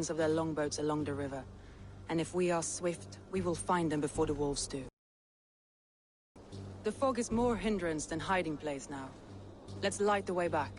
signs of their longboats along the river. And if we are swift, we will find them before the wolves do. The fog is more hindrance than hiding place now. Let's light the way back.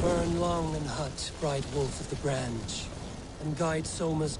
Burn long and hut, bright wolf of the branch, and guide Soma's...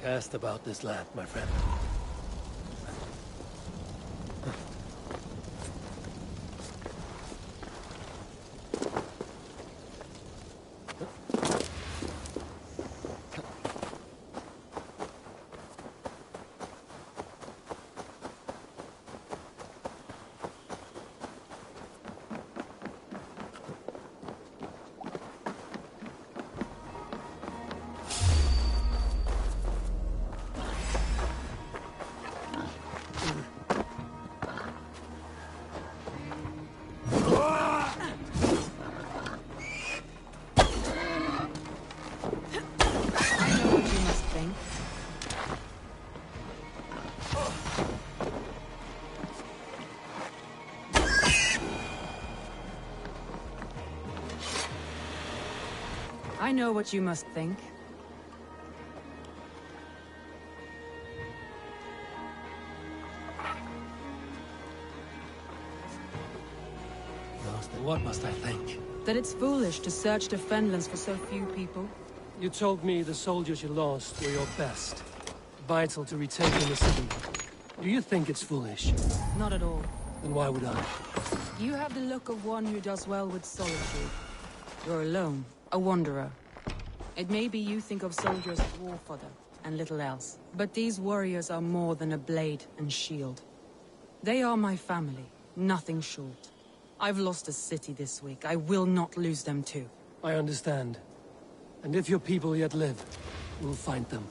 Cast about this land, my friend. I know what you must think. What must I think? That it's foolish to search the Fenlands for so few people. You told me the soldiers you lost were your best. Vital to retaking the city. Do you think it's foolish? Not at all. Then why would I? You have the look of one who does well with solitude. You're alone, a wanderer. It may be you think of soldiers as war fodder, and little else. But these warriors are more than a blade and shield. They are my family, nothing short. I've lost a city this week. I will not lose them too. I understand. And if your people yet live, we'll find them.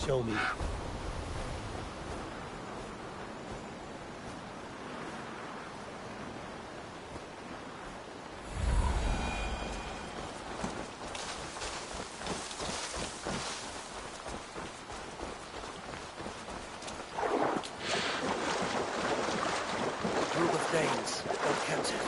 Show me. Group of Danes. Don't count it.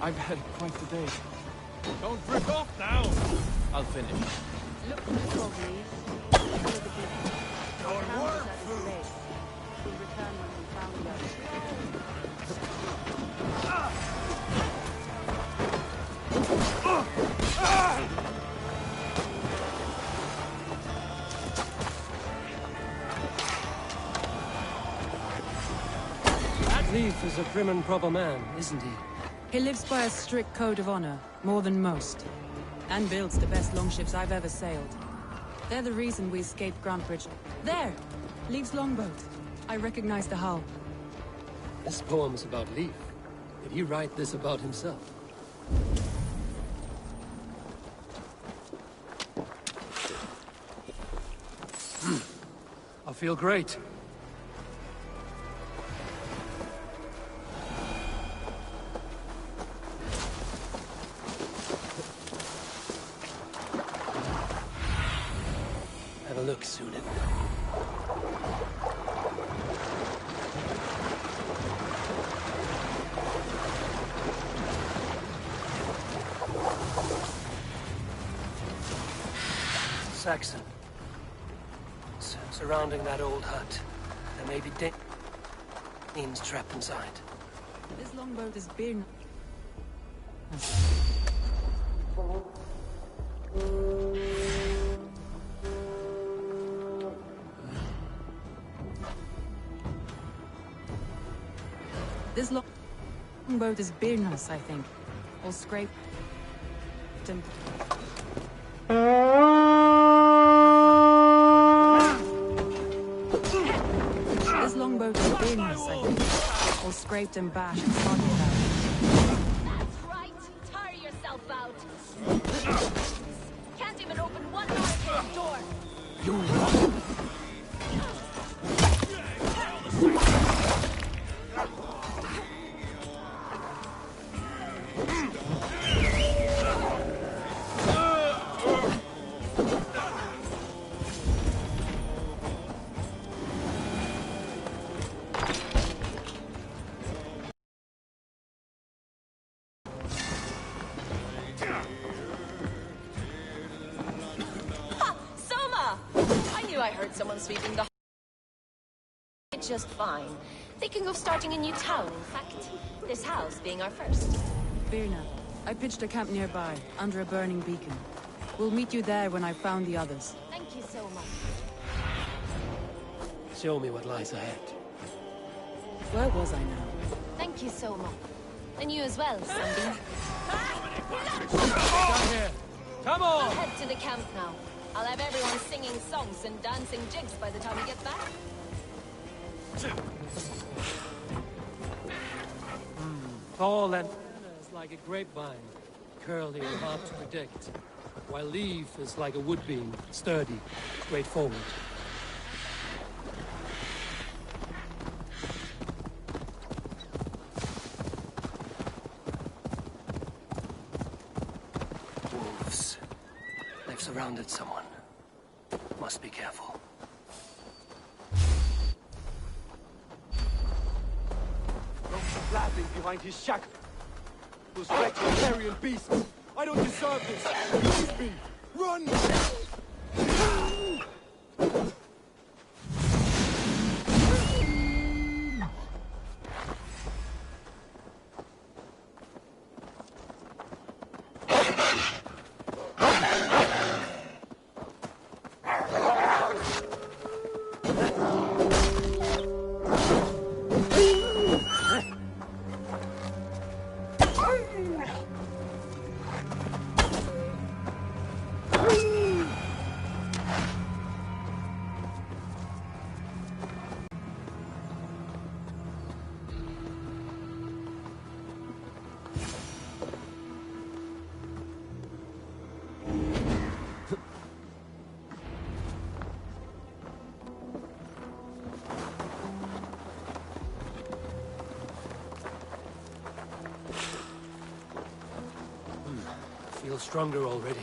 I've had quite the day. Don't drift off now! I'll finish. Look for the trophies. Follow the people. Our work at his base. We'll return when we found the others. Leif is a prim and proper man, isn't he? He lives by a strict code of honor, more than most. And builds the best longships I've ever sailed. They're the reason we escaped Grantbridge. There! Leif's longboat. I recognize the hull. This poem's about Leif. Did he write this about himself? I feel great. Have a look, Sunan. Saxon. Surrounding that old hut. There may be Danes trapped inside. This longboat is been... This longboat is Birnas, I think. Or scraped and... This longboat is Birnas, I think. All scraped and bashed and soggy about. That's right. Tire yourself out. Can't even open one barricade door. You I heard someone sweeping the... Just fine. Thinking of starting a new town, in fact. This house being our first. Fear not. I pitched a camp nearby, under a burning beacon. We'll meet you there when I've found the others. Thank you so much. Show me what lies ahead. Where was I now? Thank you so much. And you as well, Sunbeam. Down here! Come We'll on! head to the camp now. I'll have everyone singing songs and dancing jigs by the time we get back. Tall and is like a grapevine, curly and hard to predict, while Leaf is like a wood beam, sturdy, straightforward. Wolves. They've surrounded someone. Must be careful. Laughing behind his shack. Those wretched carrion beasts. I don't deserve this. Leave me. Run! Feel stronger already.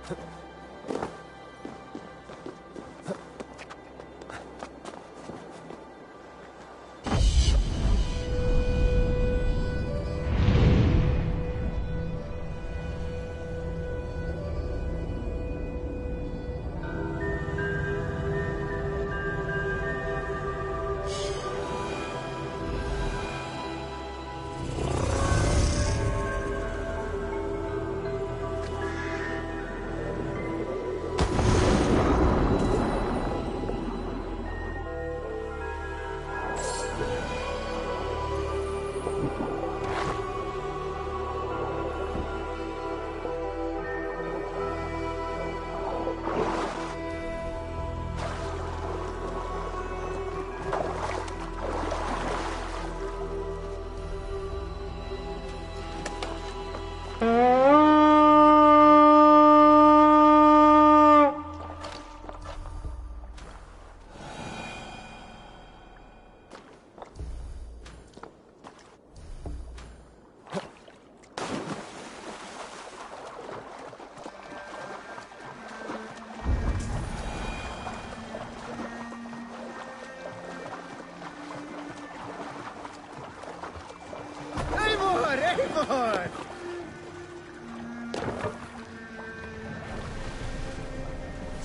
Eivor!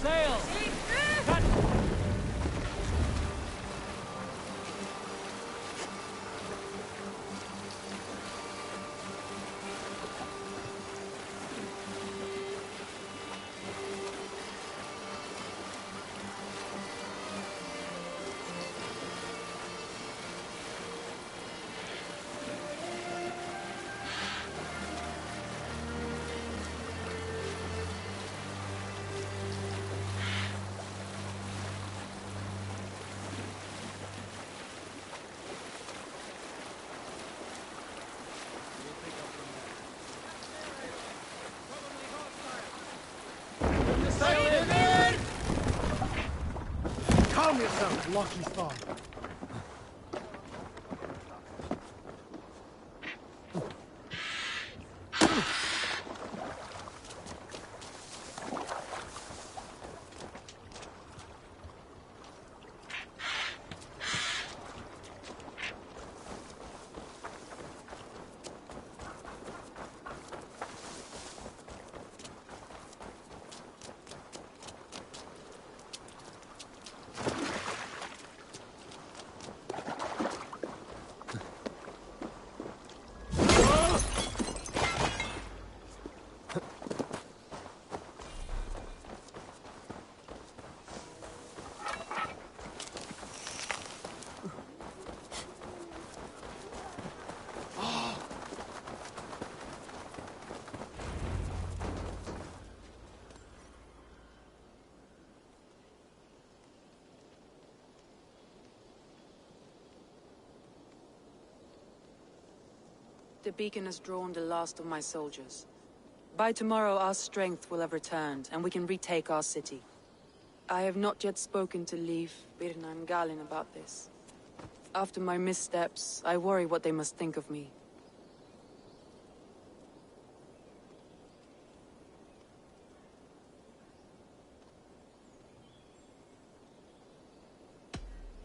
Sail! Cut! Calm yourself, lucky spawn. The beacon has drawn the last of my soldiers. By tomorrow our strength will have returned, and we can retake our city. I have not yet spoken to Liv, Birna and Galin about this. After my missteps, I worry what they must think of me.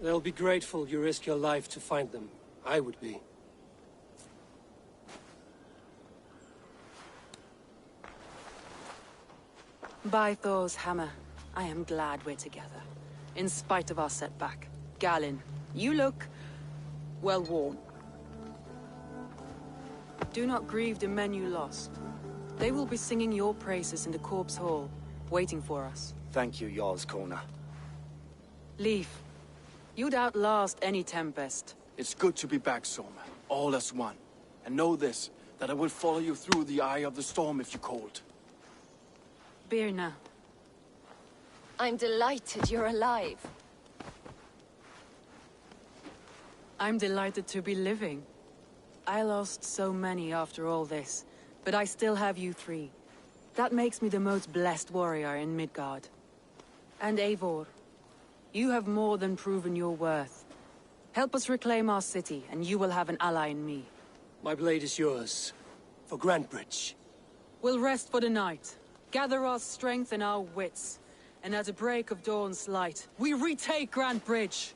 They'll be grateful you risk your life to find them. I would be. By Thor's hammer, I am glad we're together. In spite of our setback. Galin, you look well worn. Do not grieve the men you lost. They will be singing your praises in the corpse hall, waiting for us. Thank you, Jarl's Corner. Leave. You'd outlast any tempest. It's good to be back, Soma. All as one. And know this, that I will follow you through the eye of the storm if you're cold. Birna. I'm delighted you're alive. I'm delighted to be living. I lost so many after all this, but I still have you three. That makes me the most blessed warrior in Midgard. And Eivor, you have more than proven your worth. Help us reclaim our city, and you will have an ally in me. My blade is yours. For Grantbridge. We'll rest for the night. gather our strength and our wits, and at the break of dawn's light, we retake Grand Bridge.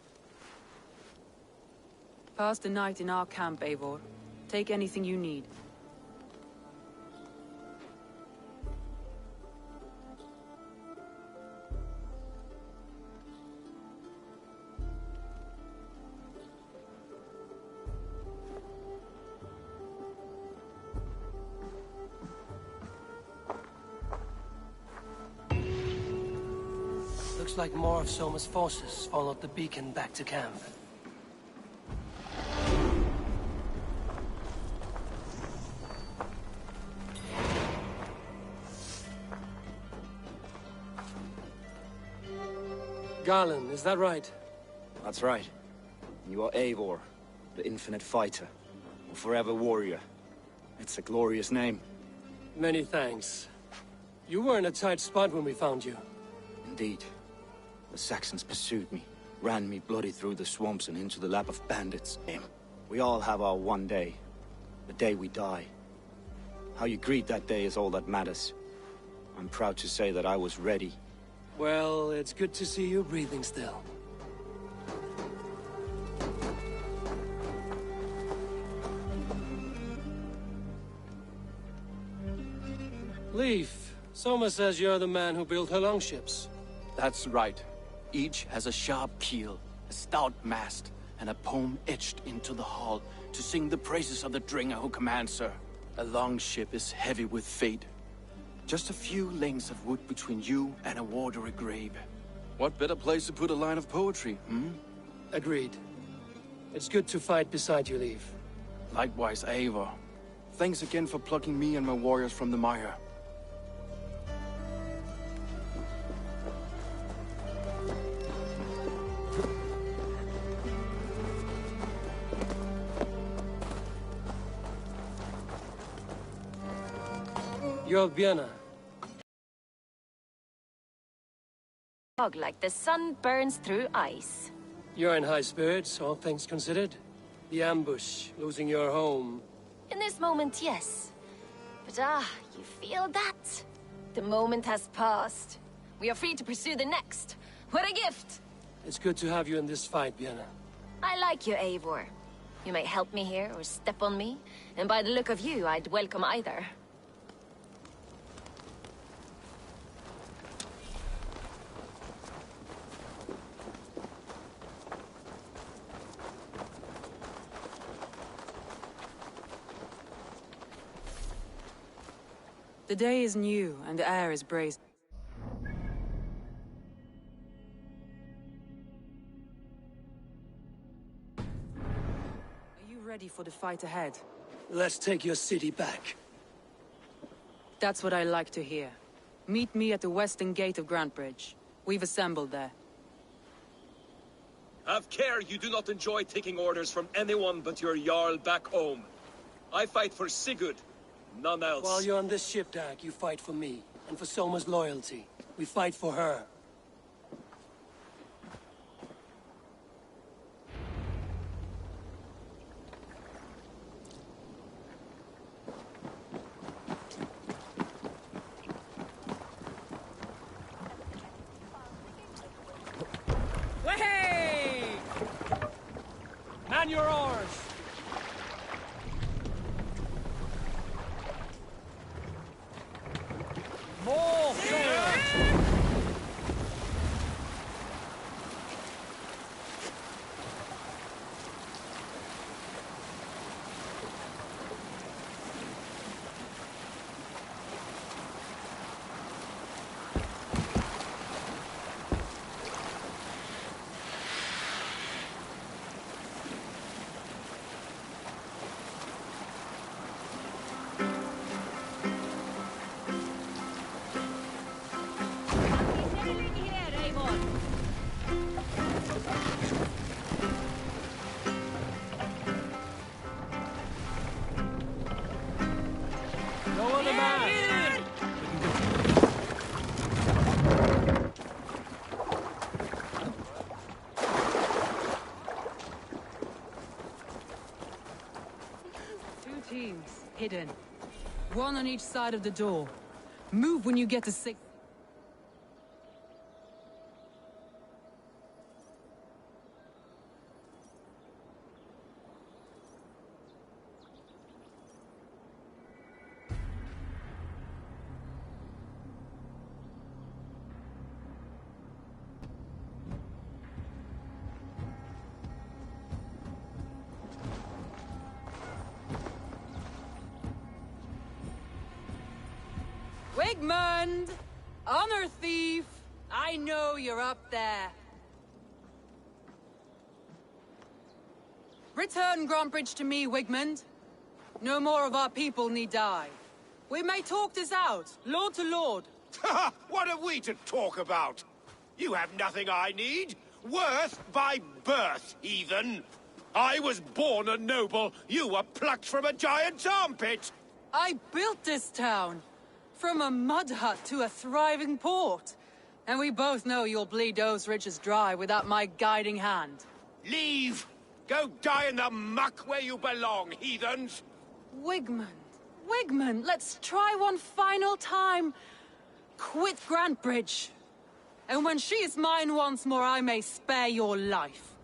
Pass the night in our camp, Eivor. Take anything you need. Looks like more of Soma's forces followed the beacon back to camp. Garland, is that right? That's right. You are Eivor, the infinite fighter, a forever warrior. It's a glorious name. Many thanks. You were in a tight spot when we found you. Indeed. The Saxons pursued me, ran me bloody through the swamps and into the lap of bandits. We all have our one day, the day we die. How you greet that day is all that matters. I'm proud to say that I was ready. Well, it's good to see you breathing still. Leif, Soma says you're the man who built her longships. That's right. Each has a sharp keel, a stout mast, and a poem etched into the hull to sing the praises of the Dringer who commands her. A longship is heavy with fate. Just a few lengths of wood between you and a watery grave. What better place to put a line of poetry, hmm? Agreed. It's good to fight beside you, Leif. Likewise, Eivor. Thanks again for plucking me and my warriors from the mire. You're Vienna. Fog like the sun burns through ice. You're in high spirits, all things considered. The ambush, losing your home. In this moment, yes. But you feel that? The moment has passed. We are free to pursue the next. What a gift! It's good to have you in this fight, Vienna. I like you, Eivor. You may help me here or step on me, and by the look of you, I'd welcome either. The day is new, and the air is braced. Are you ready for the fight ahead? Let's take your city back. That's what I like to hear. Meet me at the western gate of Grantbridge. We've assembled there. Have care you do not enjoy taking orders from anyone but your Jarl back home. I fight for Sigurd. None else. While you're on this ship, Dag, you fight for me, and for Soma's loyalty. We fight for her. Way! Man your oars! More sail! No other man! Two teams, hidden. One on each side of the door. Move when you get to sick. Wigmund! Honor thief! I know you're up there. Return Grantbridge to me, Wigmund. No more of our people need die. We may talk this out, lord to lord. What are we to talk about? You have nothing I need. Worth by birth, heathen. I was born a noble. You were plucked from a giant's armpit. I built this town. From a mud hut to a thriving port. And we both know you'll bleed those riches dry without my guiding hand. Leave! Go die in the muck where you belong, heathens! Wigmund, let's try one final time. Quit Grantbridge. And when she is mine once more, I may spare your life.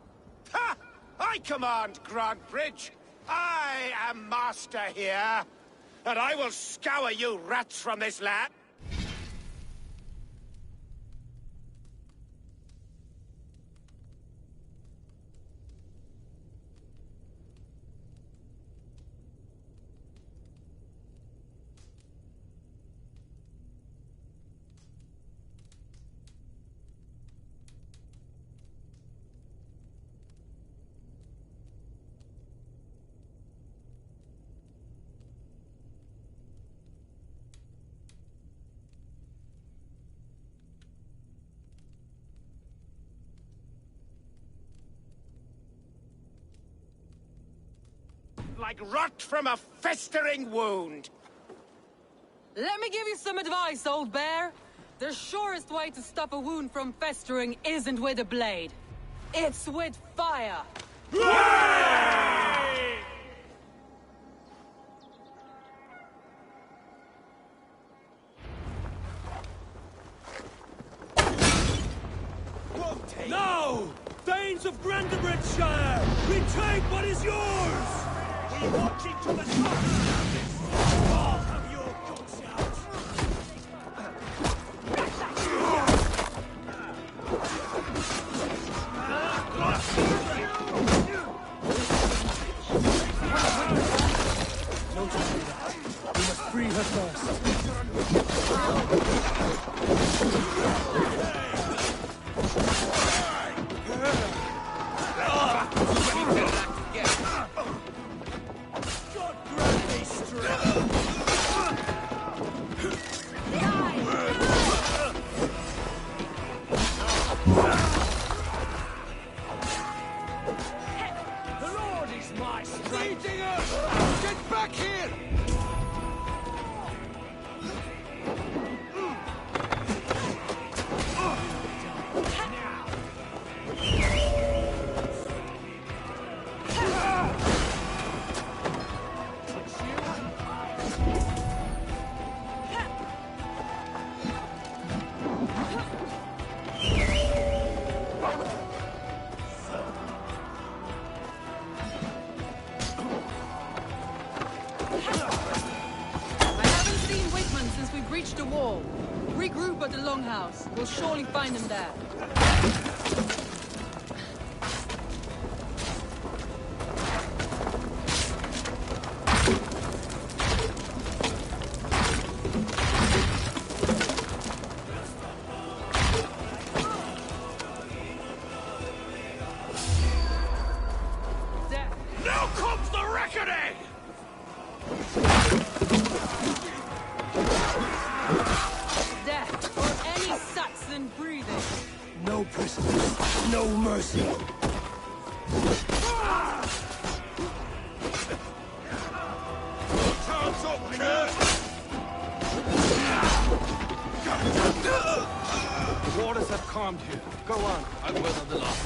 Ha! I command Grantbridge. I am master here. And I will scour you rats from this land. Like rot from a festering wound. Let me give you some advice, old bear. The surest way to stop a wound from festering isn't with a blade. It's with fire. Now! Thanes of Grantebridgeshire! Retake what is yours! We march into the top! All have your guts out! No time for that. We must free her first. Regroup at the Longhouse. We'll surely find them there. Now comes the reckoning! Death for any Saxon breathing. No prisoners, no mercy. Time's up, Kurt! The waters have calmed here. Go on. I will on the lost.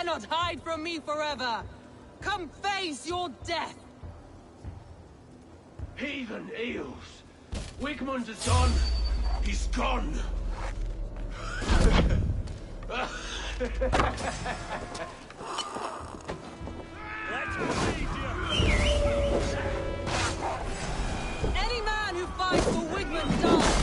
cannot hide from me forever! Come face your death! Heathen eels! Wigmund is gone! He's gone! Any man who fights for Wigmund dies!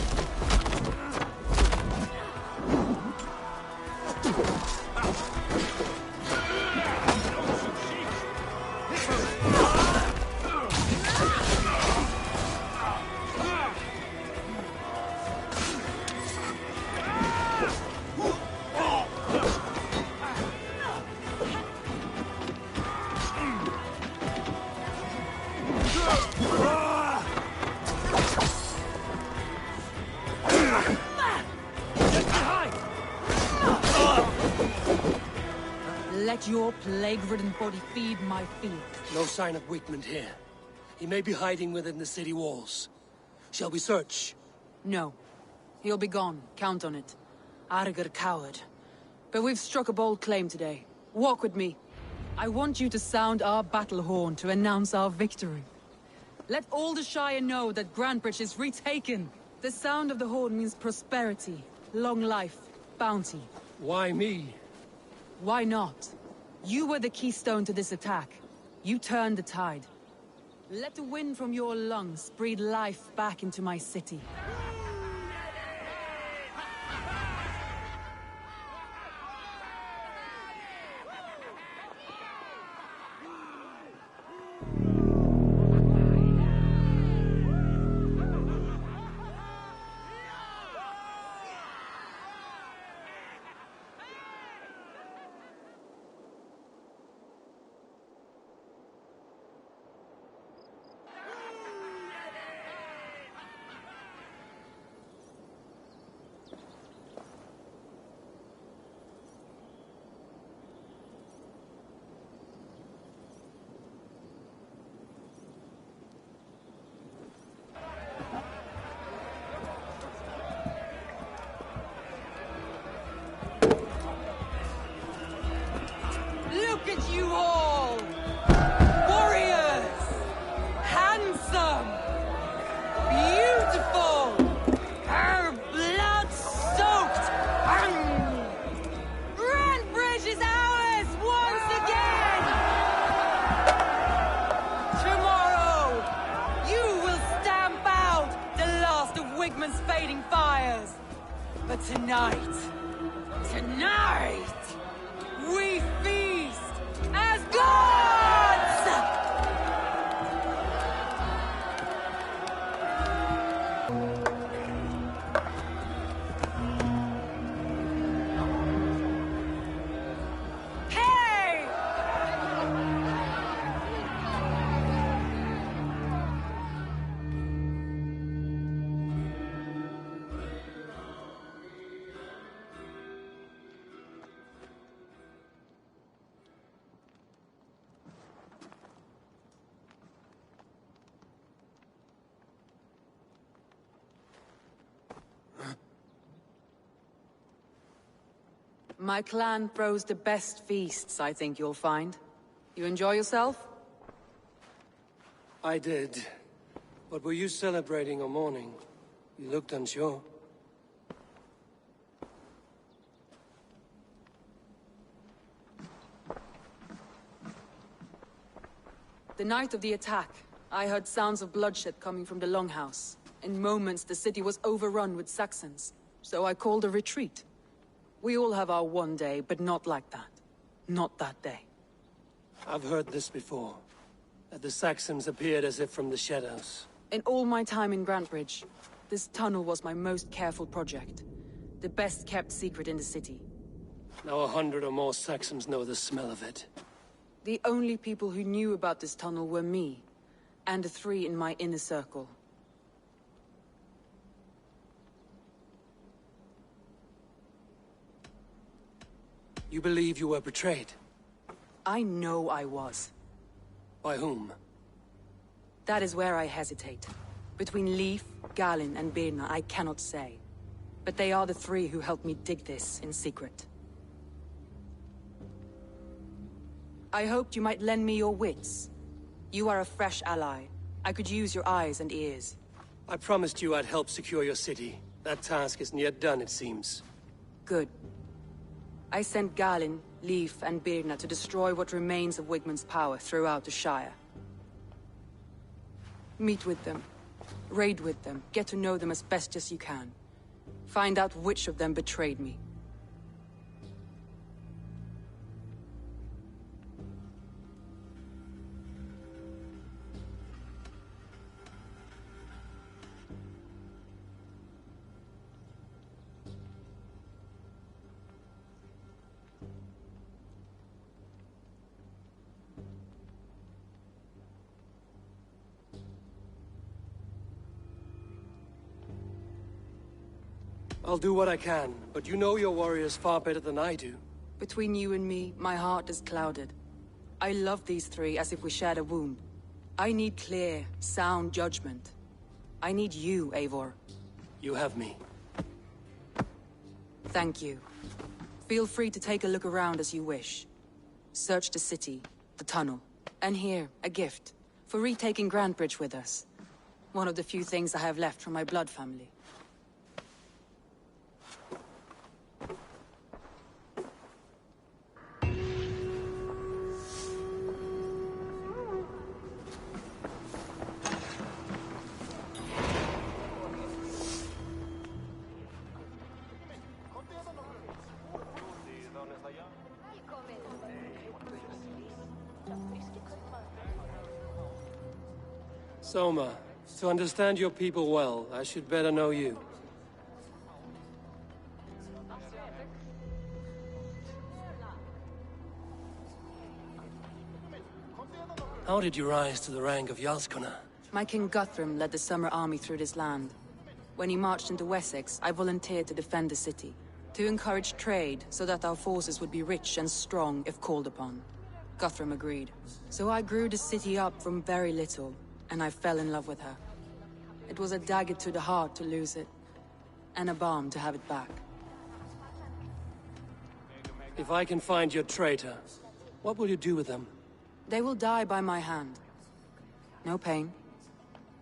Let your plague-ridden body feed my feet. No sign of Wigmund here. He may be hiding within the city walls. Shall we search? No. He'll be gone. Count on it. Arger coward. But we've struck a bold claim today. Walk with me. I want you to sound our battle horn to announce our victory. Let all the Shire know that Grantebridge is retaken. The sound of the horn means prosperity, long life, bounty. Why me? Why not? You were the keystone to this attack. You turned the tide. Let the wind from your lungs breathe life back into my city. Look at you all! Warriors! Handsome! Beautiful! Her blood-soaked! Grantebridge is ours once again! Tomorrow, you will stamp out the last of Wigmund's fading fires. But tonight, we feast as gods! Hey! My clan throws the best feasts, I think you'll find. You enjoy yourself? I did. But were you celebrating or mourning? You looked unsure. The night of the attack, I heard sounds of bloodshed coming from the Longhouse. In moments, the city was overrun with Saxons, so I called a retreat. We all have our one day, but not like that. Not that day. I've heard this before. That the Saxons appeared as if from the shadows. In all my time in Grantebridge, this tunnel was my most careful project. The best kept secret in the city. Now 100 or more Saxons know the smell of it. The only people who knew about this tunnel were me, and the 3 in my inner circle. You believe you were betrayed? I know I was. By whom? That is where I hesitate. Between Leif, Galin, and Birna, I cannot say. But they are the 3 who helped me dig this in secret. I hoped you might lend me your wits. You are a fresh ally. I could use your eyes and ears. I promised you I'd help secure your city. That task isn't yet done, it seems. Good. I sent Galin, Leif, and Birna to destroy what remains of Wigmund's power throughout the Shire. Meet with them. Raid with them. Get to know them as best as you can. Find out which of them betrayed me. I'll do what I can, but you know your warriors far better than I do. Between you and me, my heart is clouded. I love these three as if we shared a womb. I need clear, sound judgment. I need you, Eivor. You have me. Thank you. Feel free to take a look around as you wish. Search the city, the tunnel, and here, a gift, for retaking Grantebridge with us. One of the few things I have left from my blood family. Soma, to understand your people well, I should better know you. How did you rise to the rank of Jarlskona? My King Guthrum led the Summer Army through this land. When he marched into Wessex, I volunteered to defend the city. To encourage trade, so that our forces would be rich and strong if called upon. Guthrum agreed. So I grew the city up from very little, and I fell in love with her. It was a dagger to the heart to lose it, and a balm to have it back. If I can find your traitor, what will you do with them? They will die by my hand. No pain,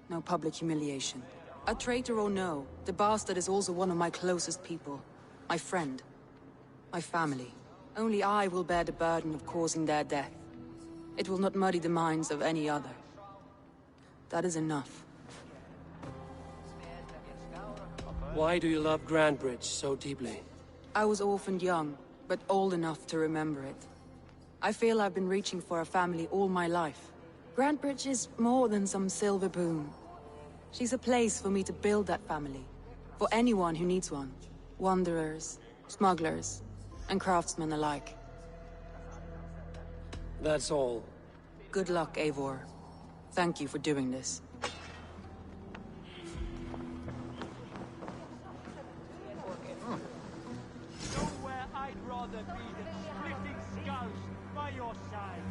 no public humiliation. A traitor or no, the bastard is also one of my closest people. My friend. My family. Only I will bear the burden of causing their death. It will not muddy the minds of any other. That is enough. Why do you love Grantebridge so deeply? I was orphaned young, but old enough to remember it. I feel I've been reaching for a family all my life. Grantebridge is more than some silver boon. She's a place for me to build that family. For anyone who needs one. Wanderers, smugglers, and craftsmen alike. That's all. Good luck, Eivor. Thank you for doing this. Nowhere I'd rather be than splitting skulls by your side.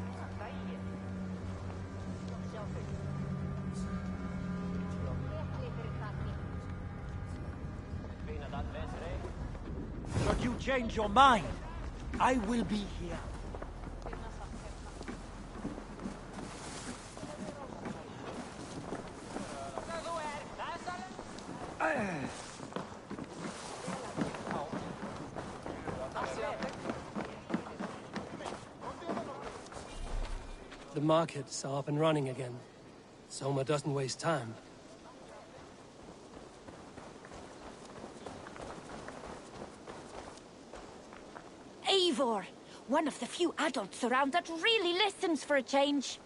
Should you change your mind, I will be here. The markets are up and running again. Soma doesn't waste time. Eivor! One of the few adults around that really listens for a change.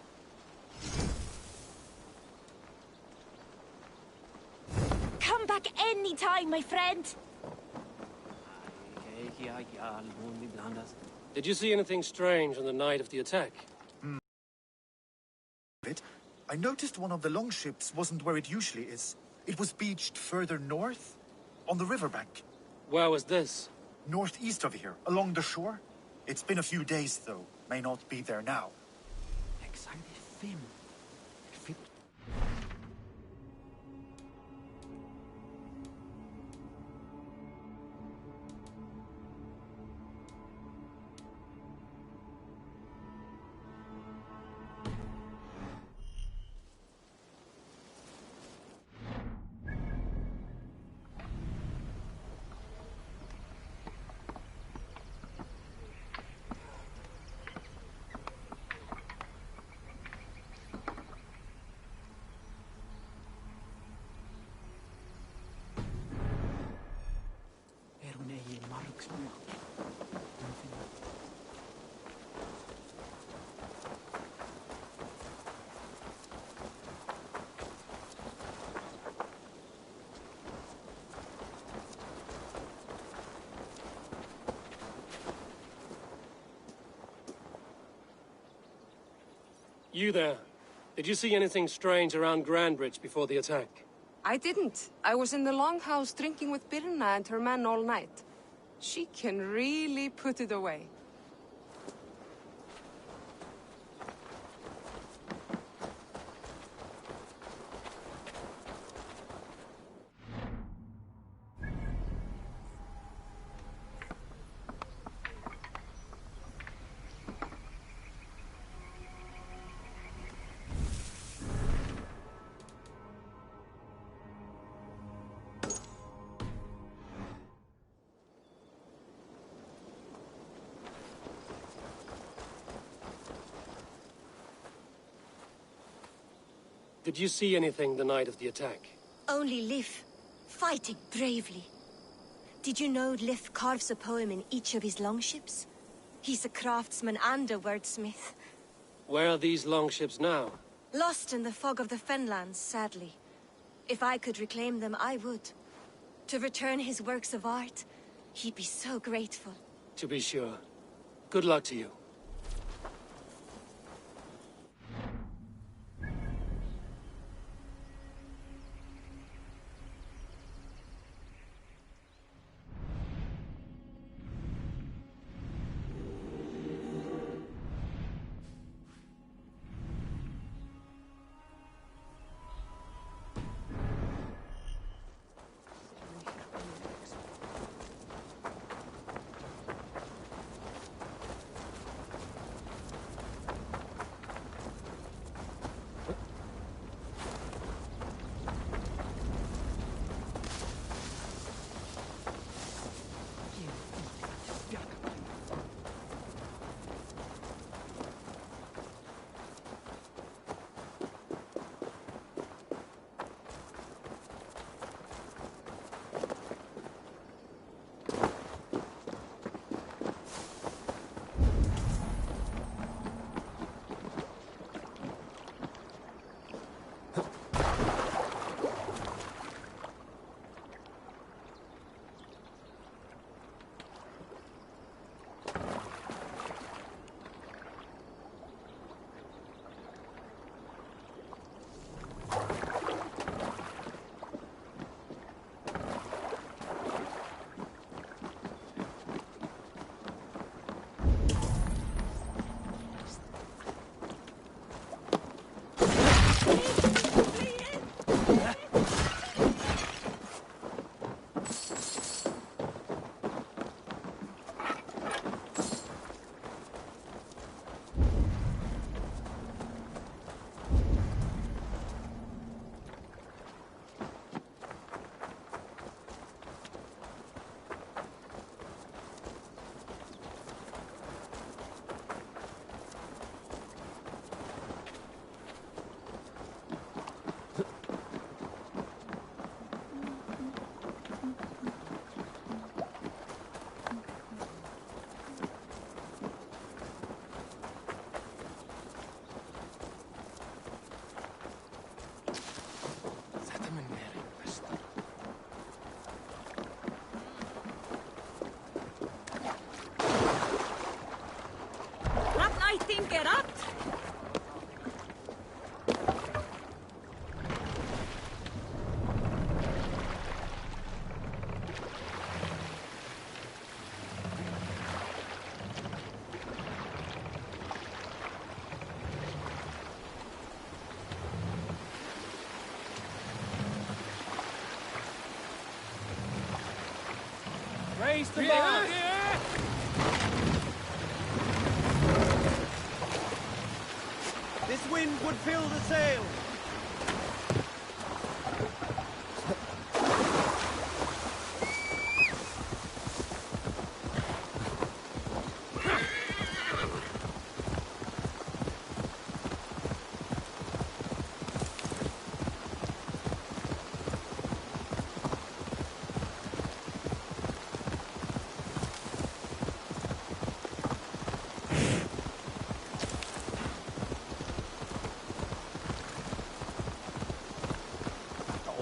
Come back anytime, my friend. Did you see anything strange on the night of the attack? I noticed one of the longships wasn't where it usually is. It was beached further north, on the riverbank. Where was this? Northeast of here, along the shore. It's been a few days, though. May not be there now. You there. Did you see anything strange around Grandbridge before the attack? I didn't. I was in the longhouse drinking with Birna and her men all night. She can really put it away. Did you see anything the night of the attack? Only Liv, fighting bravely. Did you know Liv carves a poem in each of his longships? He's a craftsman and a wordsmith. Where are these longships now? Lost in the fog of the Fenlands, sadly. If I could reclaim them, I would. To return his works of art, he'd be so grateful. To be sure. Good luck to you. Get up! Raise the bar! This wind would fill the sail!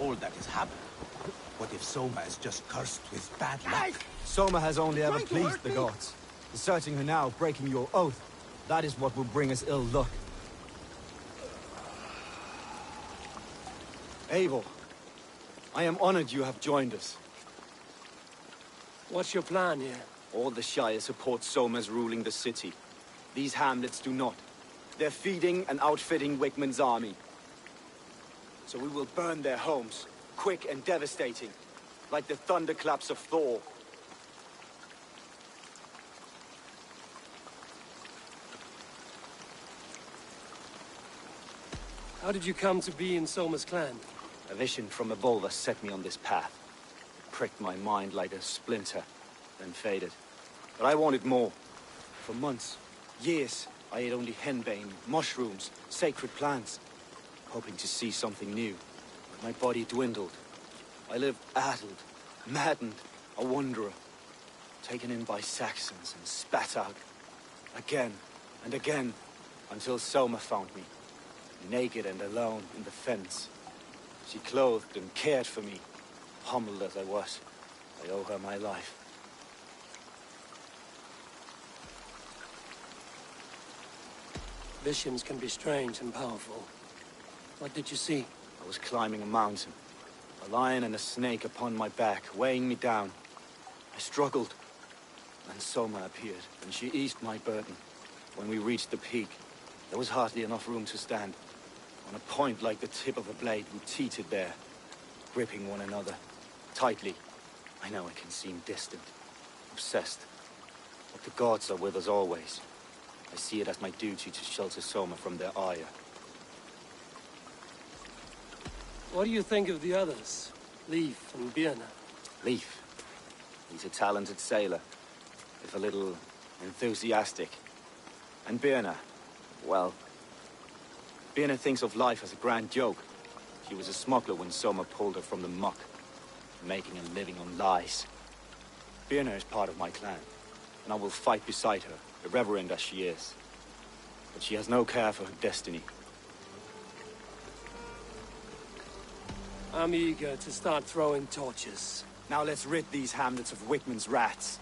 All that has happened. What if Soma is just cursed with bad luck? Soma has only ever pleased the gods. Deserting her now, breaking your oath, that is what will bring us ill luck. Eivor, I am honored you have joined us. What's your plan here? All the Shire support Soma's ruling the city. These hamlets do not. They're feeding and outfitting Wickman's army. So we will burn their homes, quick and devastating, like the thunderclaps of Thor. How did you come to be in Soma's clan? A vision from above has set me on this path. It pricked my mind like a splinter, then faded. But I wanted more. For months, years, I ate only henbane, mushrooms, sacred plants, hoping to see something new. But my body dwindled. I lived addled, maddened, a wanderer, taken in by Saxons and spat out, again and again, until Soma found me, naked and alone in the fence. She clothed and cared for me, humbled as I was. I owe her my life. Visions can be strange and powerful. What did you see? I was climbing a mountain. A lion and a snake upon my back, weighing me down. I struggled. Then Soma appeared, and she eased my burden. When we reached the peak, there was hardly enough room to stand. On a point like the tip of a blade, we teetered there, gripping one another, tightly. I know it can seem distant, obsessed, but the gods are with us always. I see it as my duty to shelter Soma from their ire. What do you think of the others? Leif and Birna? Leif. He's a talented sailor, if a little enthusiastic. And Birna, well, Birna thinks of life as a grand joke. She was a smuggler when Soma pulled her from the muck, making a living on lies. Birna is part of my clan, and I will fight beside her, irreverent as she is. But she has no care for her destiny. I'm eager to start throwing torches. Now let's rid these hamlets of Wickman's rats.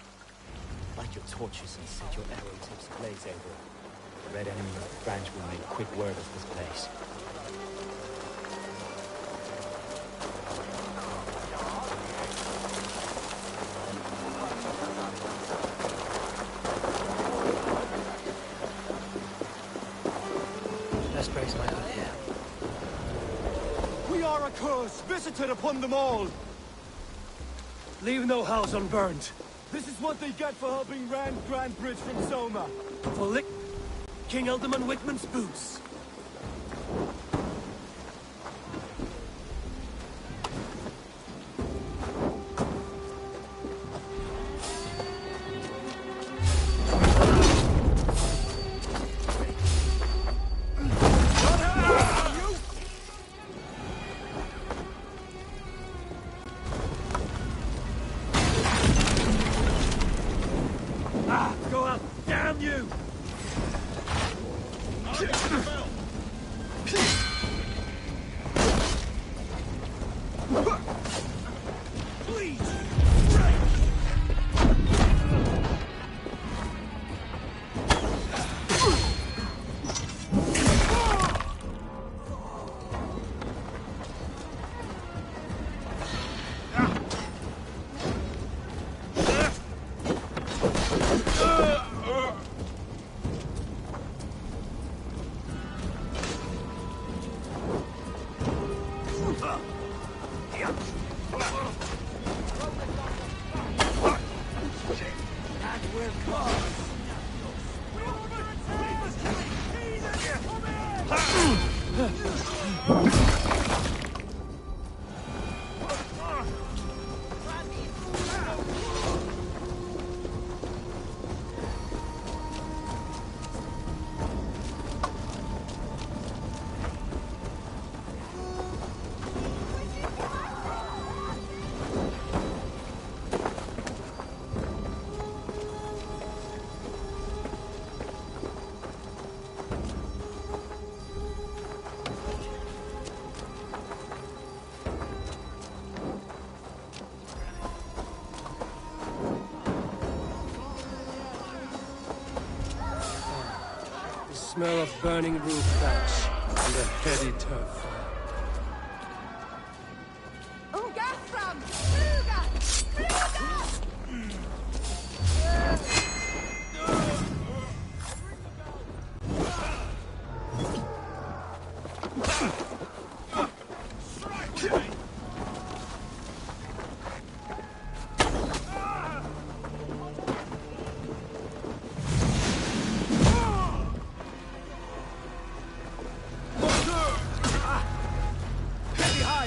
Light your torches and set your arrow tips ablaze, Eivor. The red enemy of the branch will make quick work of this place. Let's brace my hood here. We are a curse visited upon them all. Leave no house unburned. This is what they get for helping Rand Grantbridge from Soma. For lick King Ealdorman Wickman's boots. Go out! Damn you! Smell of burning roof thatch and a heady turf.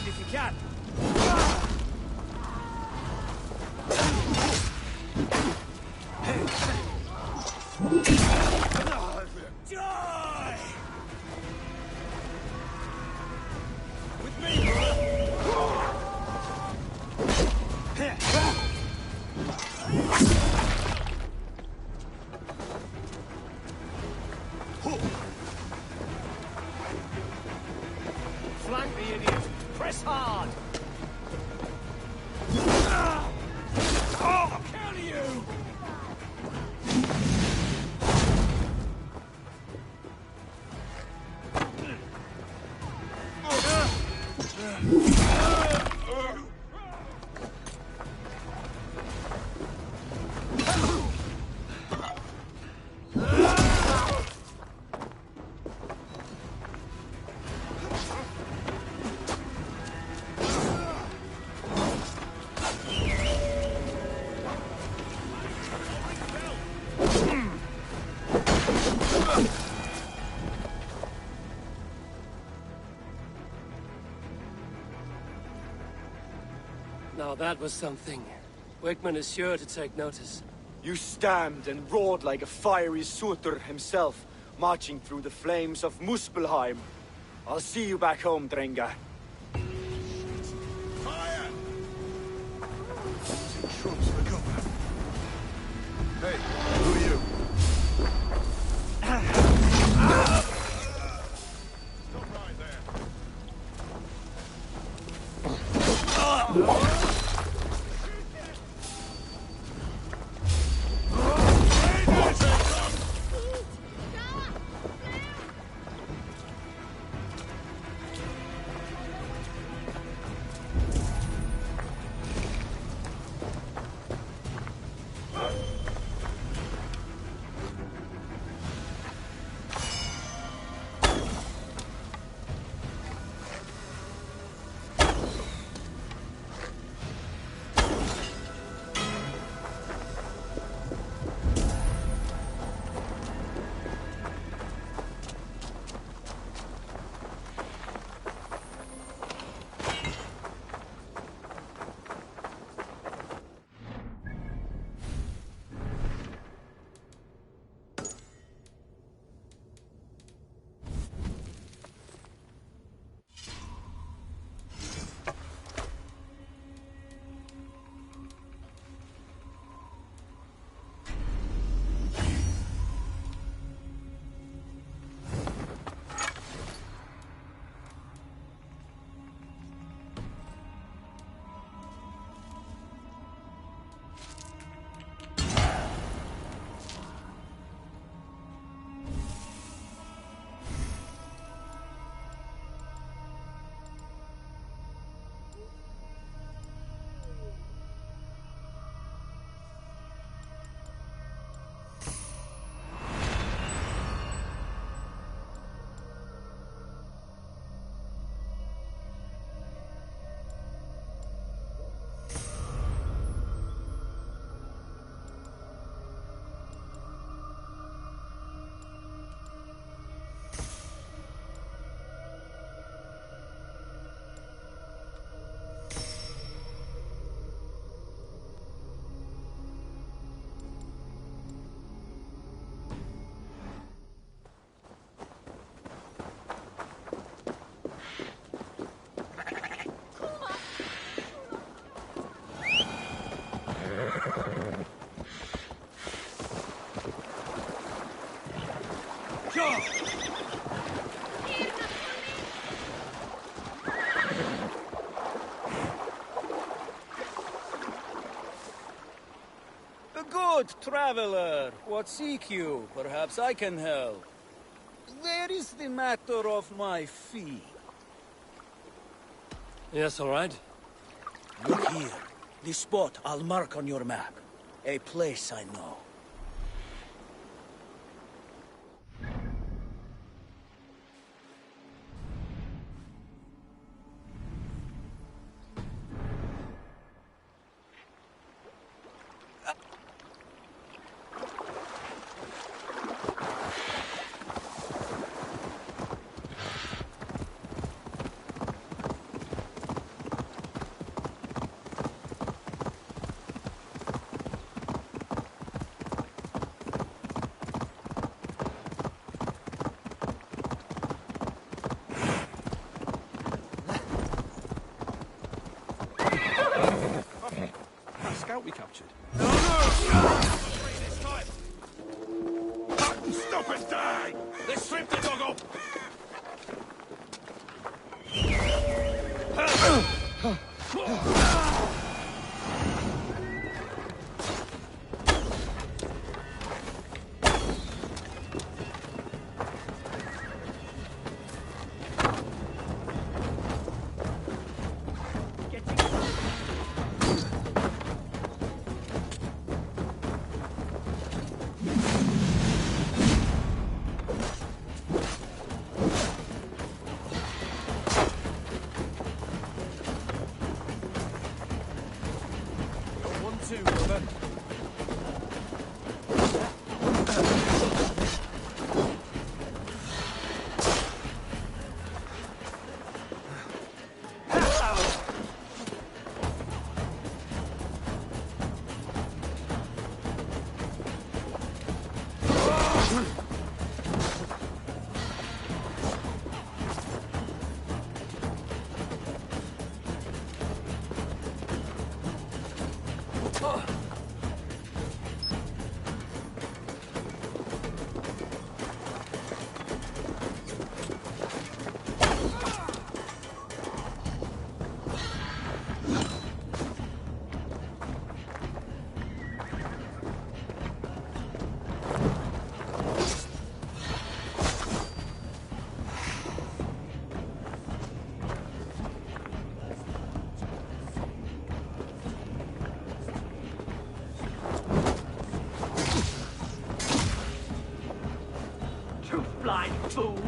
If you can. Die! With me, flank the idiot. Press hard. I'll counter you! Now that was something. Wickman is sure to take notice. You stamped and roared like a fiery Surtur himself, marching through the flames of Muspelheim. I'll see you back home, Drenga. Fire! Troops for cover. Hey, who are you? Stop right there. Good traveler, what seek you? Perhaps I can help. Where is the matter of my fee? Yes, all right. Look here. The spot I'll mark on your map. A place I know. scout we captured. Stop and die! Let's strip the doggo! Blind fool!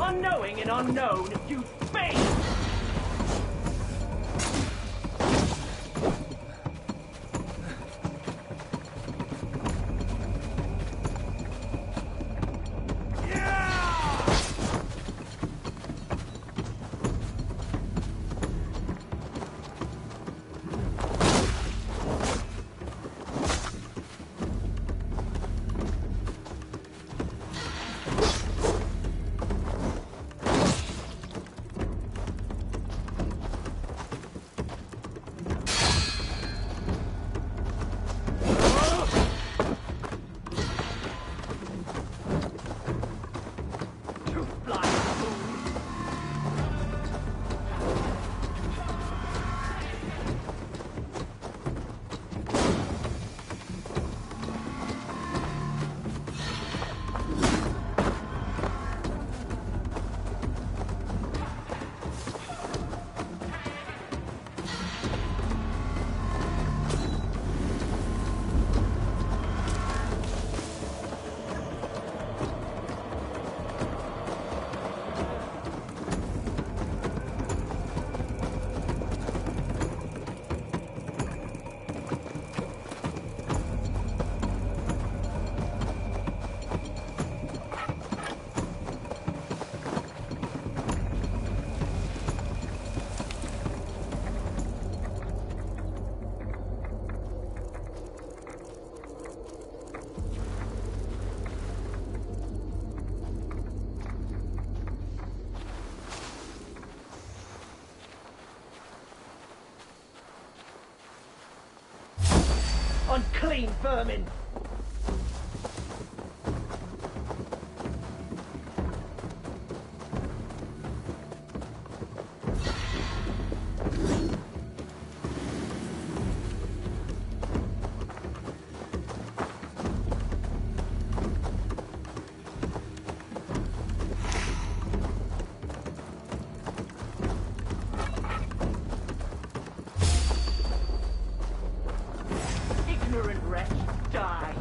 Unknowing and unknown, you face! Unclean vermin! Ignorant wretch, die!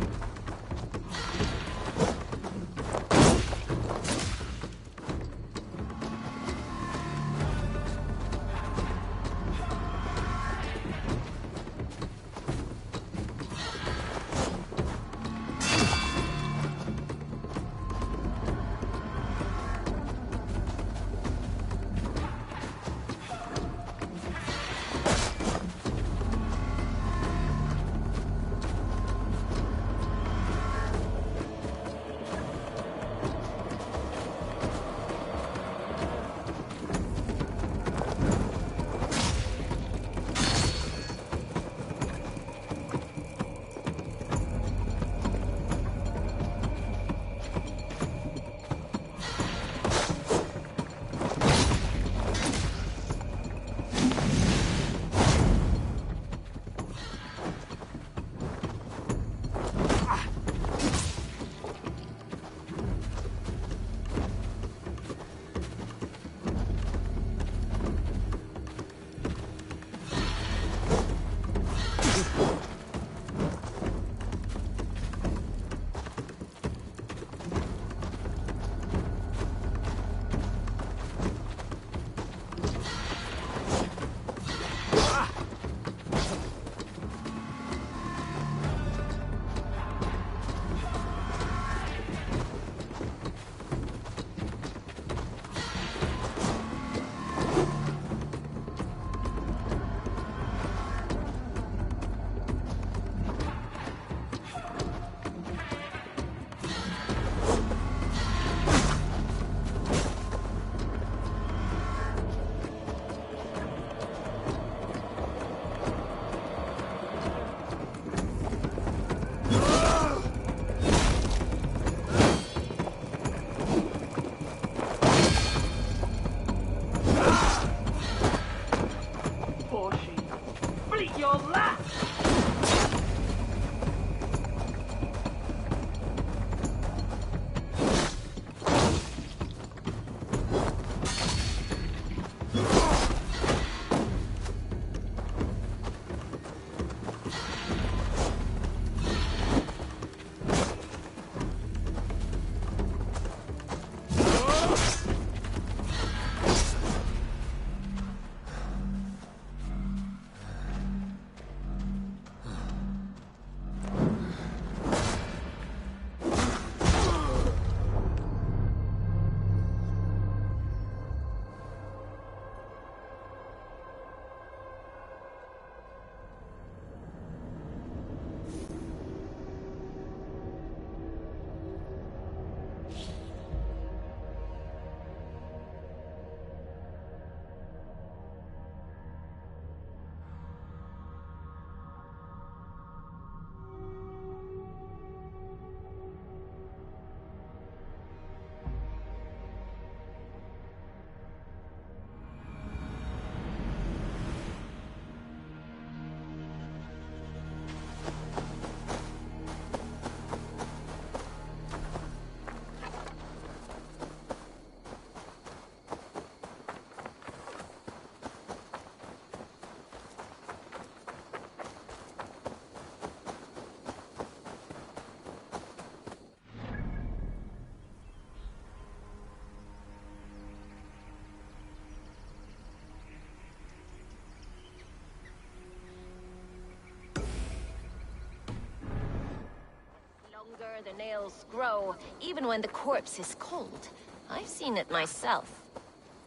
The nails grow, even when the corpse is cold. I've seen it myself.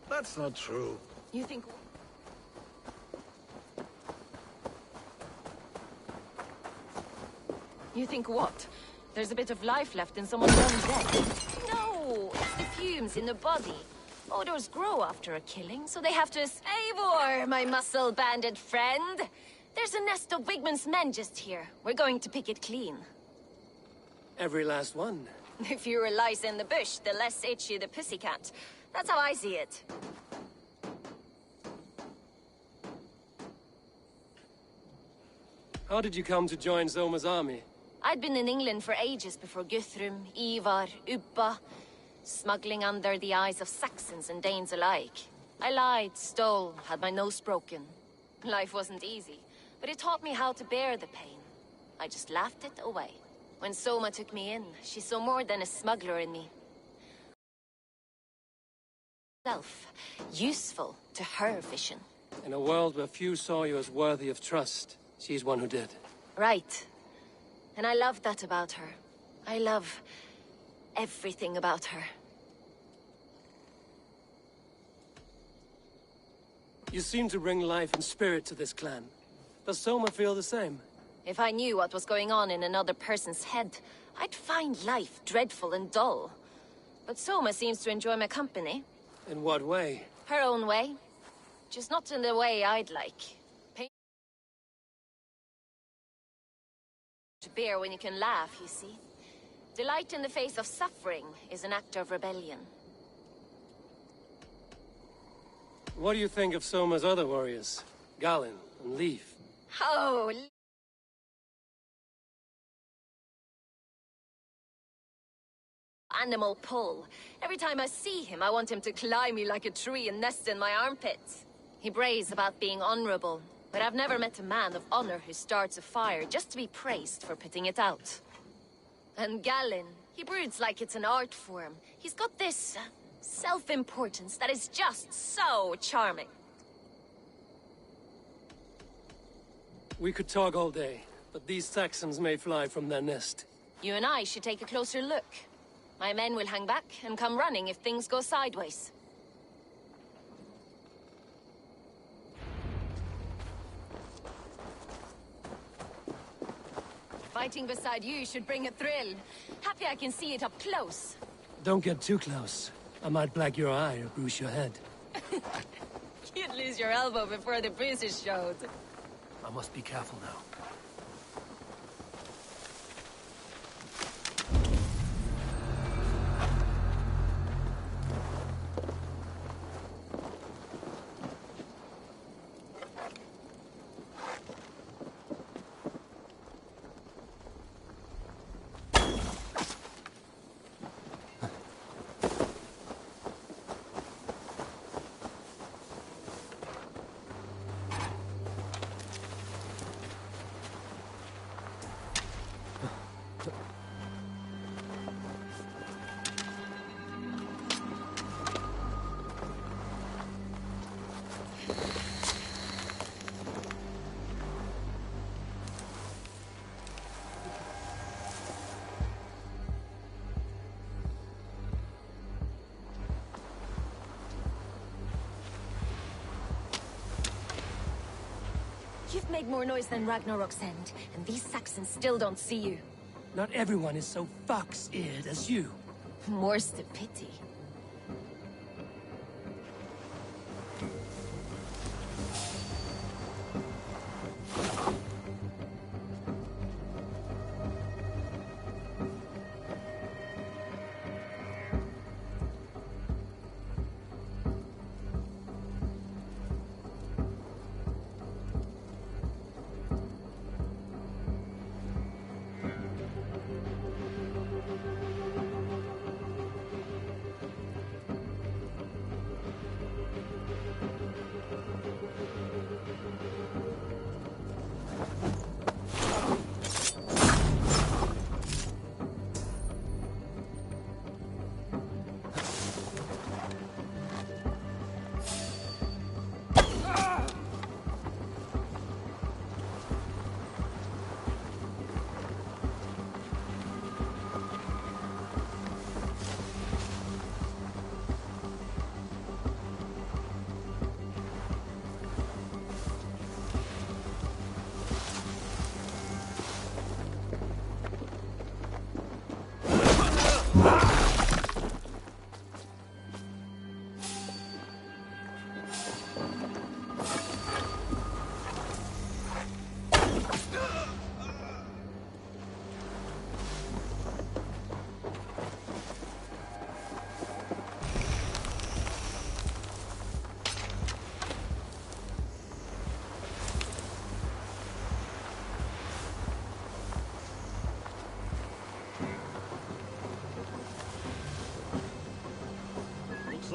That's not true. You think... You think what? There's a bit of life left in someone's own death? No, it's the fumes in the body. Odors grow after a killing, so they have to... Eivor, my muscle-banded friend! There's a nest of Wigman's men just here. We're going to pick it clean. Every last one. The fewer lies in the bush, the less itchy the pussycat. That's how I see it. How did you come to join Zoma's army? I'd been in England for ages before Guthrum, Ivar, Ubba, smuggling under the eyes of Saxons and Danes alike. I lied, stole, had my nose broken. Life wasn't easy, but it taught me how to bear the pain. I just laughed it away. When Soma took me in, she saw more than a smuggler in me. Useful to her vision. In a world where few saw you as worthy of trust, she's one who did. Right. And I love that about her. I love everything about her. You seem to bring life and spirit to this clan. Does Soma feel the same? If I knew what was going on in another person's head, I'd find life dreadful and dull. But Soma seems to enjoy my company. In what way? Her own way. Just not in the way I'd like. Pain to bear when you can laugh, you see. Delight in the face of suffering is an act of rebellion. What do you think of Soma's other warriors? Galin and Leif? Oh, animal pull. Every time I see him, I want him to climb me like a tree and nest in my armpits. He brays about being honorable, but I've never met a man of honor who starts a fire just to be praised for putting it out. And Galin, he broods like it's an art form. He's got this self-importance that is just so charming. We could talk all day, but these Saxons may fly from their nest. You and I should take a closer look. My men will hang back and come running if things go sideways. Fighting beside you should bring a thrill. Happy I can see it up close. Don't get too close. I might black your eye or bruise your head. You'd lose your elbow before the bruises showed. I must be careful now. You've made more noise than Ragnarok's end, and these Saxons still don't see you. Not everyone is so fox-eared as you. More's the pity.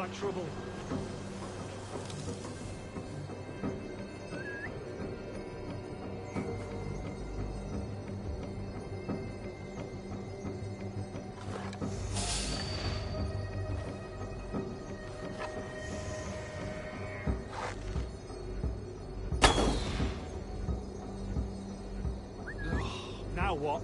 got trouble. Now what?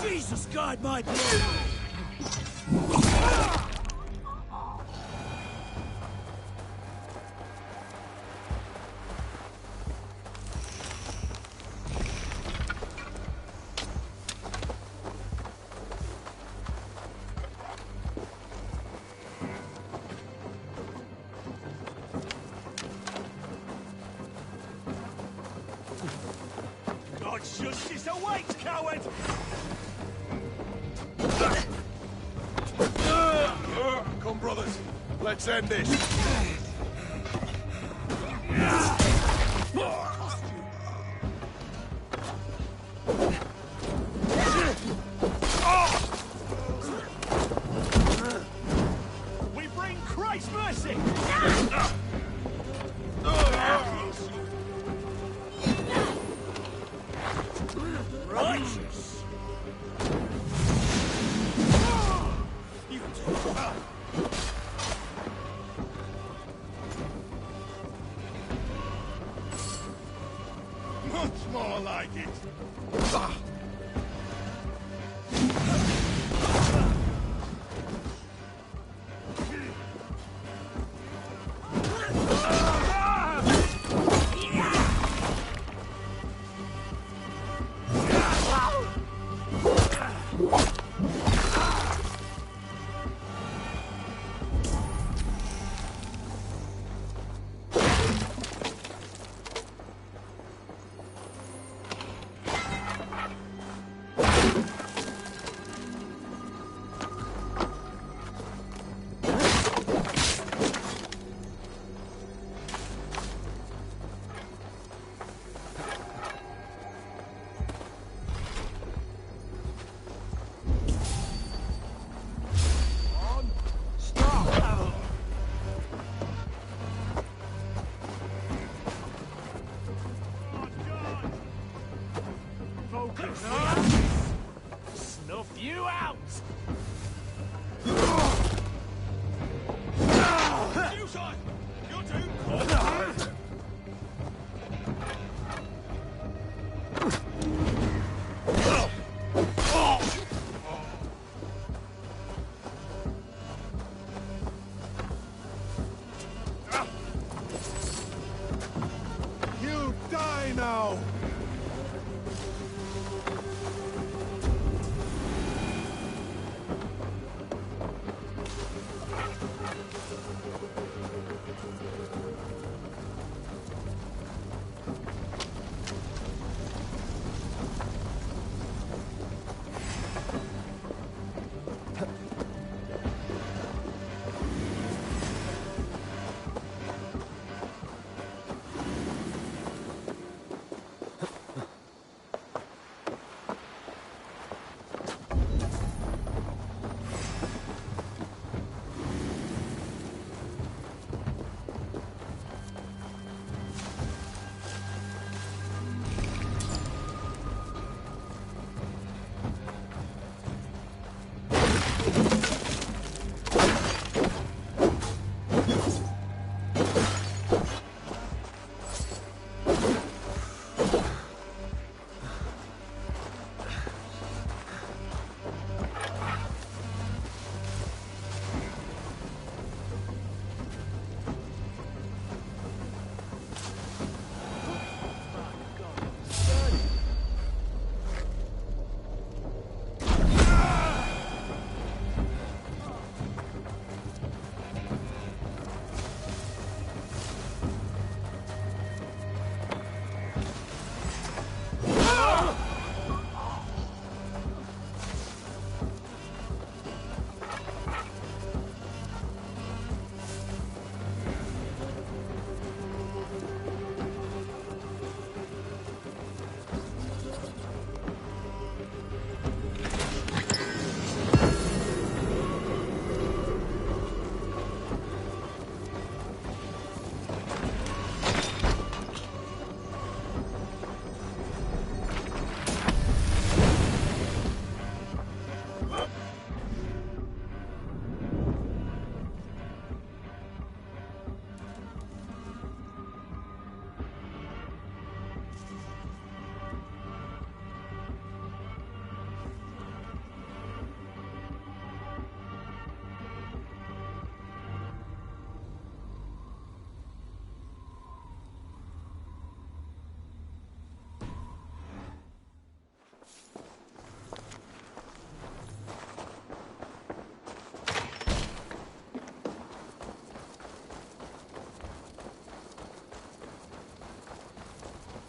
Jesus, guide my blood! God's justice awaits, coward! Come, brothers. Let's end this. We bring Christ's mercy! Righteous! You Much more like it.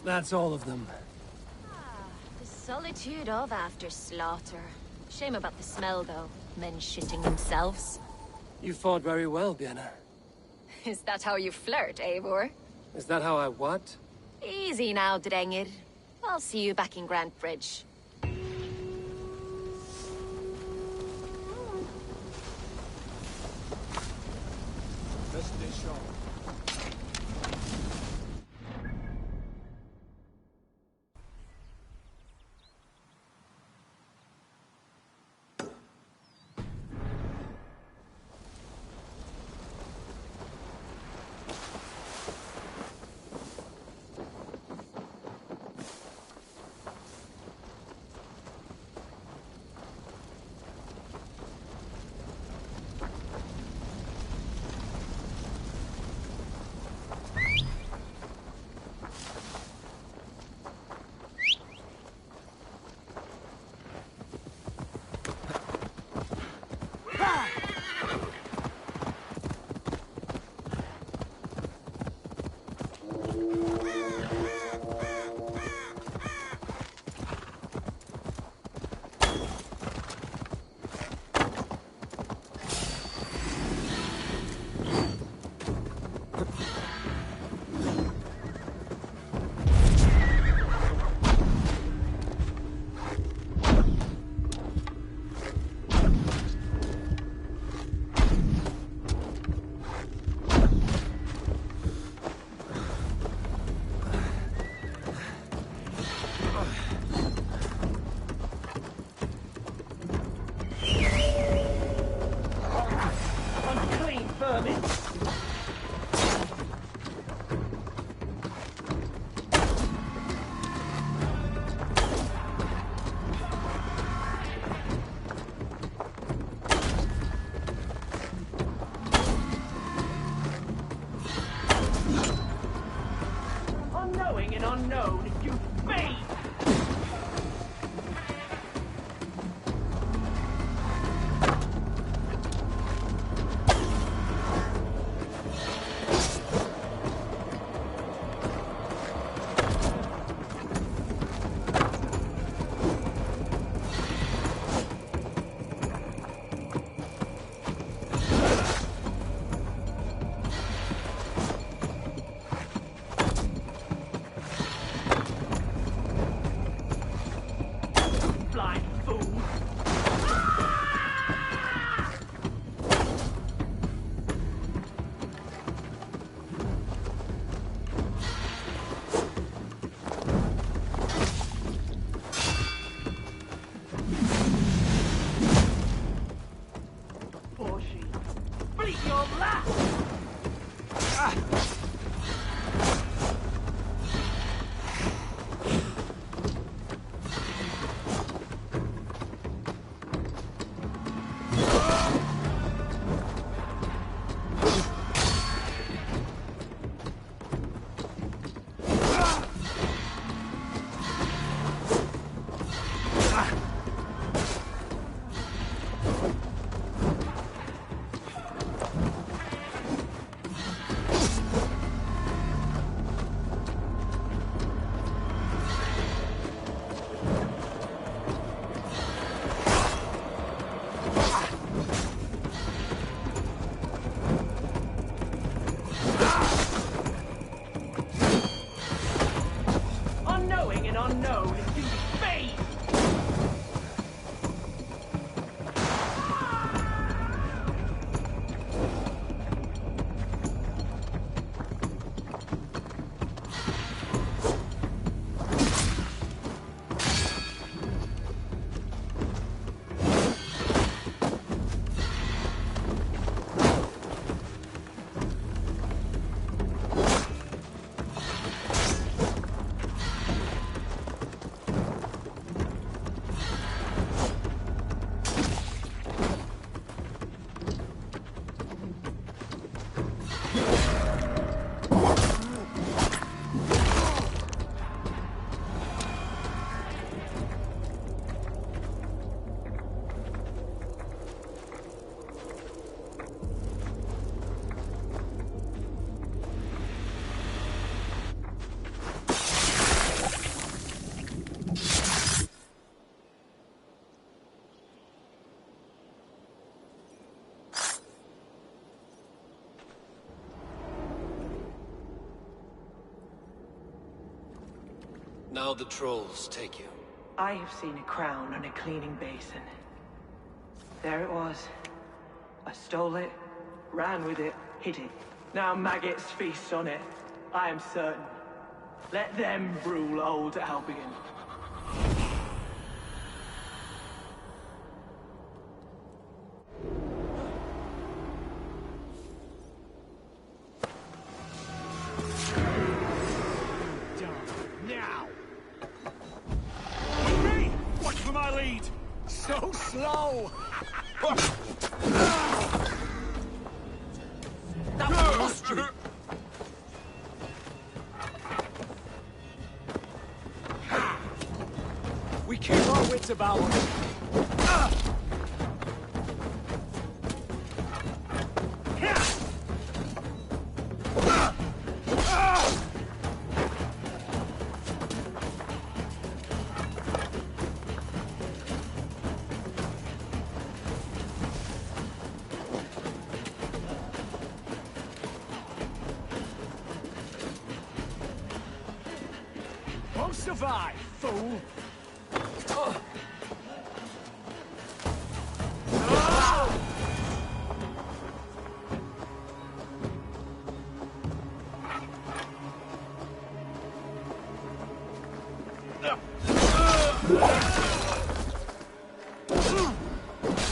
That's all of them. The solitude of after slaughter. Shame about the smell, though. Men shitting themselves. You fought very well, Vienna. Is that how you flirt, Eivor? Is that how I what? Easy now, Drengir. I'll see you back in Grand Bridge. Now the trolls take you. I have seen a crown on a cleaning basin. There it was. I stole it, ran with it, hid it. Now maggots feast on it. I am certain. Let them rule old Albion. Now! Me! Watch for my lead! So slow! That one lost you! We keep our wits about us. Won't survive, fool!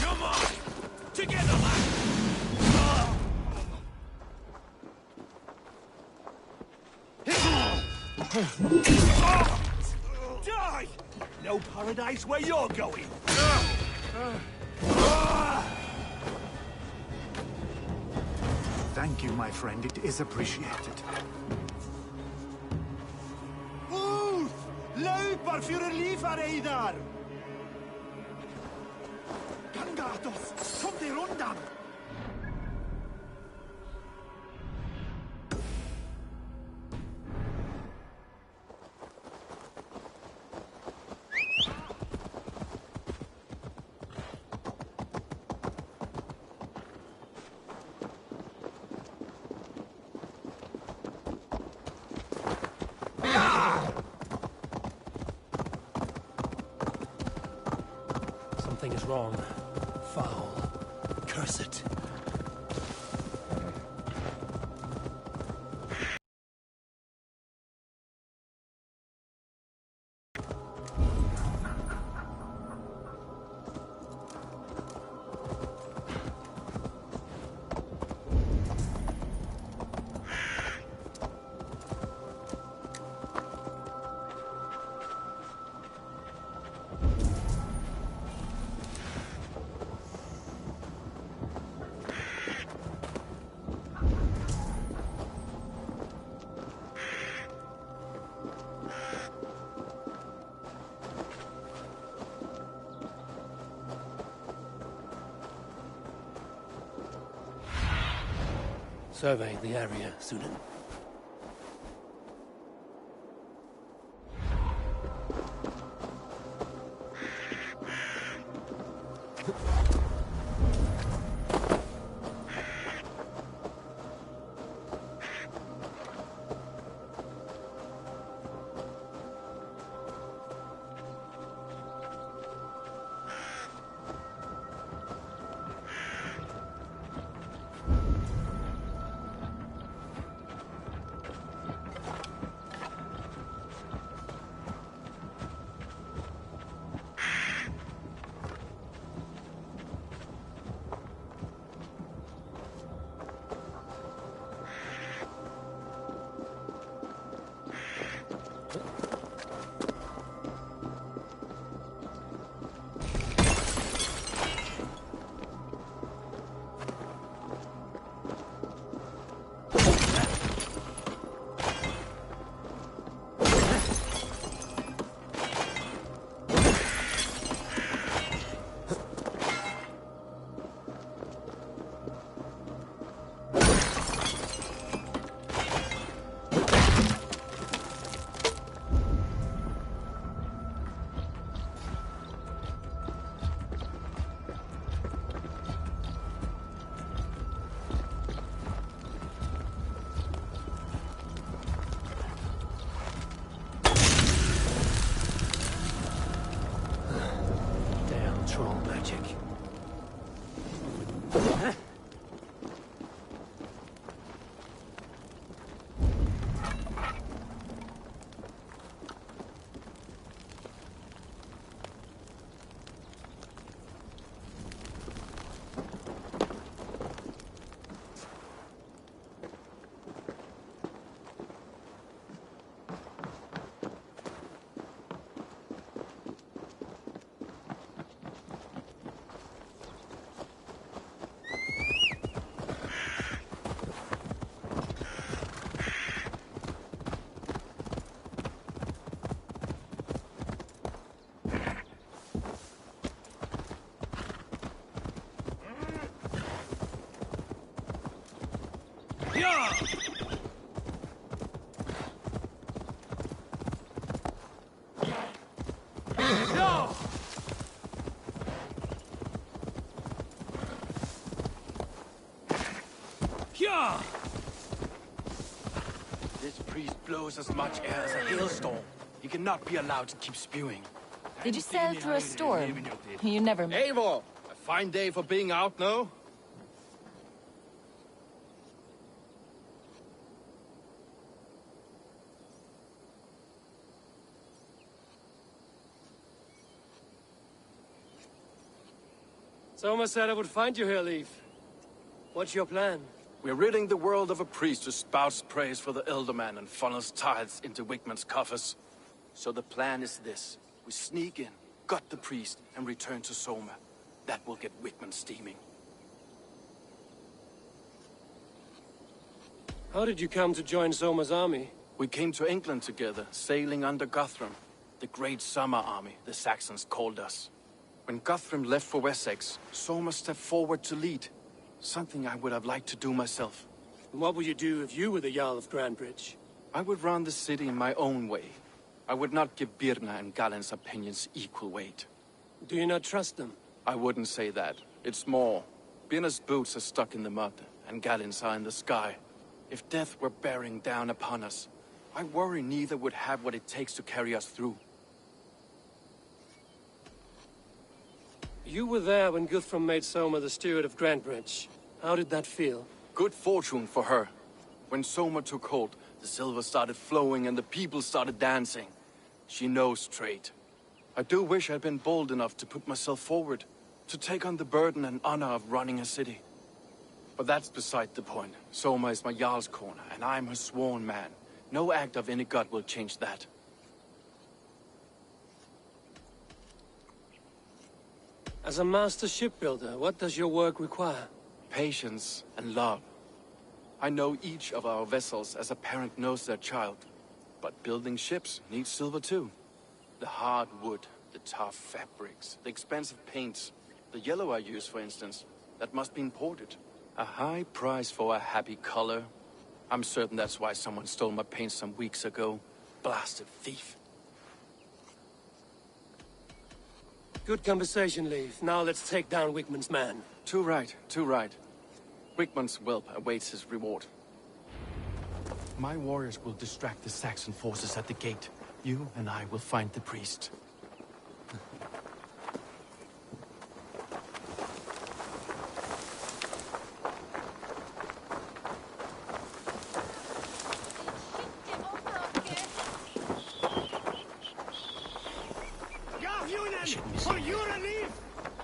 Come on! Together, lad! Die! No paradise where you're going! Thank you, my friend. It is appreciated. Ut! Löper för er liv här, Eidar! Gangatos! Kom till rundan! Something is wrong. Foul. Curse it. Survey the area, Sunan. This priest blows as much air as a hailstorm. He cannot be allowed to keep spewing. Did you sail through a storm? You never... Eivor! A fine day for being out, no? Soma said I would find you here, Leif. What's your plan? We're ridding the world of a priest who spouts praise for the Elderman and funnels tithes into Wickman's coffers. So the plan is this. We sneak in, gut the priest, and return to Soma. That will get Wickman steaming. How did you come to join Soma's army? We came to England together, sailing under Guthrum. The Great Summer Army, the Saxons called us. When Guthrum left for Wessex, Soma stepped forward to lead. Something I would have liked to do myself. And what would you do if you were the Jarl of Grandbridge? I would run the city in my own way. I would not give Birna and Galen's opinions equal weight. Do you not trust them? I wouldn't say that. It's more. Birna's boots are stuck in the mud, and Galen's are in the sky. If death were bearing down upon us, I worry neither would have what it takes to carry us through. You were there when Guthrum made Soma the steward of Grandbridge. How did that feel? Good fortune for her. When Soma took hold, the silver started flowing and the people started dancing. She knows trade. I do wish I'd been bold enough to put myself forward, to take on the burden and honor of running a city. But that's beside the point. Soma is my Jarl's corner, and I'm her sworn man. No act of any god will change that. As a master shipbuilder, what does your work require? Patience and love. I know each of our vessels as a parent knows their child. But building ships needs silver too. The hard wood, the tough fabrics, the expensive paints. The yellow I use, for instance, that must be imported. A high price for a happy color. I'm certain that's why someone stole my paint some weeks ago. Blasted thief. Good conversation, Leif. Now let's take down Wickman's man. Too right, too right. Wickman's whelp awaits his reward. My warriors will distract the Saxon forces at the gate. You and I will find the priest.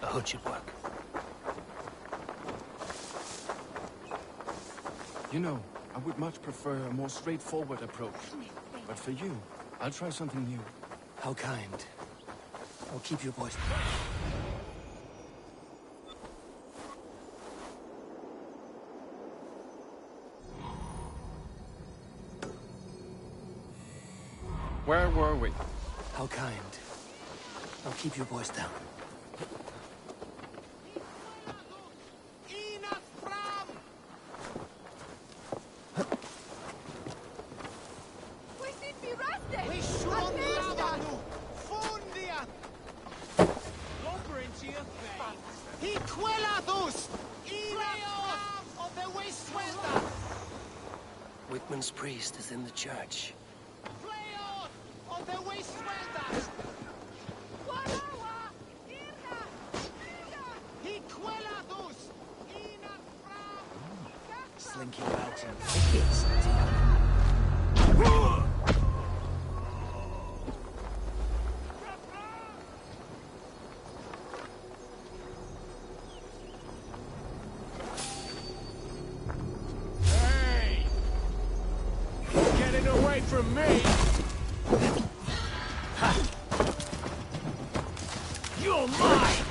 A hood should work. You know, I would much prefer a more straightforward approach. But for you, I'll try something new. How kind. I'll keep your voice. Where were we? How kind. I'll keep your voice down. Wickman's priest is in the church. Slinking about in thickets. from me! You're mine!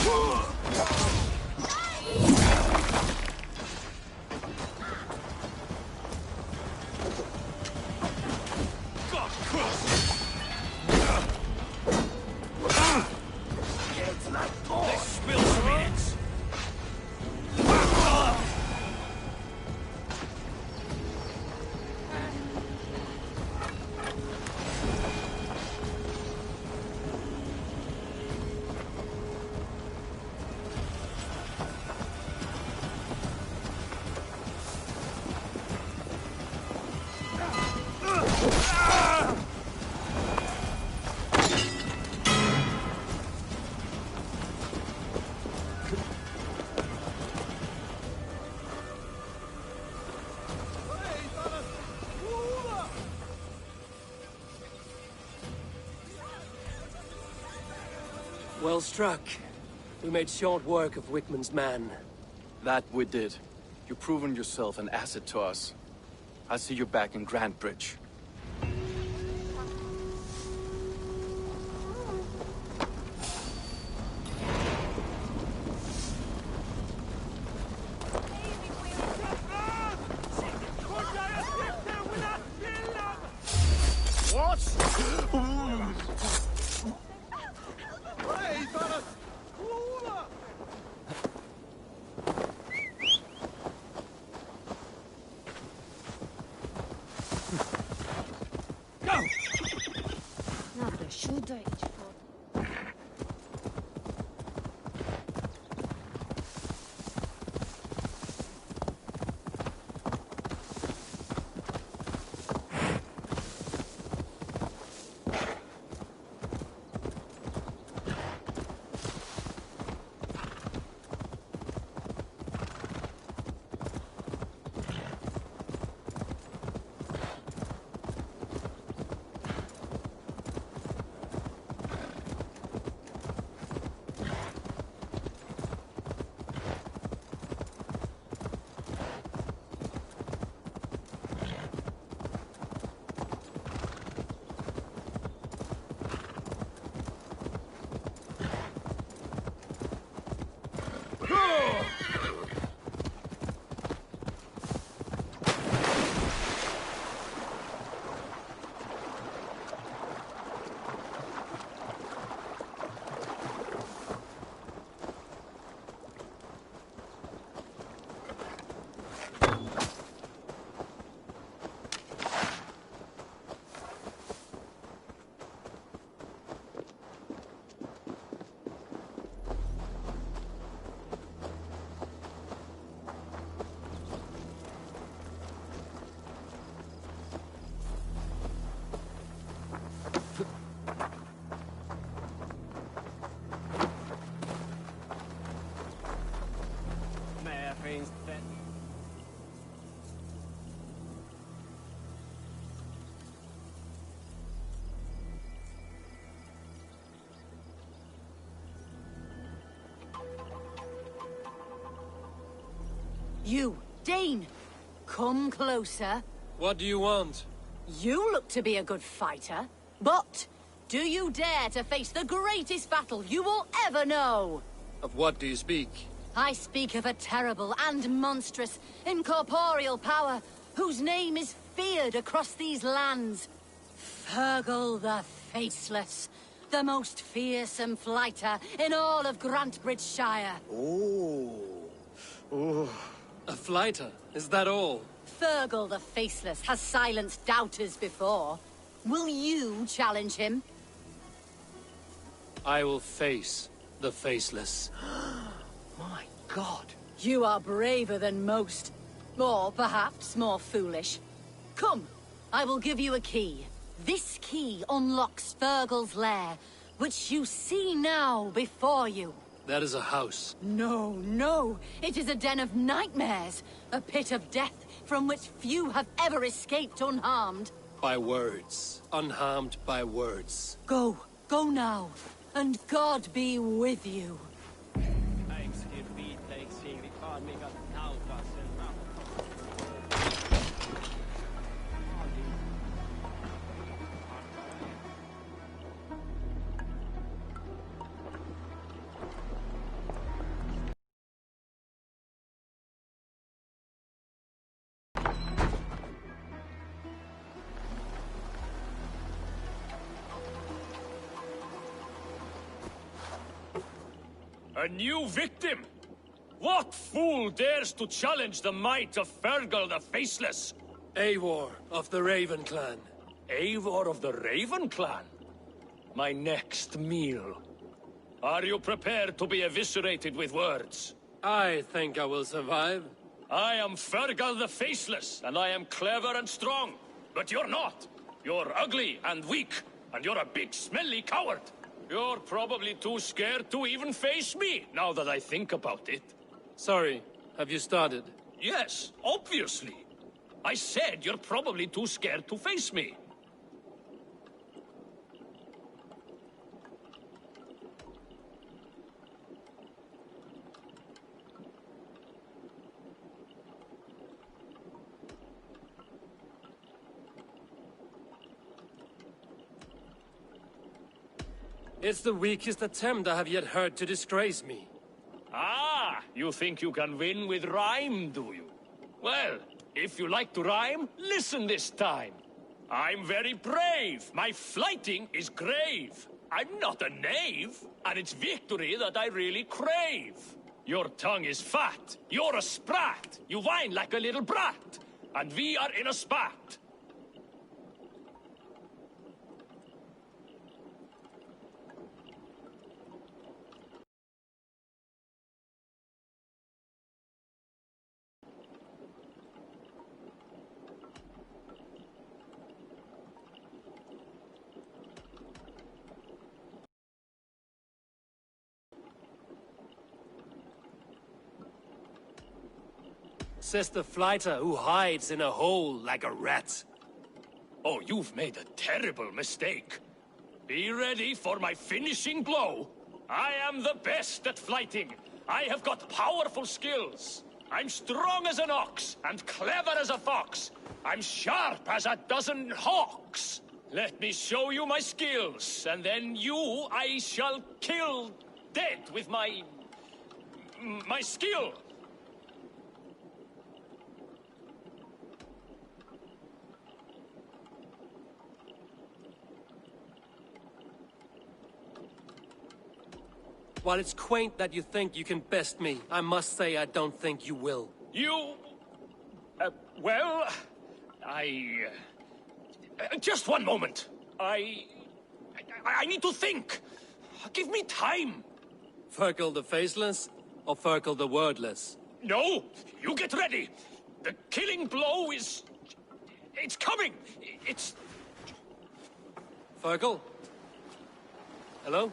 Whoa. Well struck. We made short work of Wickman's man. That we did. You've proven yourself an asset to us. I'll see you back in Grantbridge. You, Dane! Come closer. What do you want? You look to be a good fighter, but do you dare to face the greatest battle you will ever know? Of what do you speak? I speak of a terrible and monstrous, incorporeal power whose name is feared across these lands. Fergal the Faceless, the most fearsome fighter in all of Grantbridgeshire. Oh. A fighter? Is that all? Fergal the Faceless has silenced doubters before. Will you challenge him? I will face the Faceless. My God. You are braver than most. Or perhaps more foolish. Come, I will give you a key. This key unlocks Fergal's lair, which you see now before you. That is a house. No, no. It is a den of nightmares. A pit of death from which few have ever escaped unharmed. By words. Unharmed by words. Go. Go now. And God be with you. A new victim? What fool dares to challenge the might of Fergal the Faceless? Eivor of the Raven Clan. Eivor of the Raven Clan? My next meal. Are you prepared to be eviscerated with words? I think I will survive. I am Fergal the Faceless, and I am clever and strong. But you're not. You're ugly and weak, and you're a big smelly coward. You're probably too scared to even face me, now that I think about it. Sorry, have you started? Yes, obviously. I said you're probably too scared to face me. It's the weakest attempt I have yet heard to disgrace me. Ah, you think you can win with rhyme, do you? Well, if you like to rhyme, listen this time. I'm very brave. My flighting is grave. I'm not a knave, and it's victory that I really crave. Your tongue is fat. You're a sprat. You whine like a little brat. And we are in a spat. Says the fighter who hides in a hole like a rat. Oh, you've made a terrible mistake. Be ready for my finishing blow. I am the best at flighting. I have got powerful skills. I'm strong as an ox and clever as a fox. I'm sharp as a dozen hawks. Let me show you my skills, and then you I shall kill dead with my skill. While it's quaint that you think you can best me, I must say I don't think you will. You... well... just one moment. I need to think. Give me time. Fergal the Faceless or Fergal the Wordless? No! You get ready! The killing blow is... it's coming! It's... Fergal? Hello?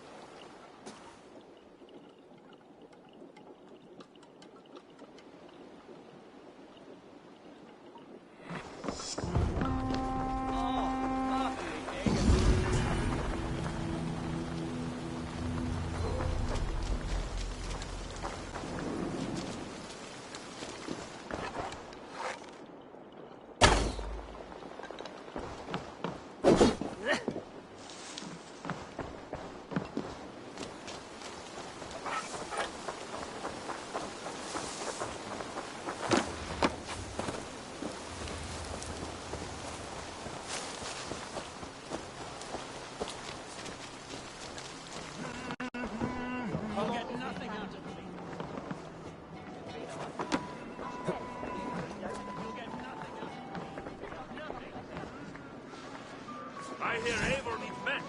I hear Eivor needs men.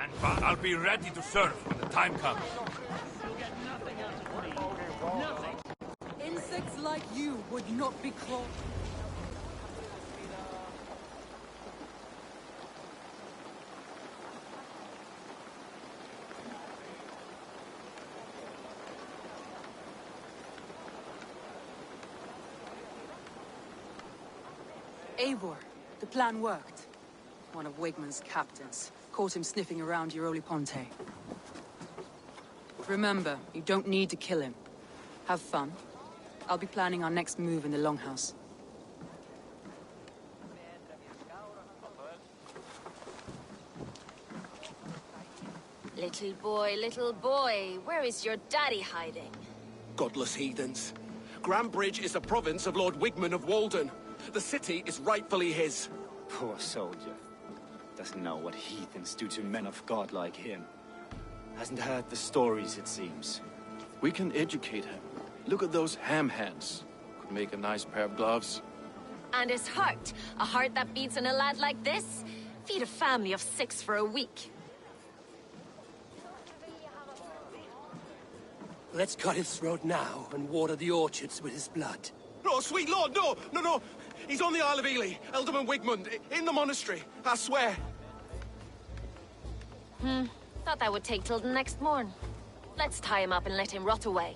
And I'll be ready to serve when the time comes. You'll get nothing out of me. Nothing. Insects like you would not be crawled. Eivor, the plan worked. One of Wigmund's captains caught him sniffing around Euroli Ponte. Remember, you don't need to kill him. Have fun. I'll be planning our next move in the Longhouse. Little boy, where is your daddy hiding? Godless heathens. Grandbridge is a province of Lord Wigmund of Walden. The city is rightfully his. Poor soldier. Doesn't know what heathens do to men of God like him. Hasn't heard the stories, it seems. We can educate him. Look at those ham hands. Could make a nice pair of gloves. And his heart. A heart that beats in a lad like this? Feed a family of 6 for a week. Let's cut his throat now and water the orchards with his blood. No, sweet lord, no, no, no. He's on the Isle of Ely, Ealdorman Wigmund, in the monastery, I swear. Thought that would take till the next morn. Let's tie him up and let him rot away.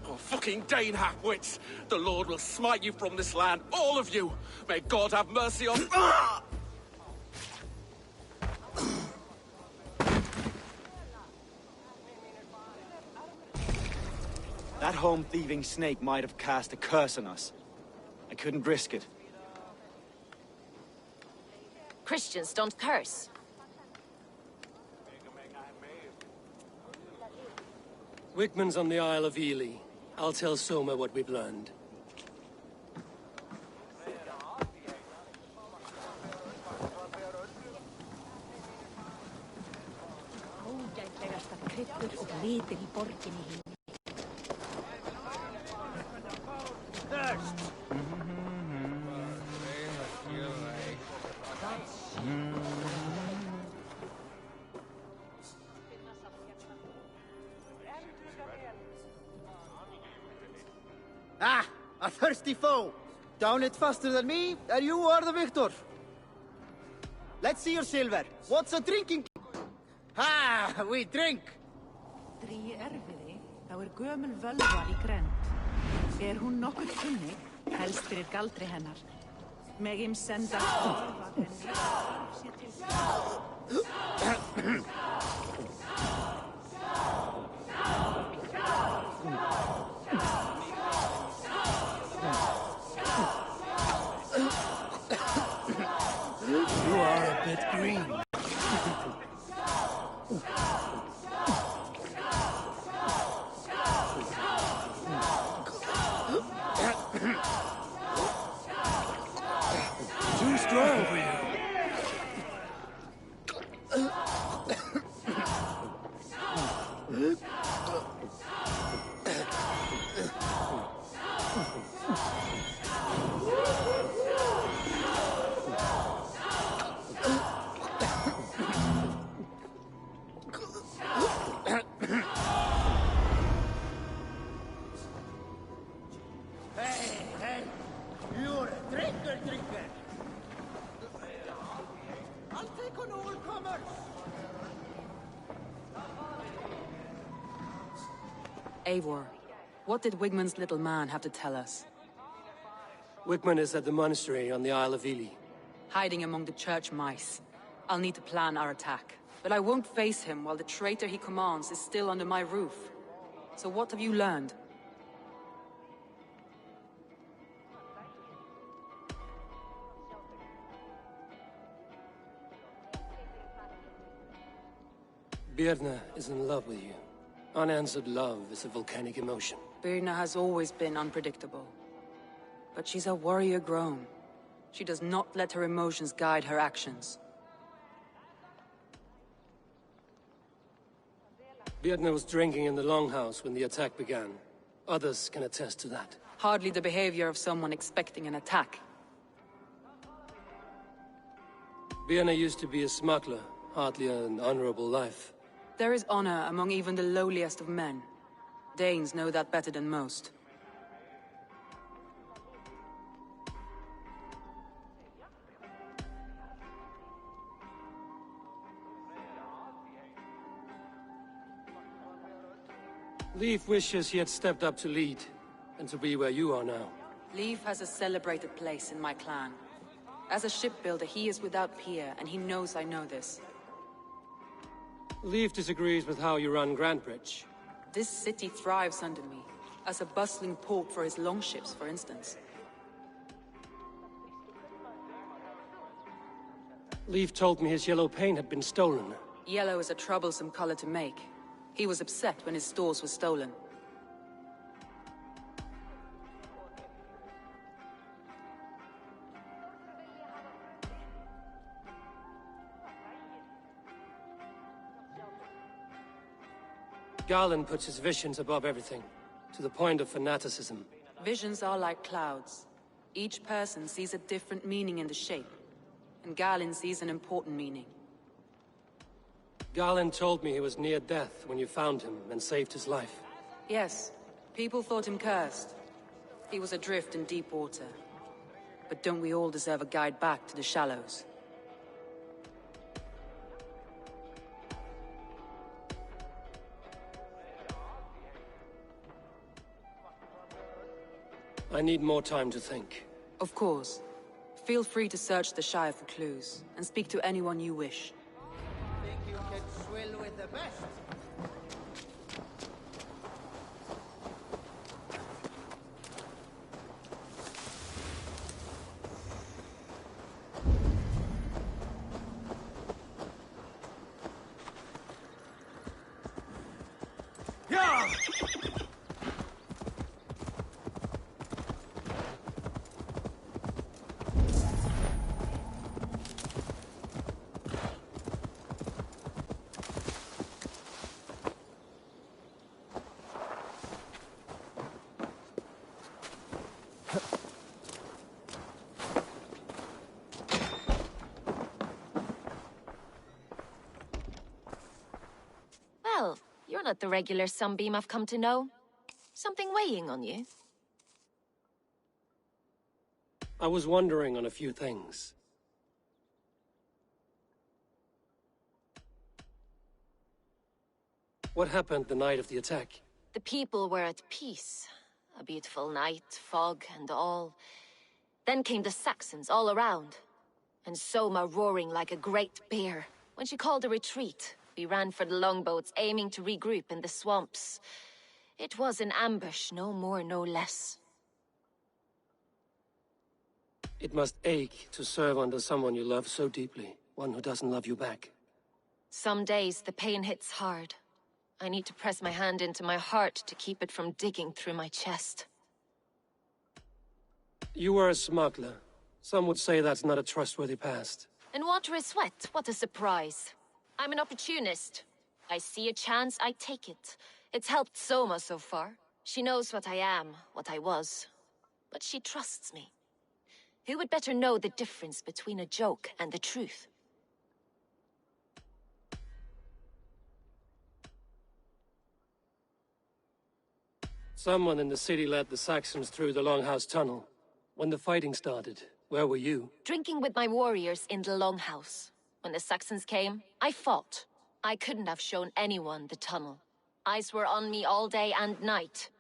Oh, fucking Dane half-wits! The Lord will smite you from this land, all of you! May God have mercy on... That home-thieving snake might have cast a curse on us. I couldn't risk it. Christians don't curse. Wigmund's on the Isle of Ely. I'll tell Soma what we've learned. Ah, a thirsty foe! Down it faster than me, and you are the victor! Let's see your silver. What's a drinking? Ha! We drink! Drí erfiði, þá gömul völva í grennd. Hún nokkuð kunnig, helst fyrir galdri hennar. Megim senda völva henni, sér til You are a bit green. Too strong for you. Hey, you're a drinker. I'll take on all comers. Eivor, what did Wigmund's little man have to tell us? Wigmund is at the monastery on the Isle of Ely. Hiding among the church mice. I'll need to plan our attack. But I won't face him while the traitor he commands is still under my roof. So what have you learned? Birna is in love with you. Unanswered love is a volcanic emotion. Birna has always been unpredictable. But she's a warrior grown. She does not let her emotions guide her actions. Birna was drinking in the Longhouse when the attack began. Others can attest to that. Hardly the behavior of someone expecting an attack. Birna used to be a smuggler, hardly an honorable life. There is honor among even the lowliest of men. Danes know that better than most. Leif wishes he had stepped up to lead, and to be where you are now. Leif has a celebrated place in my clan. As a shipbuilder, he is without peer, and he knows I know this. Leif disagrees with how you run Grantebridge. This city thrives under me, as a bustling port for his longships, for instance. Leif told me his yellow paint had been stolen. Yellow is a troublesome color to make. He was upset when his stores were stolen. Garland puts his visions above everything, to the point of fanaticism. Visions are like clouds. Each person sees a different meaning in the shape, and Garland sees an important meaning. Garland told me he was near death when you found him and saved his life. Yes, people thought him cursed. He was adrift in deep water. But don't we all deserve a guide back to the shallows? I need more time to think. Of course. Feel free to search the Shire for clues, and speak to anyone you wish. Think you can swill with the best? Well, you're not the regular Sunbeam I've come to know. Something weighing on you? I was wondering on a few things. What happened the night of the attack? The people were at peace. A beautiful night, fog and all. Then came the Saxons all around. And Soma roaring like a great bear. When she called a retreat, we ran for the longboats, aiming to regroup in the swamps. It was an ambush, no more, no less. It must ache to serve under someone you love so deeply, one who doesn't love you back. Some days the pain hits hard. I need to press my hand into my heart to keep it from digging through my chest. You were a smuggler. Some would say that's not a trustworthy past. And water is wet, what a surprise. I'm an opportunist. I see a chance, I take it. It's helped Soma so far. She knows what I am, what I was. But she trusts me. Who would better know the difference between a joke and the truth? Someone in the city led the Saxons through the Longhouse Tunnel. When the fighting started, where were you? Drinking with my warriors in the Longhouse. When the Saxons came, I fought. I couldn't have shown anyone the tunnel. Eyes were on me all day and night.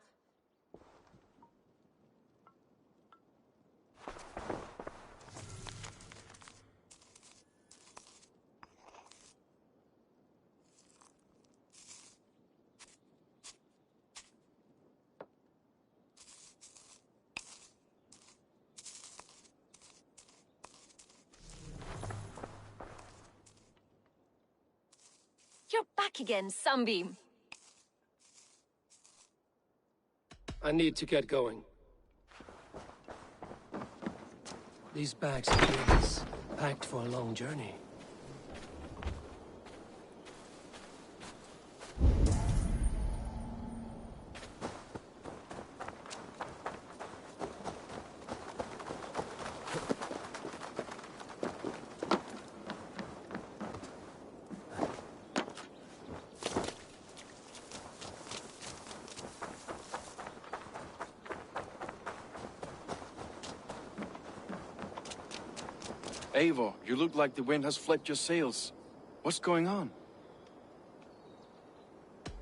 You're back again, Sunbeam. I need to get going. These bags are goods, packed for a long journey. Eivor, you look like the wind has flipped your sails. What's going on?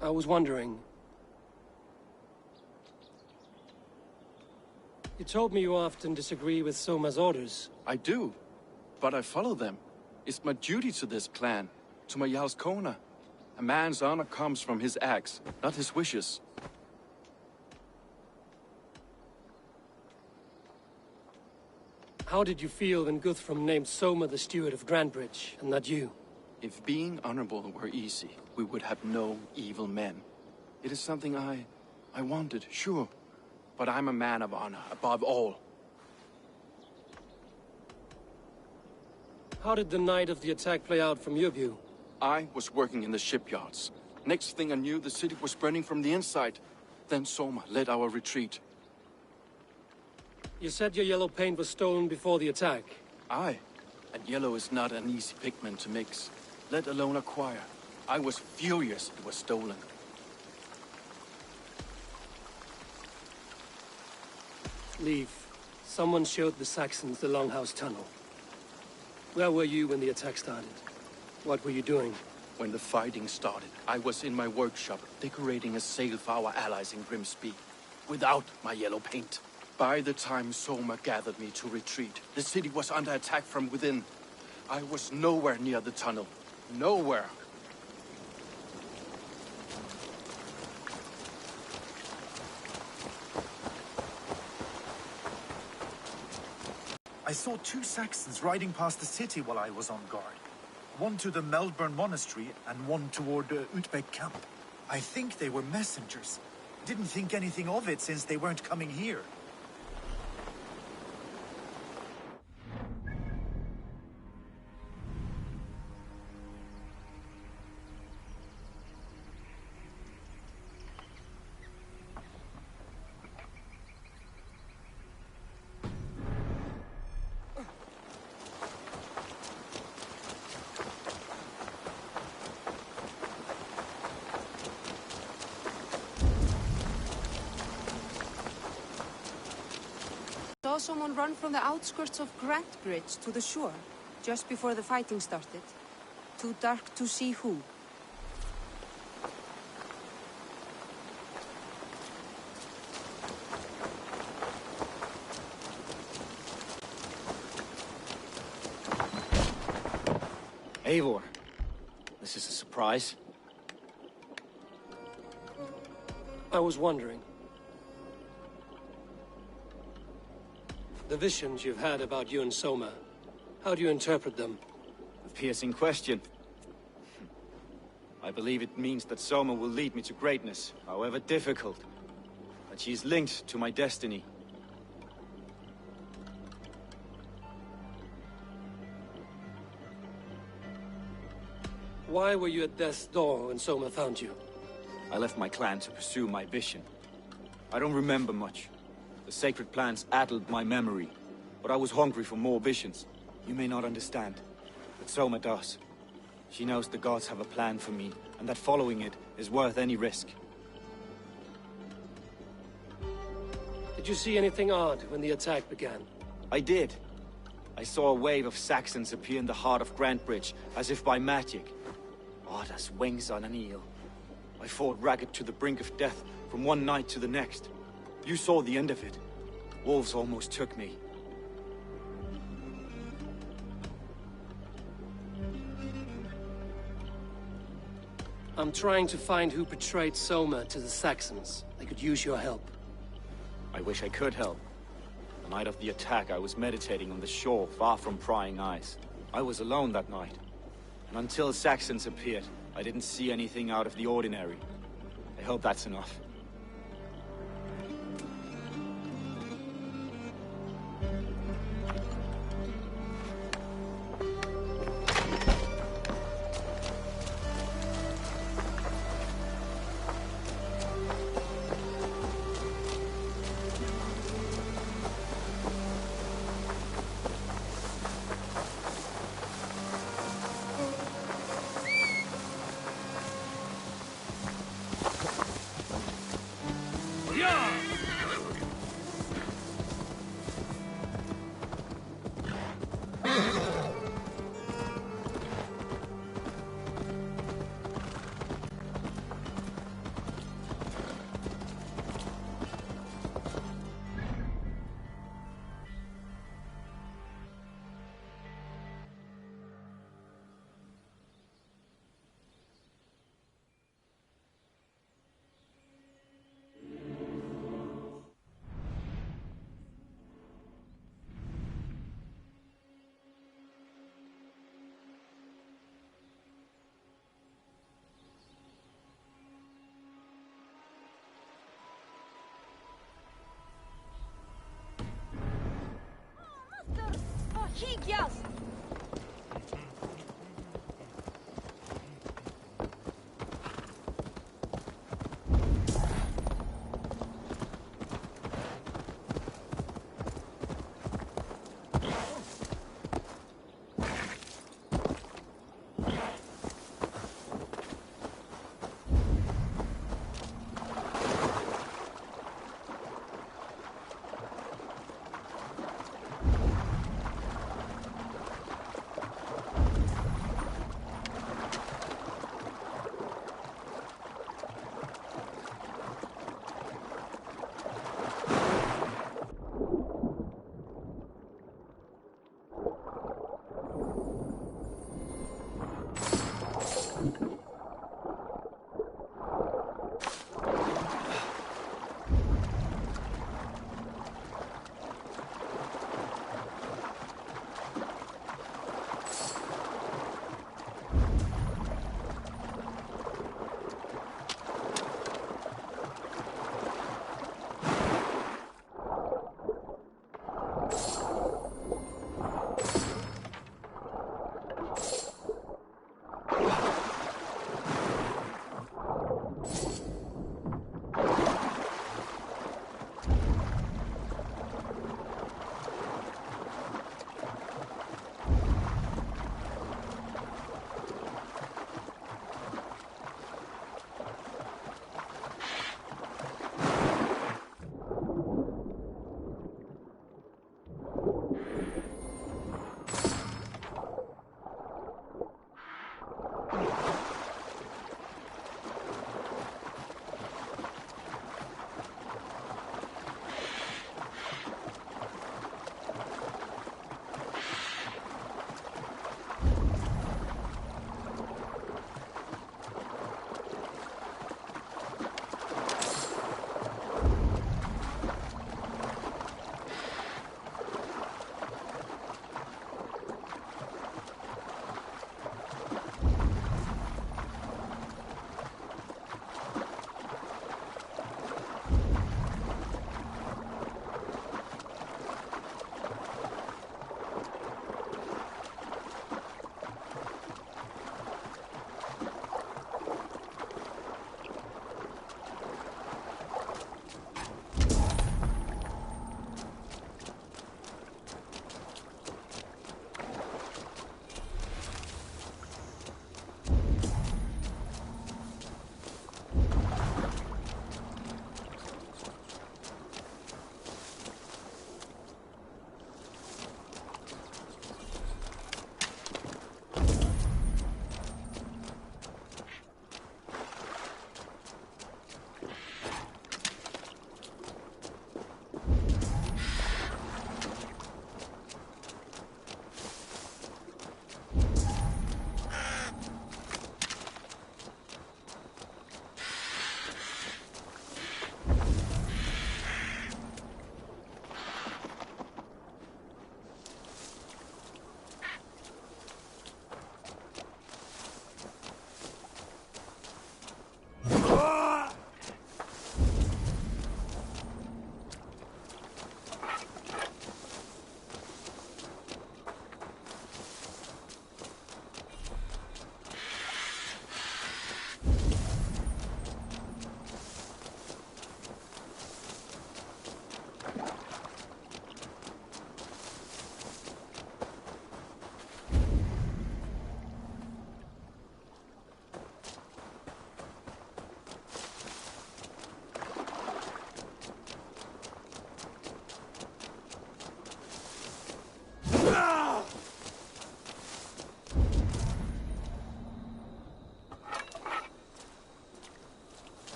I was wondering... You told me you often disagree with Soma's orders. I do, but I follow them. It's my duty to this clan, to my Jarl's Kona. A man's honor comes from his acts, not his wishes. How did you feel when Guthrum named Soma the steward of Grandbridge, and not you? If being honorable were easy, we would have no evil men. It is something I wanted, sure. But I'm a man of honor, above all. How did the night of the attack play out from your view? I was working in the shipyards. Next thing I knew, the city was burning from the inside. Then Soma led our retreat. You said your yellow paint was stolen before the attack. Aye, and yellow is not an easy pigment to mix, let alone acquire. I was furious it was stolen. Leave. Someone showed the Saxons the Longhouse Tunnel. Where were you when the attack started? What were you doing? When the fighting started, I was in my workshop, decorating a sail for our allies in Grimsby, without my yellow paint. By the time Soma gathered me to retreat, the city was under attack from within. I was nowhere near the tunnel. Nowhere. I saw 2 Saxons riding past the city while I was on guard. One to the Melbourne Monastery and one toward Utbeck Camp. I think they were messengers. Didn't think anything of it since they weren't coming here. Saw someone run from the outskirts of Grantbridge to the shore, just before the fighting started. Too dark to see who. Eivor, this is a surprise. I was wondering. The visions you've had about you and Soma, how do you interpret them? A piercing question. I believe it means that Soma will lead me to greatness, however difficult. That she is linked to my destiny. Why were you at death's door when Soma found you? I left my clan to pursue my vision. I don't remember much. The sacred plants addled my memory, but I was hungry for more visions. You may not understand, but Soma does. She knows the gods have a plan for me, and that following it is worth any risk. Did you see anything odd when the attack began? I did. I saw a wave of Saxons appear in the heart of Grantbridge, as if by magic. Odd as wings on an eel. I fought ragged to the brink of death from one night to the next. You saw the end of it. Wolves almost took me. I'm trying to find who betrayed Soma to the Saxons. I could use your help. I wish I could help. The night of the attack, I was meditating on the shore, far from prying eyes. I was alone that night. And until Saxons appeared, I didn't see anything out of the ordinary. I hope that's enough.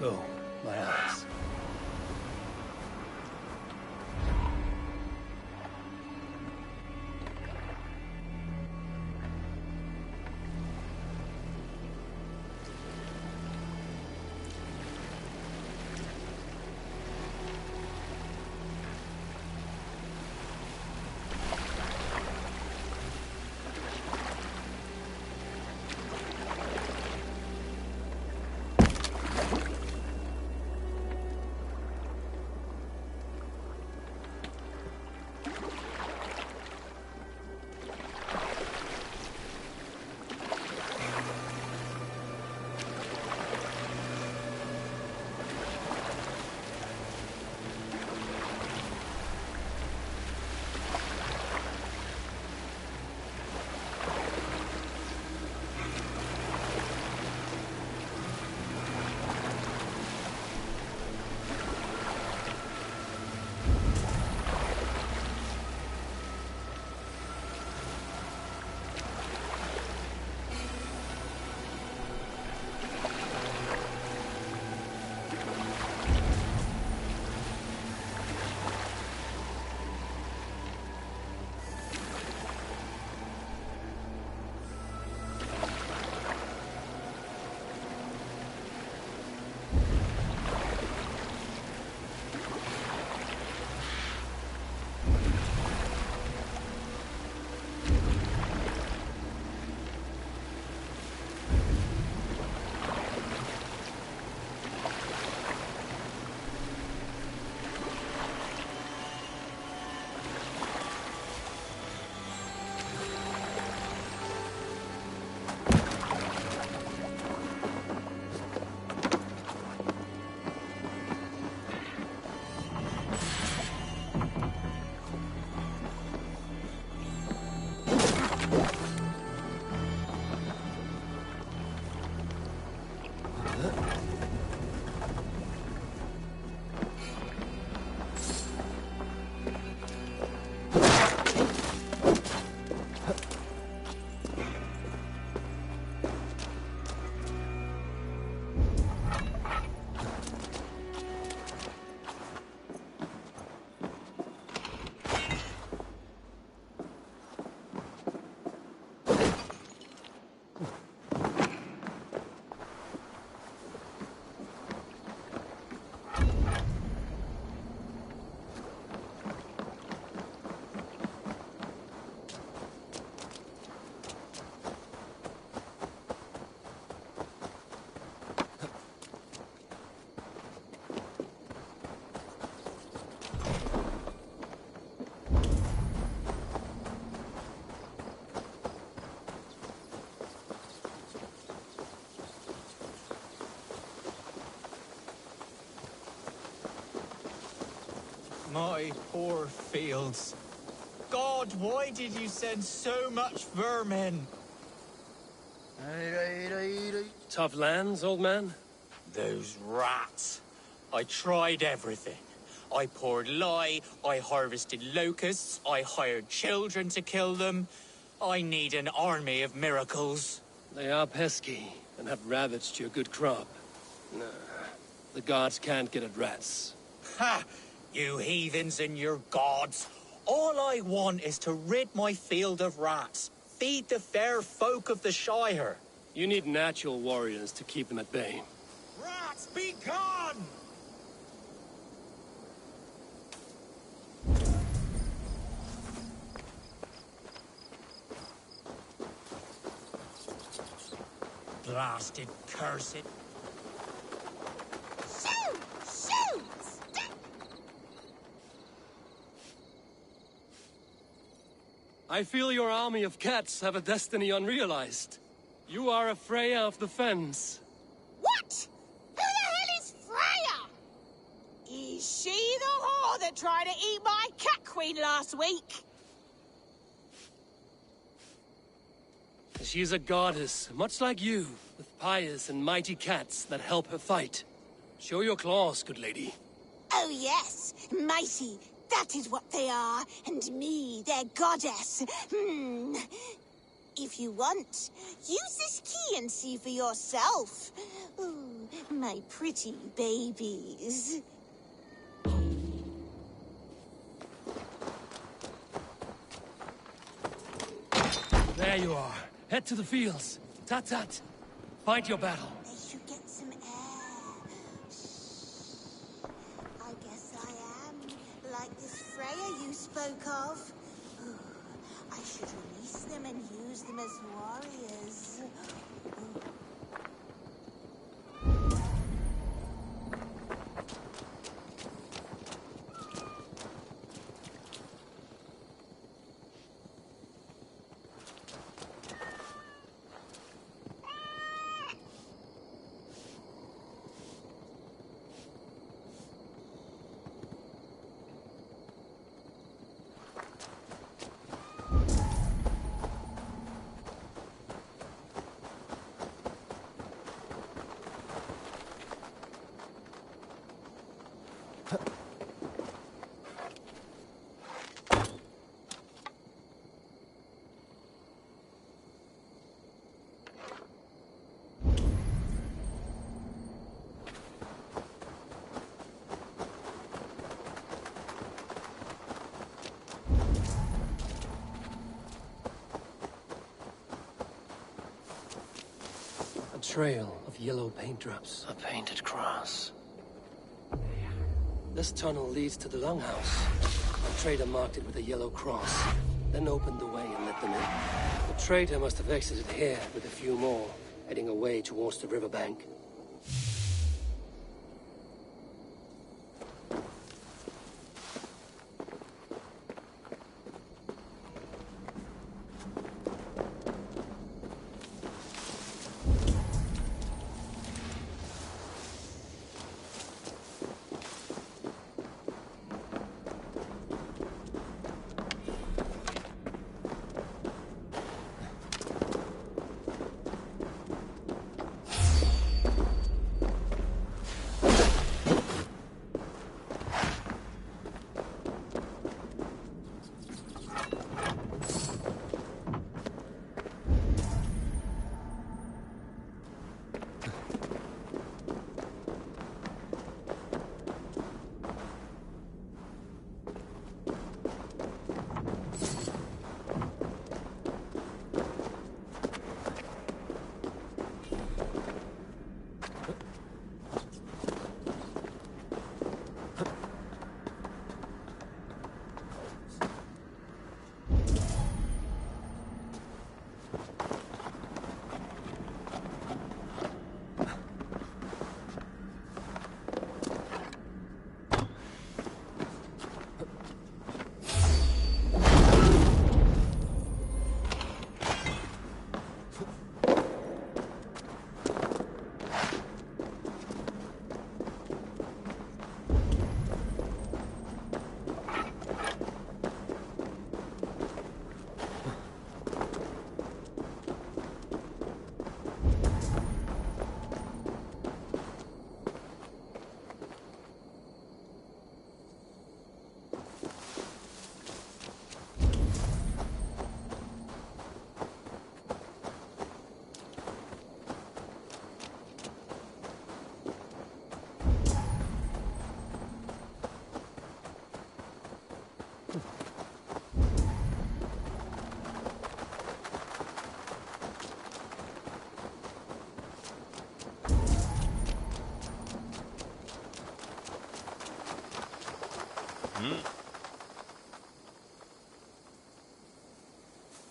Go, my eyes. My poor fields. God, why did you send so much vermin? Tough lands, old man? Those rats. I tried everything. I poured lye, I harvested locusts, I hired children to kill them. I need an army of miracles. They are pesky and have ravaged your good crop. Nah, the gods can't get at rats. Ha! You heathens and your gods. All I want is to rid my field of rats. Feed the fair folk of the Shire. You need natural warriors to keep them at bay. Rats, be gone! Blasted, cursed. Shoot! Shoot! I feel your army of cats have a destiny unrealized. You are a Freya of the Fens. What? Who the hell is Freya? Is she the whore that tried to eat my cat queen last week? She's a goddess, much like you, with pious and mighty cats that help her fight. Show your claws, good lady. Oh yes, mighty. That is what they are, and me, their goddess. If you want, use this key and see for yourself. Ooh, My pretty babies. There you are. Head to the fields. Tat-tat. Fight your battle. They should get some air. Shh. I guess I am like this Freya you spoke of. Ooh, I should release them and use them as warriors. Ooh. Trail of yellow paint drops. A painted cross. This tunnel leads to the longhouse. A trader marked it with a yellow cross, then opened the way and let them in. The trader must have exited here with a few more, heading away towards the riverbank.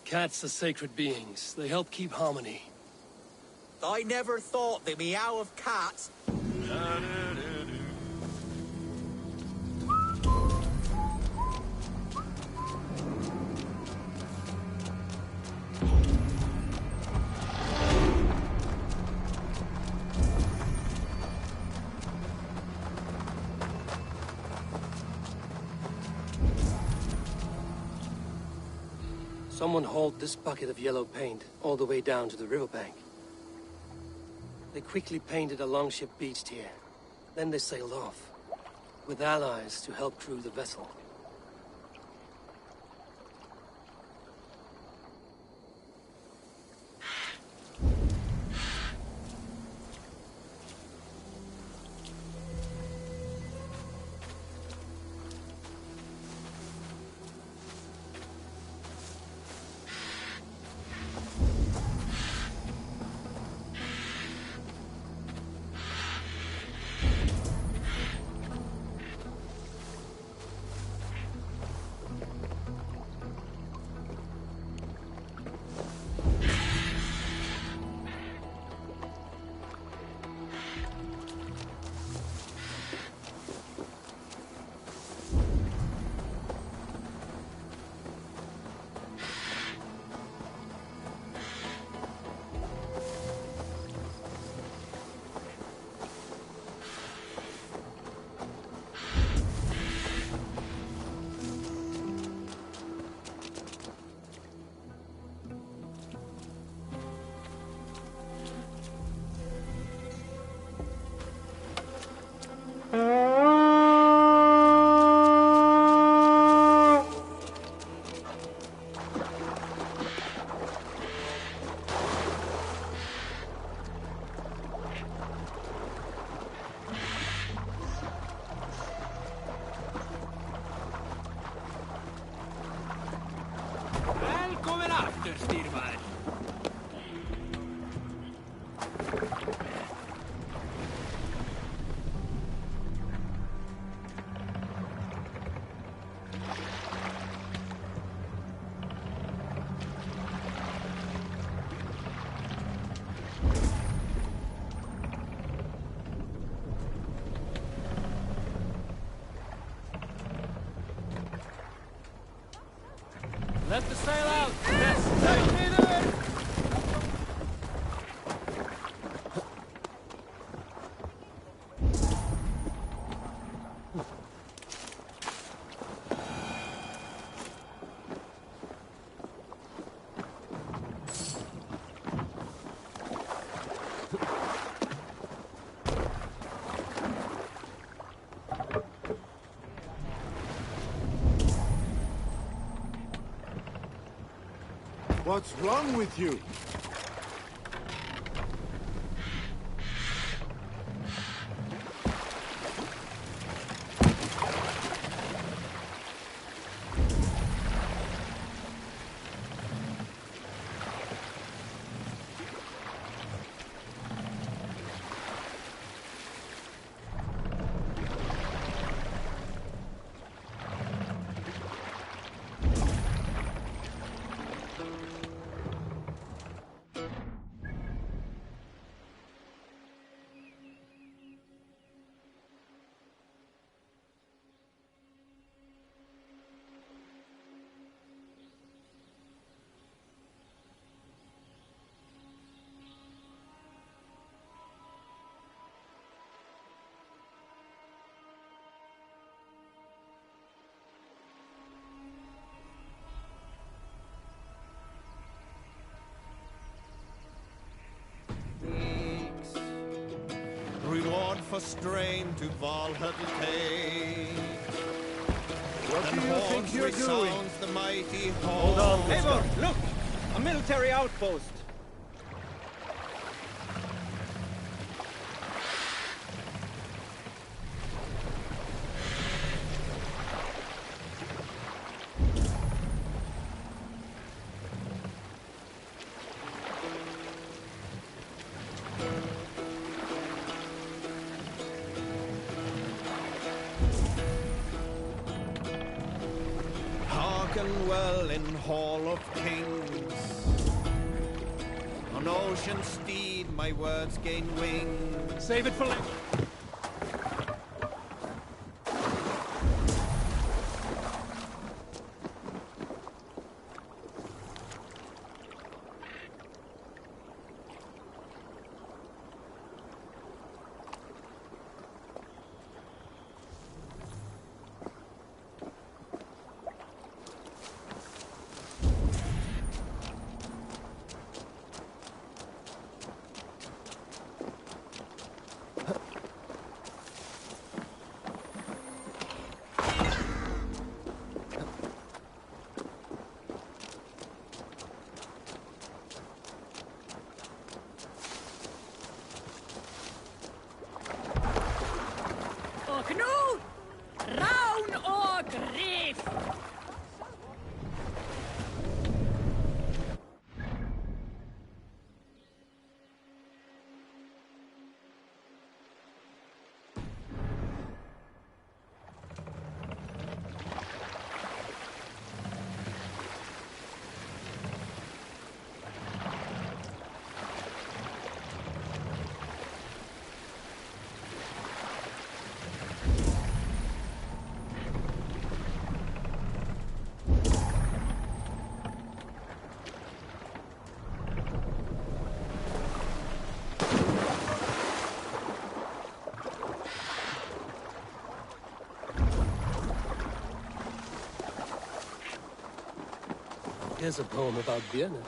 Cats are sacred beings. They help keep harmony. I never thought the meow of cats. Someone hauled this bucket of yellow paint all the way down to the riverbank. They quickly painted a longship beached here. Then they sailed off, with allies to help crew the vessel. Let the sail out! Best sail! What's wrong with you? Reward for strain to Valhalla take. What do you think you're doing? The mighty Hold on, Eivor, look! A military outpost! Hearken well in Hall of Kings. On ocean steed my words gain wings. Save it for later. Here's a poem about Vienna.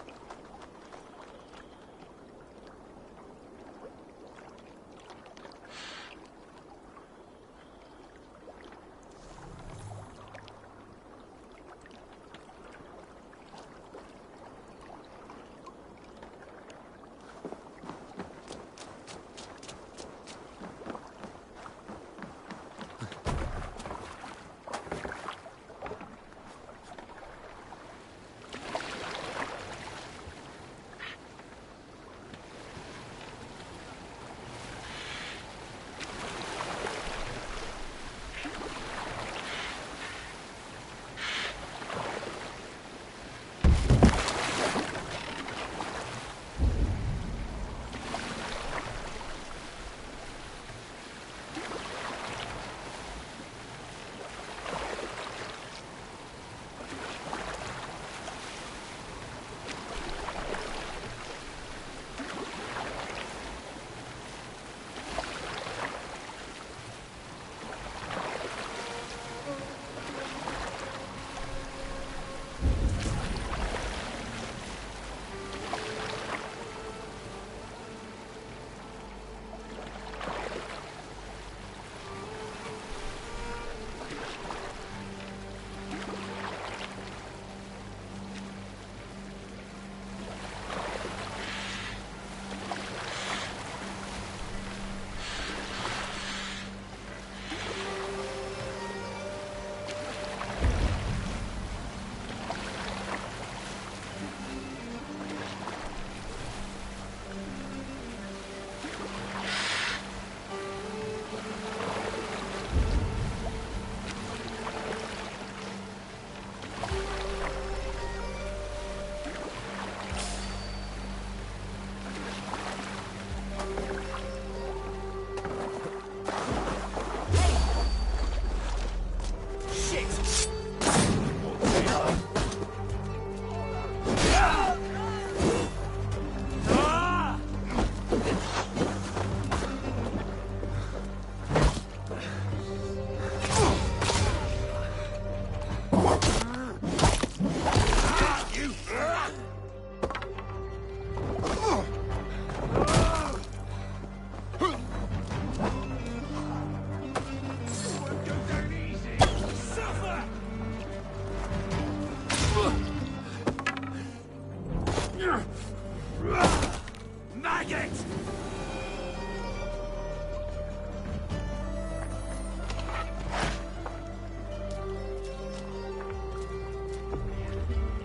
it!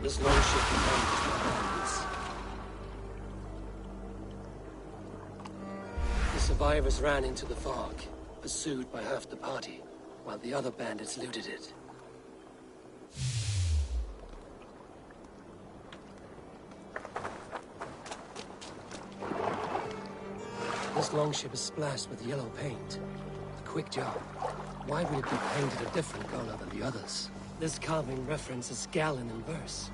This longship becomes the bandits. The survivors ran into the fog, pursued by half the party, while the other bandits looted it. This longship is splashed with yellow paint. A quick job. Why would it be painted a different color than the others? This carving references Gallon in verse.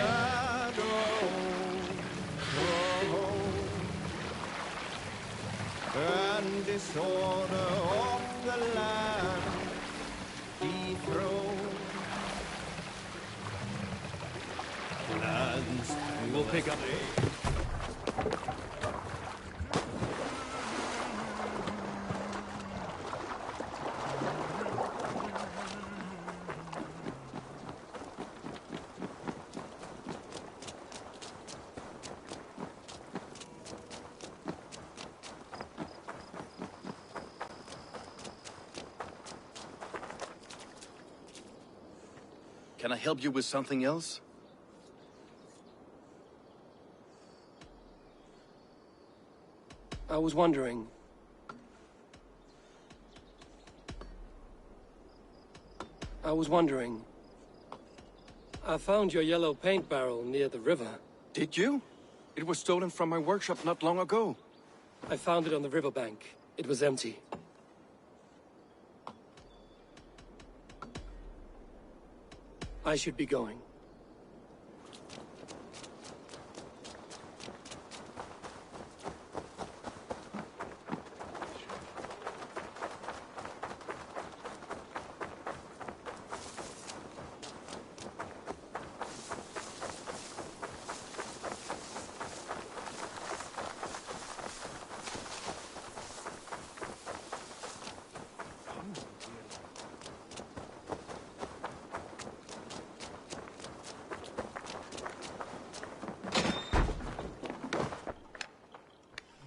shadow. And disorder of the land dethroned. Lands We will pick up. Can I help you with something else? I was wondering... I found your yellow paint barrel near the river. Did you? It was stolen from my workshop not long ago. I found it on the riverbank. It was empty. I should be going.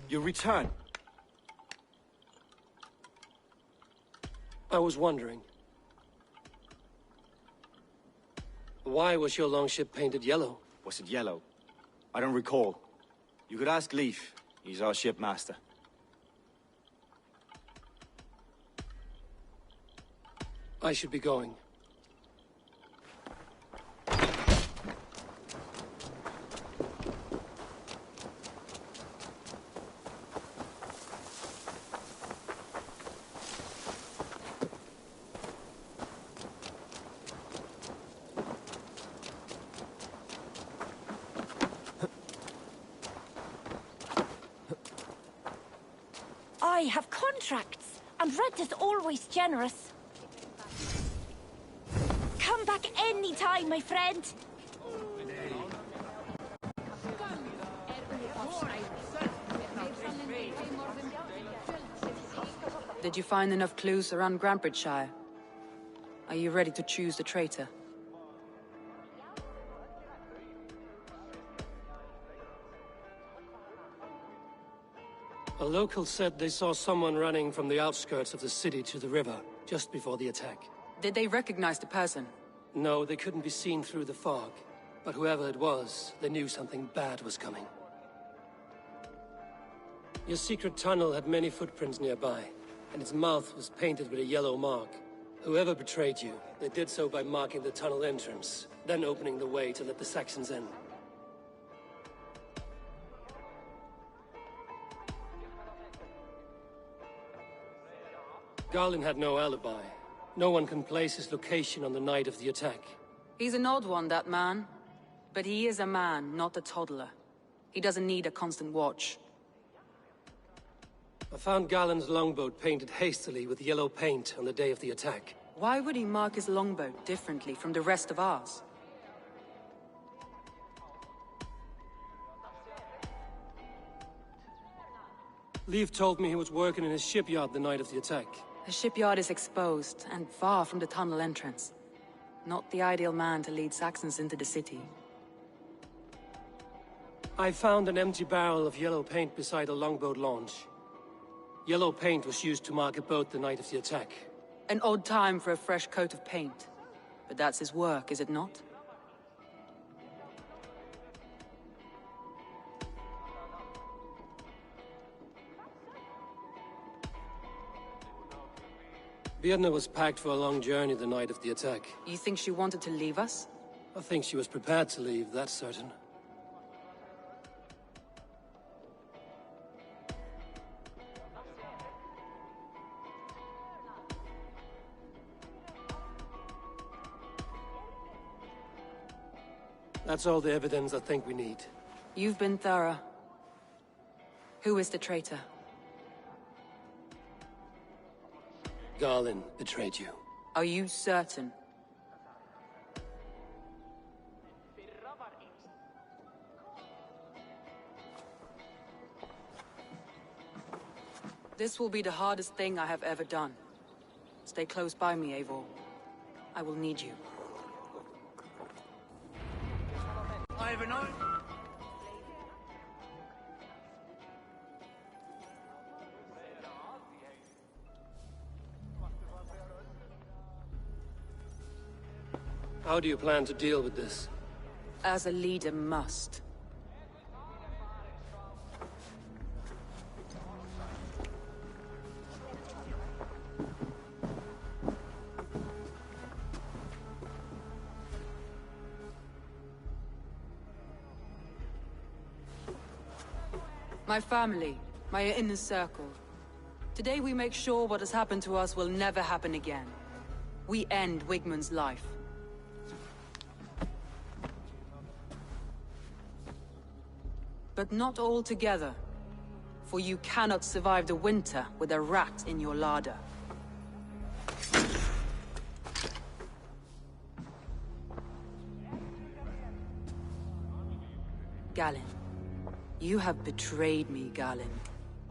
You return. I was wondering. Why was your longship painted yellow? Was it yellow? I don't recall. You could ask Leif. He's our shipmaster. I should be going. I have contracts, and rent is always generous. Come back any time, my friend. Did you find enough clues around Grantbridgeshire? Are you ready to choose the traitor? A local said they saw someone running from the outskirts of the city to the river, just before the attack. Did they recognize the person? No, they couldn't be seen through the fog. But whoever it was, they knew something bad was coming. Your secret tunnel had many footprints nearby, and its mouth was painted with a yellow mark. Whoever betrayed you, they did so by marking the tunnel entrance, then opening the way to let the Saxons in. Garlin had no alibi. No one can place his location on the night of the attack. He's an odd one, that man. But he is a man, not a toddler. He doesn't need a constant watch. I found Garland's longboat painted hastily with yellow paint on the day of the attack. Why would he mark his longboat differently from the rest of ours? Leif told me he was working in his shipyard the night of the attack. The shipyard is exposed and far from the tunnel entrance. Not the ideal man to lead Saxons into the city. I found an empty barrel of yellow paint beside a longboat launch. Yellow paint was used to mark a boat the night of the attack. An odd time for a fresh coat of paint. But that's his work, is it not? Birna was packed for a long journey the night of the attack. You think she wanted to leave us? I think she was prepared to leave, that's certain. That's all the evidence I think we need. You've been thorough. Who is the traitor? Garlin betrayed you. Are you certain? This will be the hardest thing I have ever done. Stay close by me, Eivor. I will need you. How do you plan to deal with this? As a leader must. My family, my inner circle. Today we make sure what has happened to us will never happen again. We end Wigmund's life. But not all together. For you cannot survive the winter with a rat in your larder. Galinn. You have betrayed me, Galinn.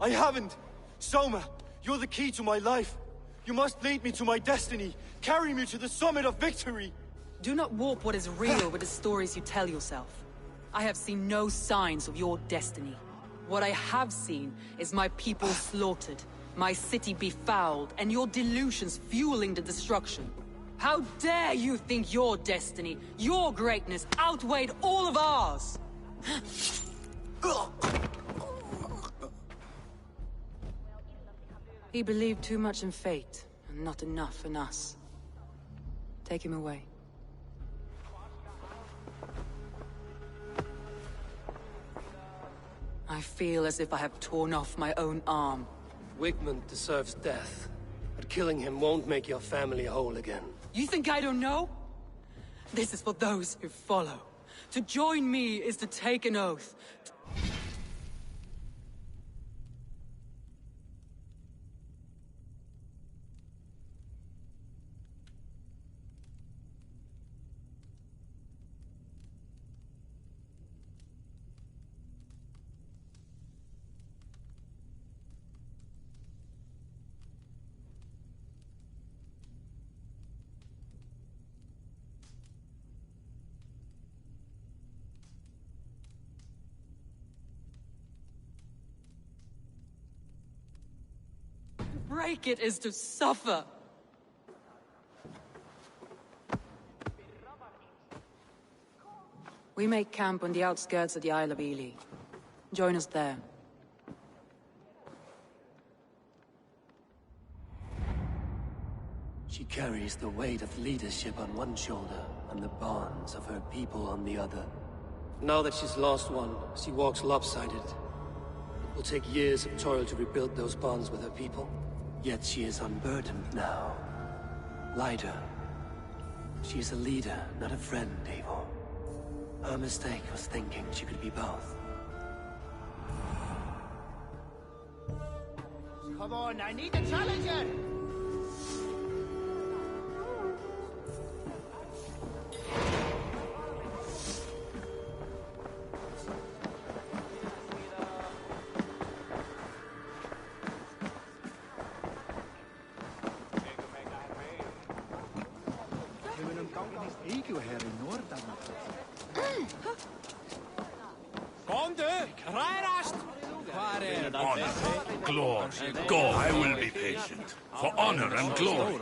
I haven't! Soma, you're the key to my life. You must lead me to my destiny. Carry me to the summit of victory. Do not warp what is real with the stories you tell yourself. I have seen no signs of your destiny. What I have seen is my people slaughtered, my city befouled, and your delusions fueling the destruction. How dare you think your destiny, your greatness, outweighed all of ours? He believed too much in fate, and not enough in us. Take him away. I feel as if I have torn off my own arm. Wigmund deserves death, but killing him won't make your family whole again. You think I don't know? This is for those who follow. To join me is to take an oath. Break it is to suffer. We make camp on the outskirts of the Isle of Ely. Join us there. She carries the weight of leadership on one shoulder and the bonds of her people on the other. Now that she's lost one, she walks lopsided. It will take years of toil to rebuild those bonds with her people. Yet she is unburdened now. Lighter. She is a leader, not a friend, Eivor. Her mistake was thinking she could be both. Come on, I need a challenger! Honor, glory, go. I will be patient. For honor and glory.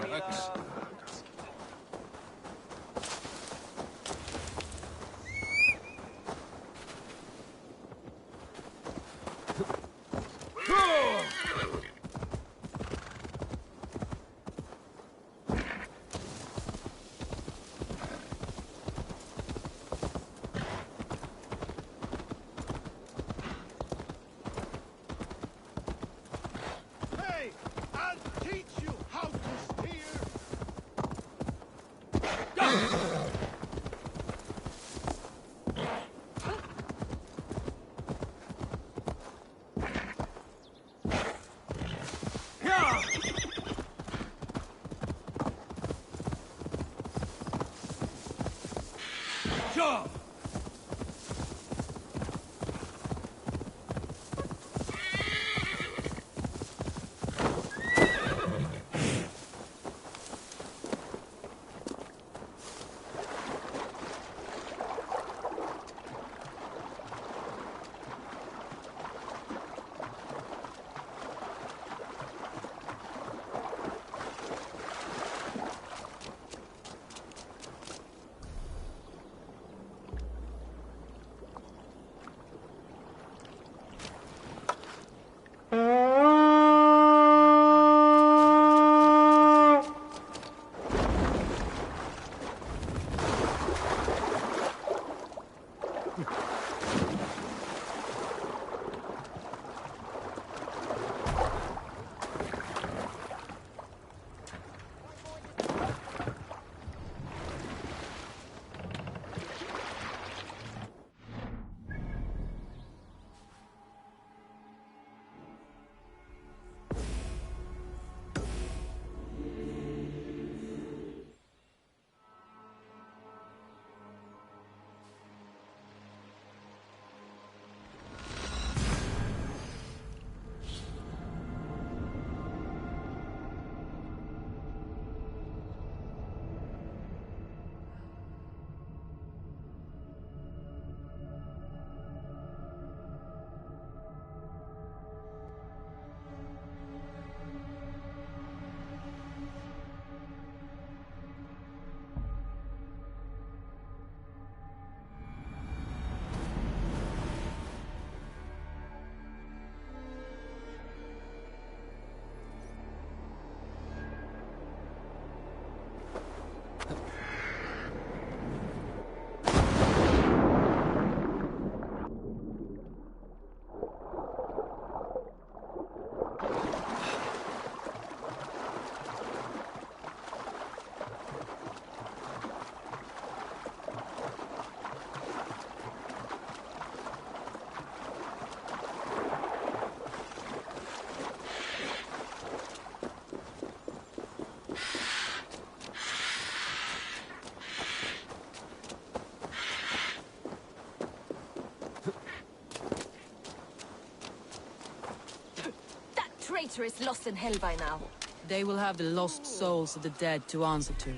traitor is lost in hell by now. They will have the lost souls of the dead to answer to.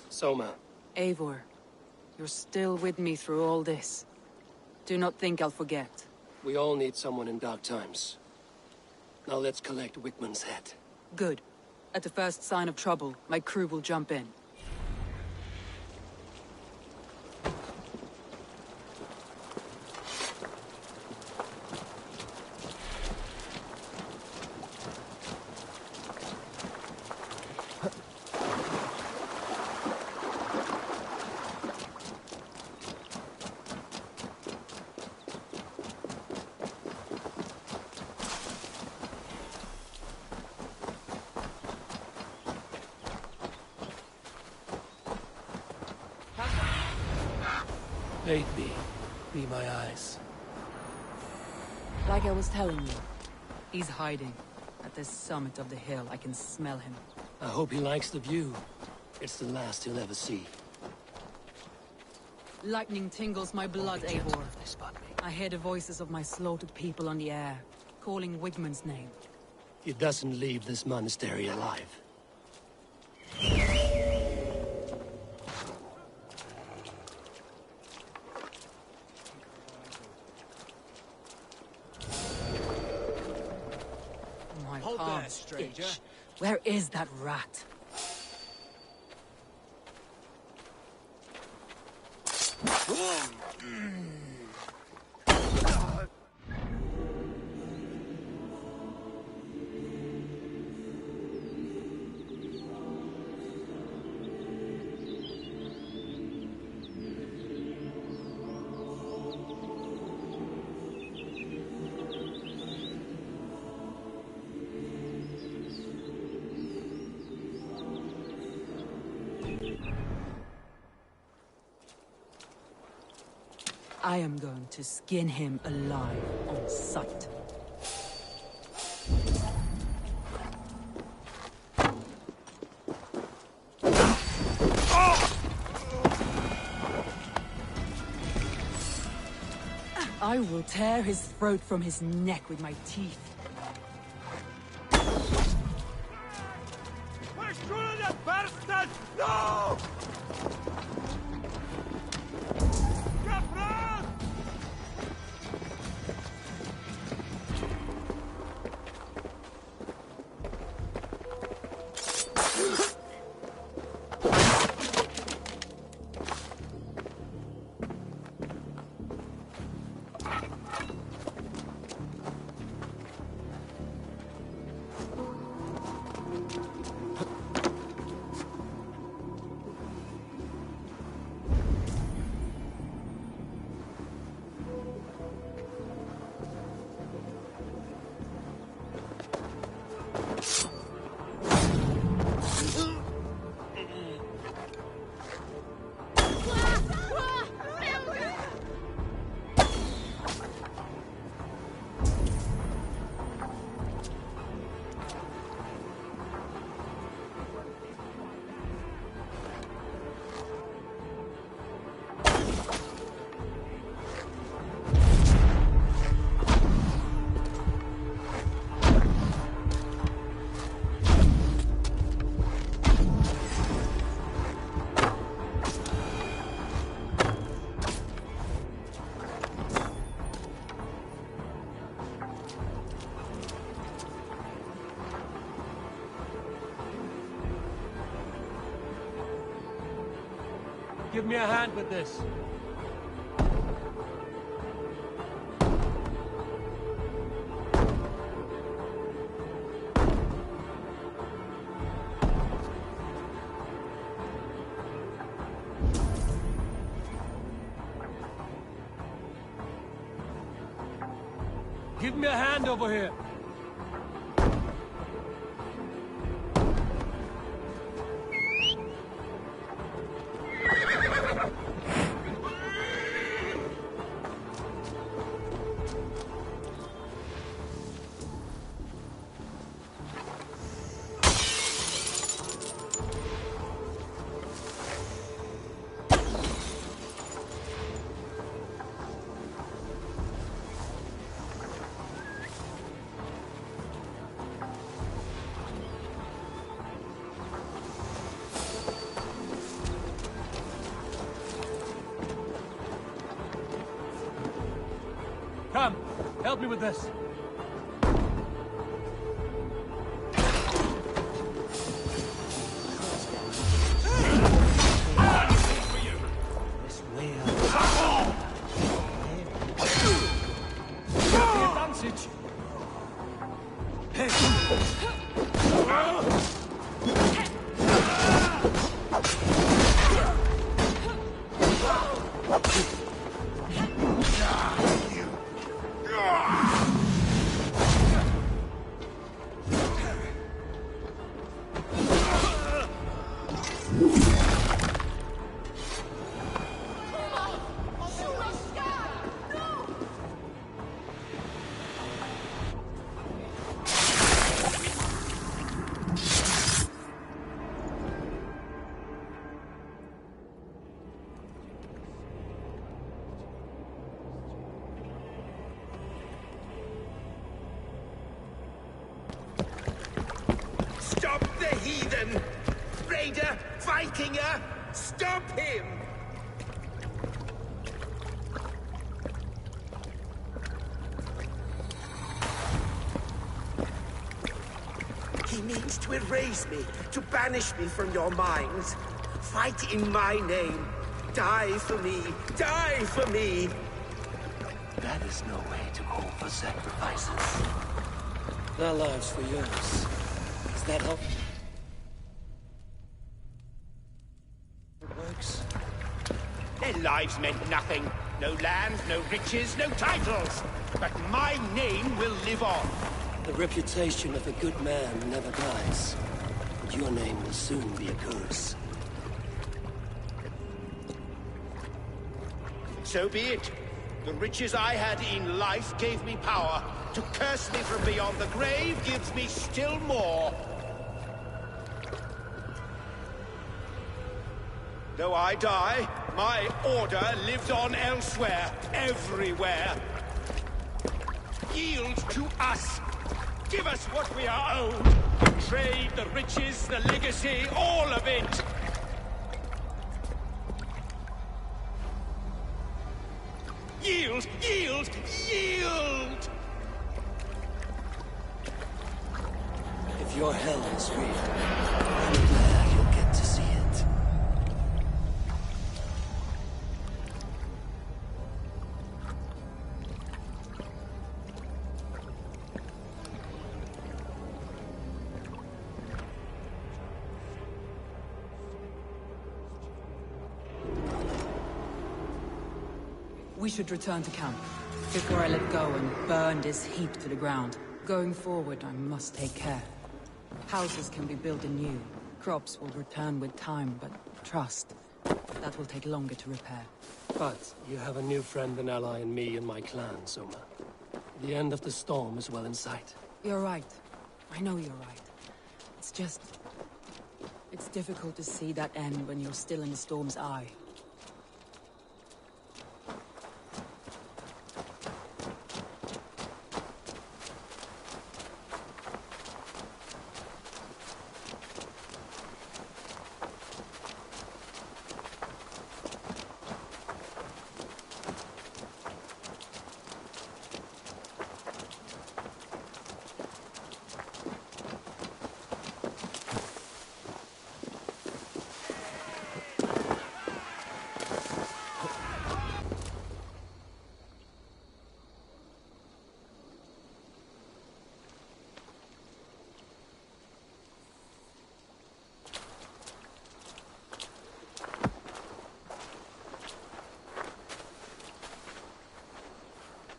Soma. Eivor, you're still with me through all this. Do not think I'll forget. We all need someone in dark times. Now let's collect Wickman's head. Good. At the first sign of trouble, my crew will jump in. Aid me. Be my eyes. Like I was telling you, he's hiding. At the summit of the hill, I can smell him. I hope he likes the view. It's the last he'll ever see. Lightning tingles my blood, Be gentle Eivor. if they spot me. I hear the voices of my slaughtered people on the air, calling Wigman's name. He doesn't leave this monastery alive. My Hold there, palms stranger. itch. Where is that rat? I am going to skin him alive on sight. I will tear his throat from his neck with my teeth. No! Give me a hand with this. Give me a hand over here. Come, help me with this. This way out. The advantage. Stop the heathen! Raider! Vikinger! Stop him! He means to erase me, to banish me from your minds. Fight in my name. Die for me. Die for me! That is no way to call for sacrifices. Their lives for yours. Is that how it works? Their lives meant nothing. No land, no riches, no titles. But my name will live on. The reputation of a good man never dies. But your name will soon be a curse. So be it. The riches I had in life gave me power. To curse me from beyond the grave gives me still more. Though I die, my order lives on elsewhere, everywhere. Yield to us. Give us what we are owed. The trade, the riches, the legacy, all of it. Yield! Yield! Yield! If your hell is real, I'm glad you'll get to see it. We should return to camp, before I let go and burn this heap to the ground. Going forward, I must take care. Houses can be built anew. Crops will return with time, but trust, that will take longer to repair. But you have a new friend and ally in me and my clan, Soma. The end of the storm is well in sight. You're right. I know you're right. It's just... it's difficult to see that end when you're still in the storm's eye.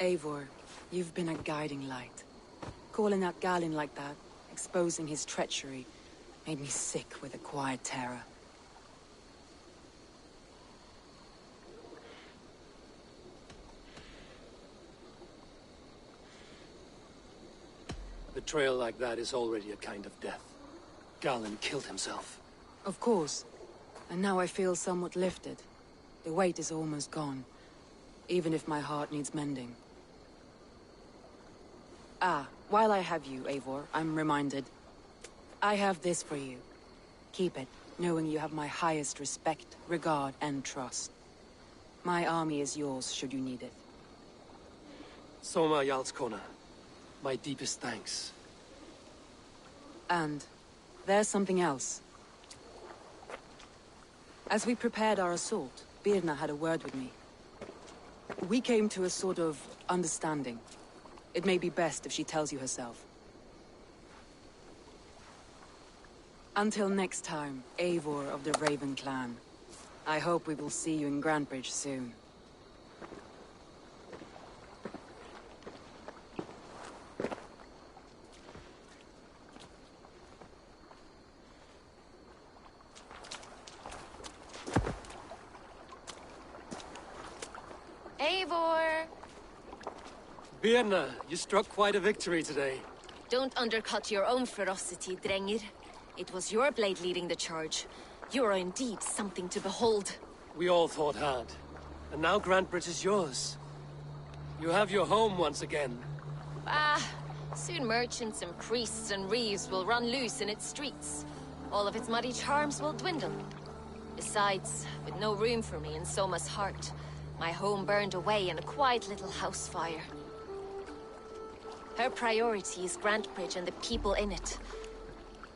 Eivor, you've been a guiding light. Calling out Galinn like that, exposing his treachery, made me sick with a quiet terror. A betrayal like that is already a kind of death. Galinn killed himself. Of course. And now I feel somewhat lifted. The weight is almost gone, even if my heart needs mending. Ah, while I have you, Eivor, I'm reminded. I have this for you. Keep it, knowing you have my highest respect, regard, and trust. My army is yours, should you need it. Soma Jarlskona. My deepest thanks. And there's something else. As we prepared our assault, Birna had a word with me. We came to a sort of understanding. It may be best if she tells you herself. Until next time, Eivor of the Raven Clan. I hope we will see you in Grantebridge soon. Eivor! Birna, you struck quite a victory today. Don't undercut your own ferocity, Drengir. It was your blade leading the charge. You are indeed something to behold. We all fought hard. And now Grantebridge is yours. You have your home once again. Soon merchants and priests and reeves will run loose in its streets. All of its muddy charms will dwindle. Besides, with no room for me in Soma's heart, my home burned away in a quiet little house fire. Her priority is Grantebridge and the people in it.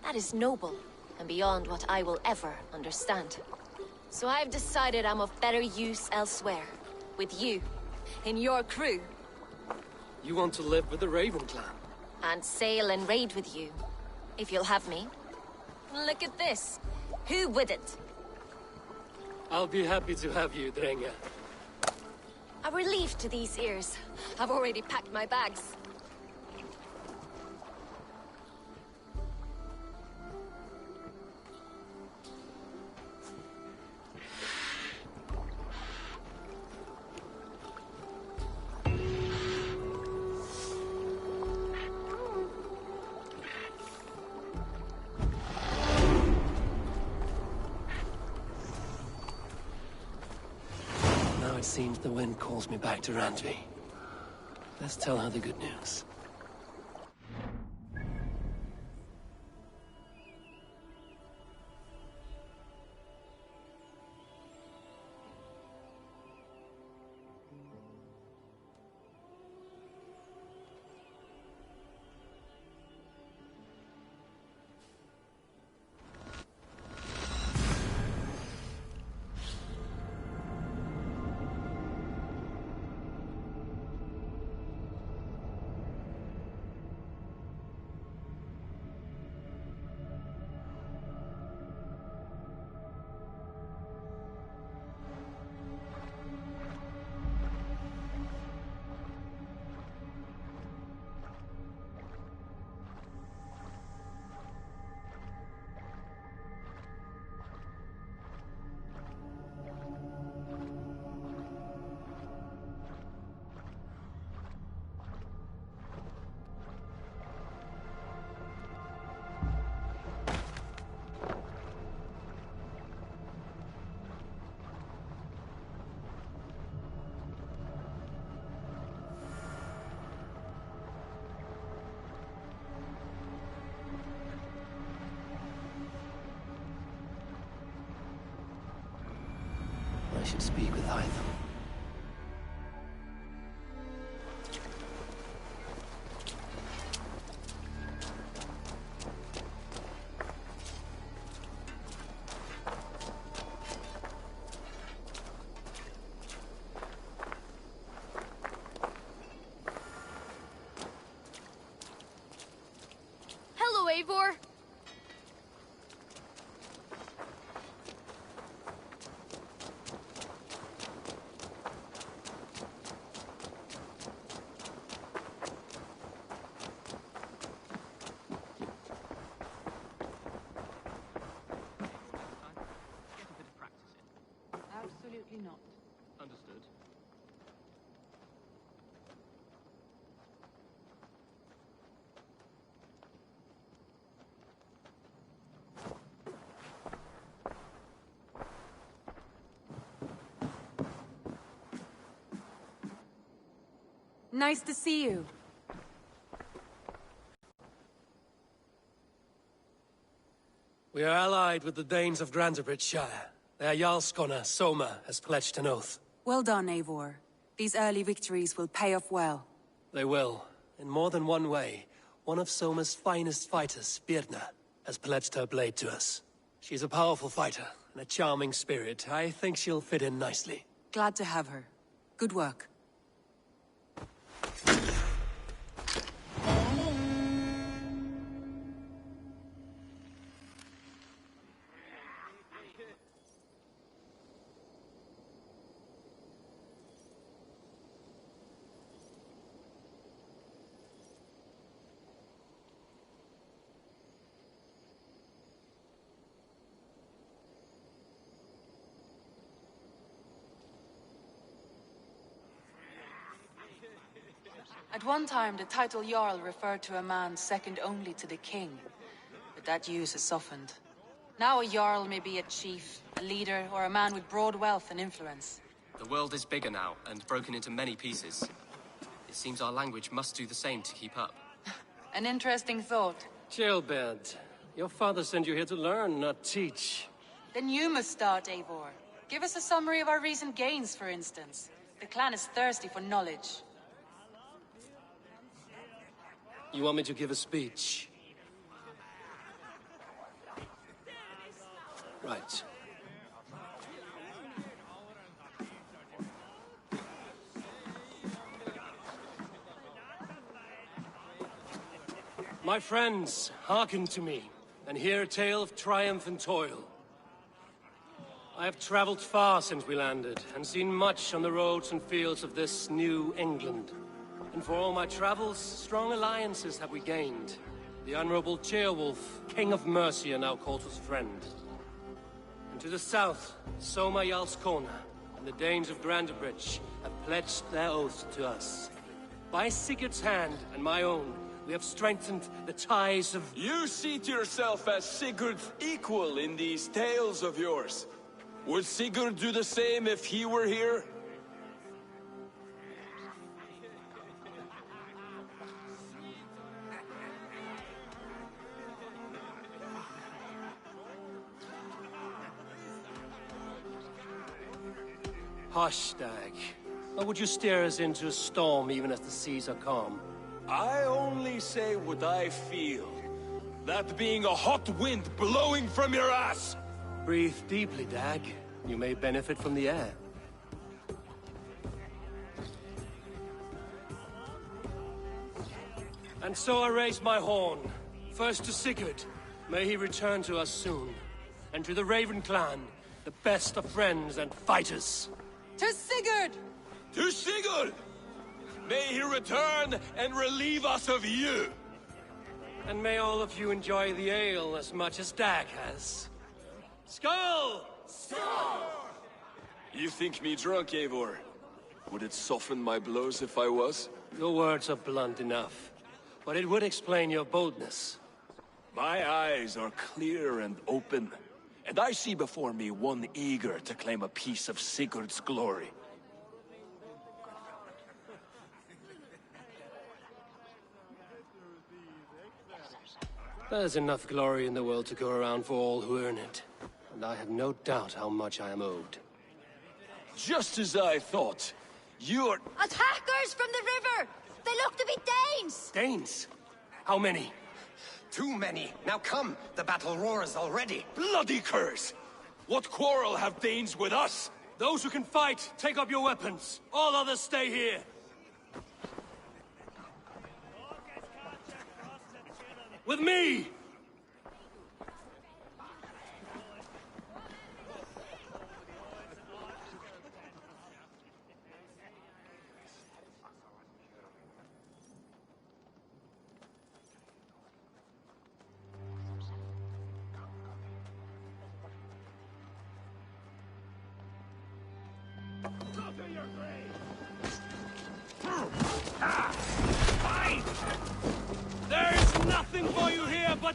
That is noble, and beyond what I will ever understand. So I've decided I'm of better use elsewhere. With you. In your crew. You want to live with the Raven Clan? And sail and raid with you. If you'll have me. Look at this. Who wouldn't? I'll be happy to have you, Drengir. A relief to these ears. I've already packed my bags. It seems the wind calls me back to Randvi. Let's tell her the good news. I should speak with Hytham. Hello, Eivor! Absolutely not. Understood. Nice to see you. We are allied with the Danes of Grantebridge Shire. Their Jarlskona, Soma, has pledged an oath. Well done, Eivor. These early victories will pay off well. They will. In more than one way. One of Soma's finest fighters, Birna, has pledged her blade to us. She's a powerful fighter, and a charming spirit. I think she'll fit in nicely. Glad to have her. Good work. At one time, the title Jarl referred to a man second only to the king. But that use has softened. Now a Jarl may be a chief, a leader, or a man with broad wealth and influence. The world is bigger now, and broken into many pieces. It seems our language must do the same to keep up. An interesting thought. Chillbed, your father sent you here to learn, not teach. Then you must start, Eivor. Give us a summary of our recent gains, for instance. The clan is thirsty for knowledge. You want me to give a speech? Right. My friends, hearken to me, and hear a tale of triumph and toil. I have traveled far since we landed, and seen much on the roads and fields of this new England. And for all my travels, strong alliances have we gained. The Honorable Ceolwulf, King of Mercia, now calls us friend. And to the south, Soma Jarlskona and the Danes of Grandebridge have pledged their oath to us. By Sigurd's hand and my own, we have strengthened the ties of... You seat yourself as Sigurd's equal in these tales of yours. Would Sigurd do the same if he were here? Hush, Dag. Or would you steer us into a storm even as the seas are calm? I only say what I feel. That being a hot wind blowing from your ass! Breathe deeply, Dag. You may benefit from the air. And so I raise my horn. First to Sigurd. May he return to us soon. And to the Raven clan, the best of friends and fighters. To Sigurd! To Sigurd! May he return and relieve us of you! And may all of you enjoy the ale as much as Dag has. Skull! Skull! You think me drunk, Eivor? Would it soften my blows if I was? Your words are blunt enough, but it would explain your boldness. My eyes are clear and open, and I see before me one eager to claim a piece of Sigurd's glory. There's enough glory in the world to go around for all who earn it, and I have no doubt how much I am owed. Just as I thought. You're... Attackers from the river! They look to be Danes! Danes? How many? Too many. Now come, the battle roars already. Bloody curse! What quarrel have Danes with us? Those who can fight, take up your weapons. All others stay here. With me! There's nothing for you here but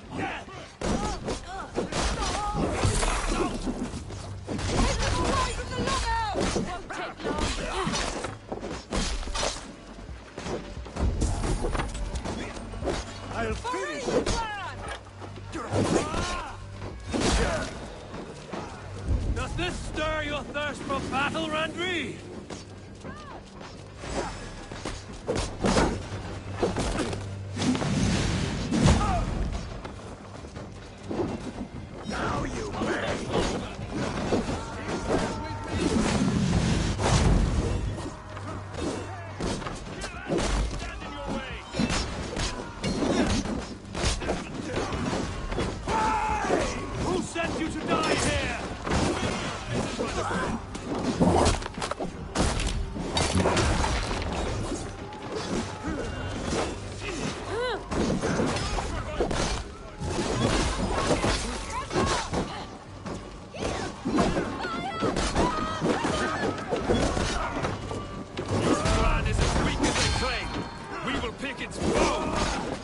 its foe!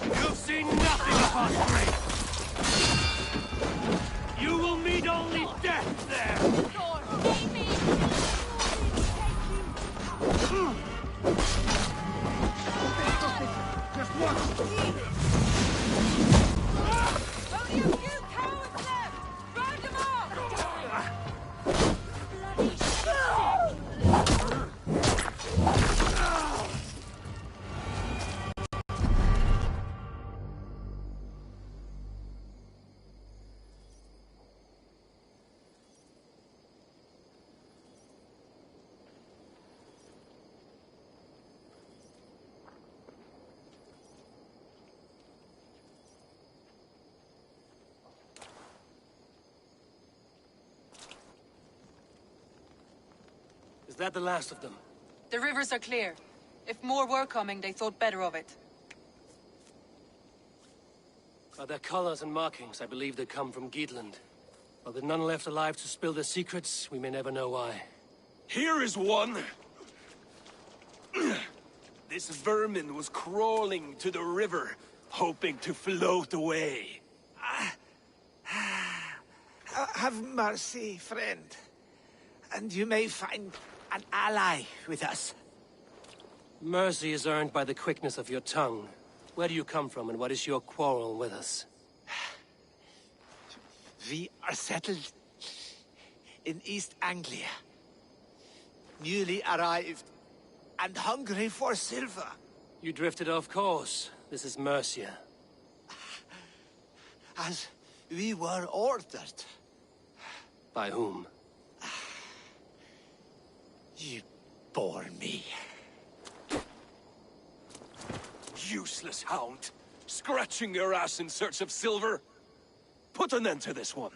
You've seen nothing of our strength! You will meet only death there! Just watch! Only a few cowards left! Round them off! Is that the last of them? The rivers are clear. If more were coming, they thought better of it. By their colors and markings, I believe they come from Geatland. But with none left alive to spill their secrets, we may never know why. Here is one! This vermin was crawling to the river, hoping to float away. Have mercy, friend. And you may find an ally with us. Mercy is earned by the quickness of your tongue. Where do you come from, and what is your quarrel with us? We are settled in East Anglia. Newly arrived, and hungry for silver. You drifted off course. This is Mercia. As we were ordered. By whom? You bore me. Useless hound! Scratching your ass in search of silver! Put an end to this one!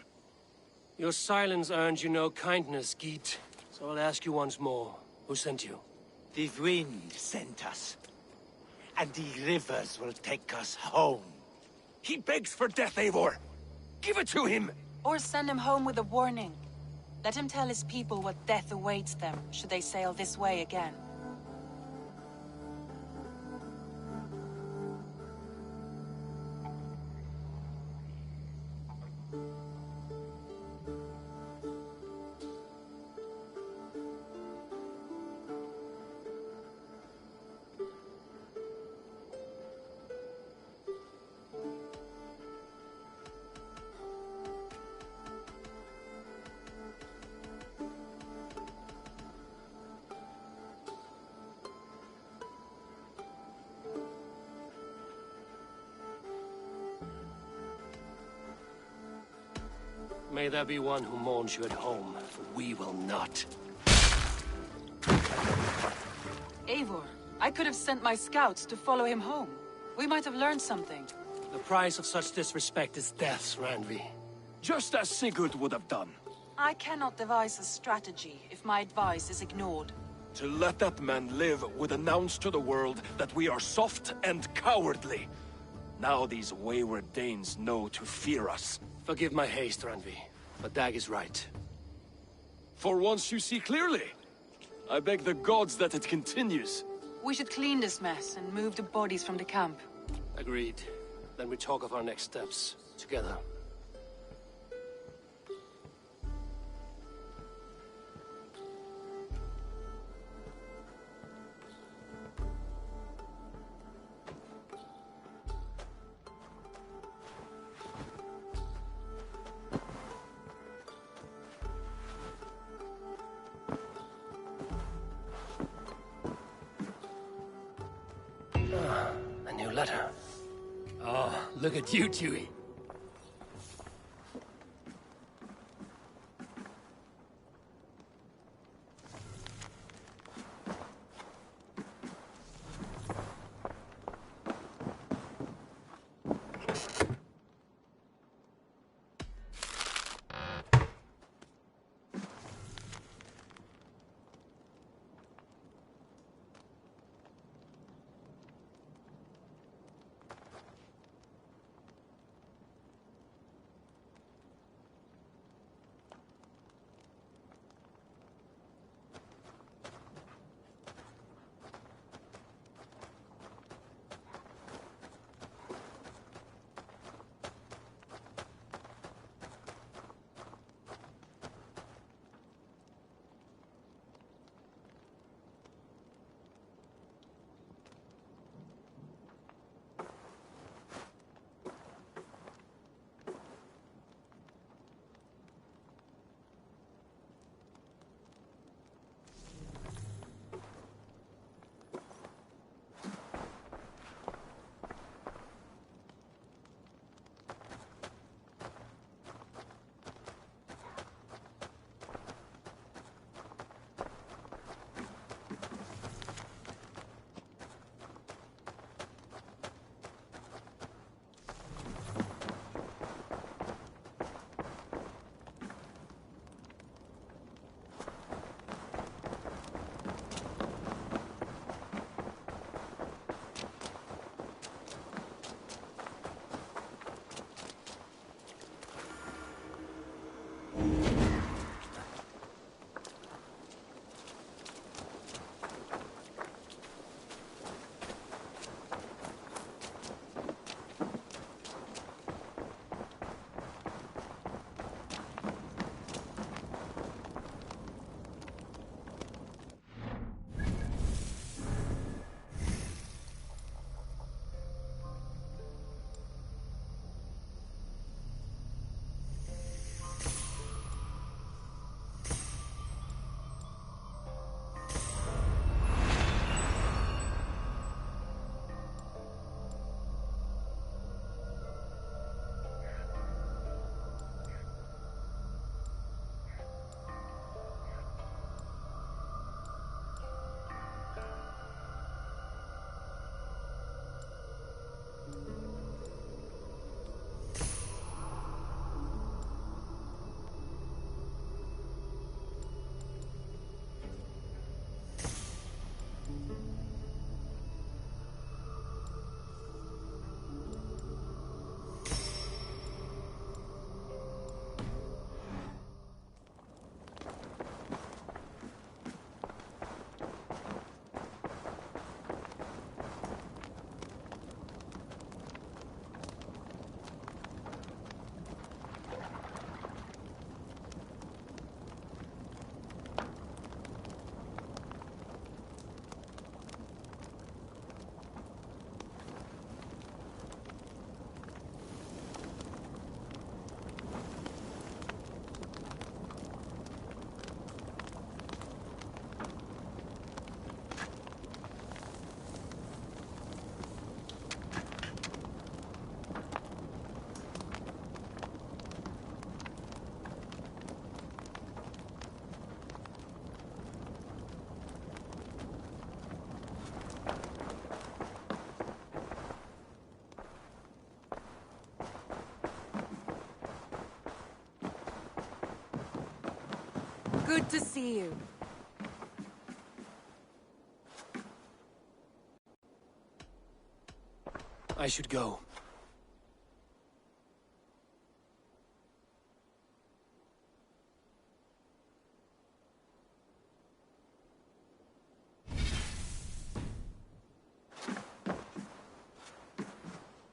Your silence earned you no kindness, Geet. So I'll ask you once more. Who sent you? The wind sent us. And the rivers will take us home. He begs for death, Eivor! Give it to him! Or send him home with a warning. Let him tell his people what death awaits them, should they sail this way again. May there be one who mourns you at home, for we will not. Eivor, I could have sent my scouts to follow him home. We might have learned something. The price of such disrespect is death, Randvi. Just as Sigurd would have done. I cannot devise a strategy if my advice is ignored. To let that man live would announce to the world that we are soft and cowardly. Now these wayward Danes know to fear us. Forgive my haste, Randvi, but Dag is right. For once you see clearly. I beg the gods that it continues. We should clean this mess and move the bodies from the camp. Agreed. Then we talk of our next steps, together. A new letter. Oh, look at you, Chewie. Good to see you. I should go.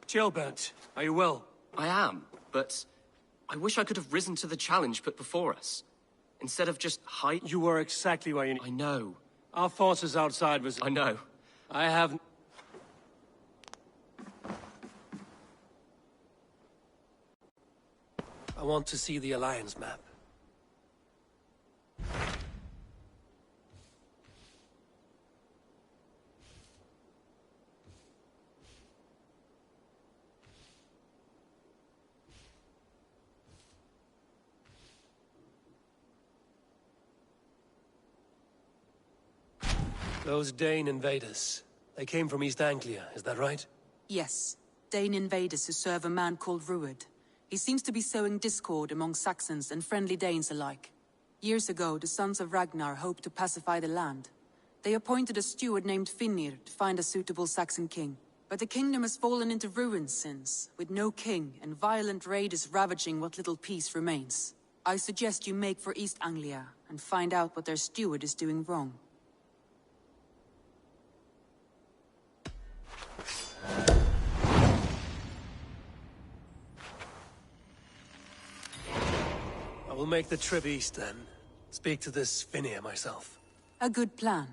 Gelbert, are you well? I am, but I wish I could have risen to the challenge put before us. Instead of just hide... You were exactly where you need... I know. Our forces outside was... I know. I have... I want to see the Alliance map. Those Dane invaders, they came from East Anglia, is that right? Yes. Dane invaders who serve a man called Rued. He seems to be sowing discord among Saxons and friendly Danes alike. Years ago, the sons of Ragnar hoped to pacify the land. They appointed a steward named Finnir to find a suitable Saxon king. But the kingdom has fallen into ruins since, with no king and violent raiders ravaging what little peace remains. I suggest you make for East Anglia and find out what their steward is doing wrong. I will make the trip east then. Speak to this Finnir myself. A good plan.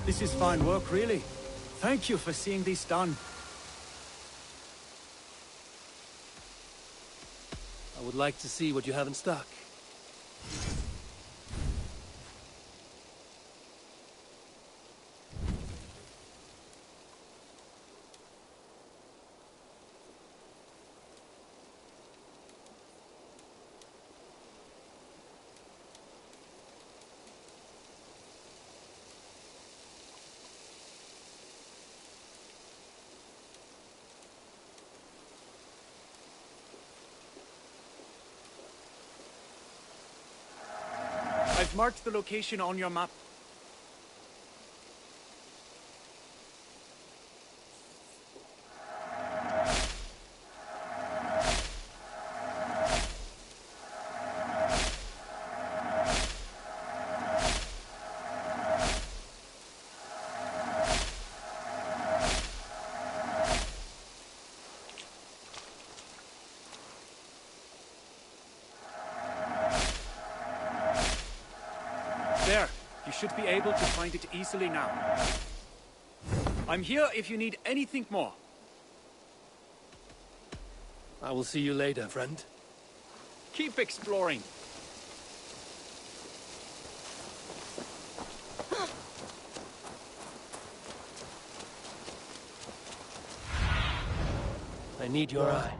This is fine work, really. Thank you for seeing this done. I would like to see what you have in stock. I've marked the location on your map. should be able to find it easily now. I'm here if you need anything more. I will see you later, friend. Keep exploring. I need your eye.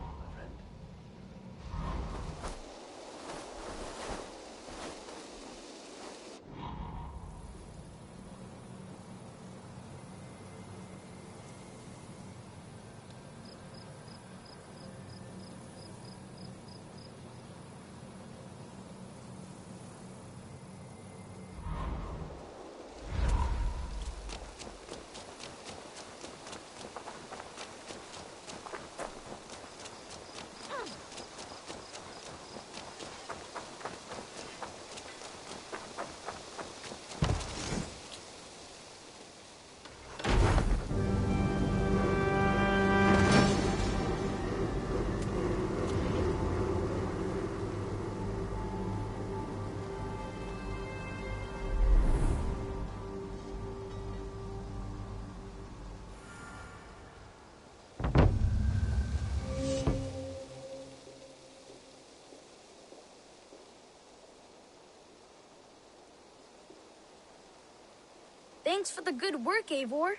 Thanks for the good work, Eivor.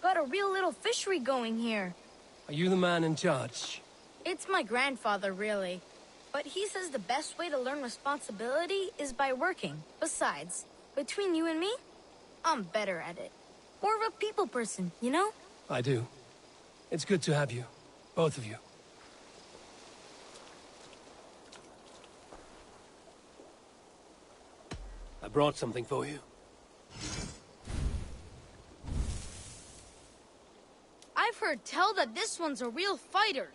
Got a real little fishery going here. Are you the man in charge? It's my grandfather, really. But he says the best way to learn responsibility is by working. Besides, between you and me, I'm better at it. More of a people person, you know? I do. It's good to have you. Both of you. I brought something for you. I've heard tell that this one's a real fighter.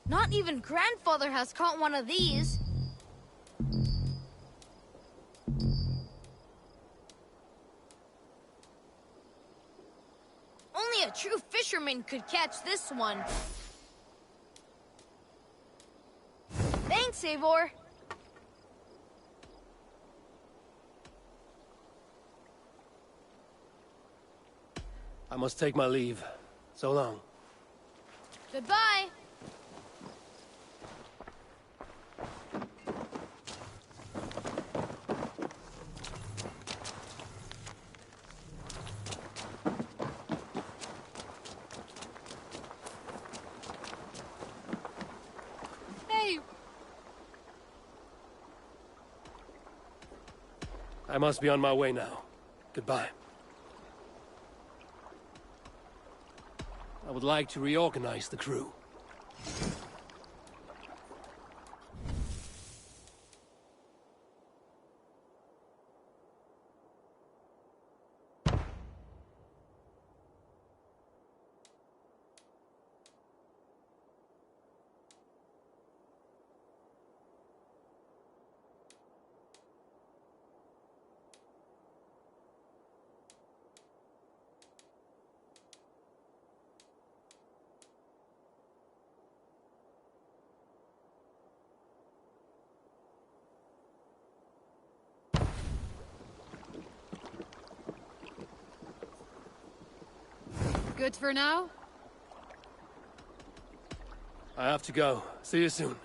Not even grandfather has caught one of these. Only a true fisherman could catch this one. Thanks, Eivor. I must take my leave. So long. Goodbye. Hey. I must be on my way now. Goodbye. I would like to reorganize the crew. Good for now? I have to go. See you soon.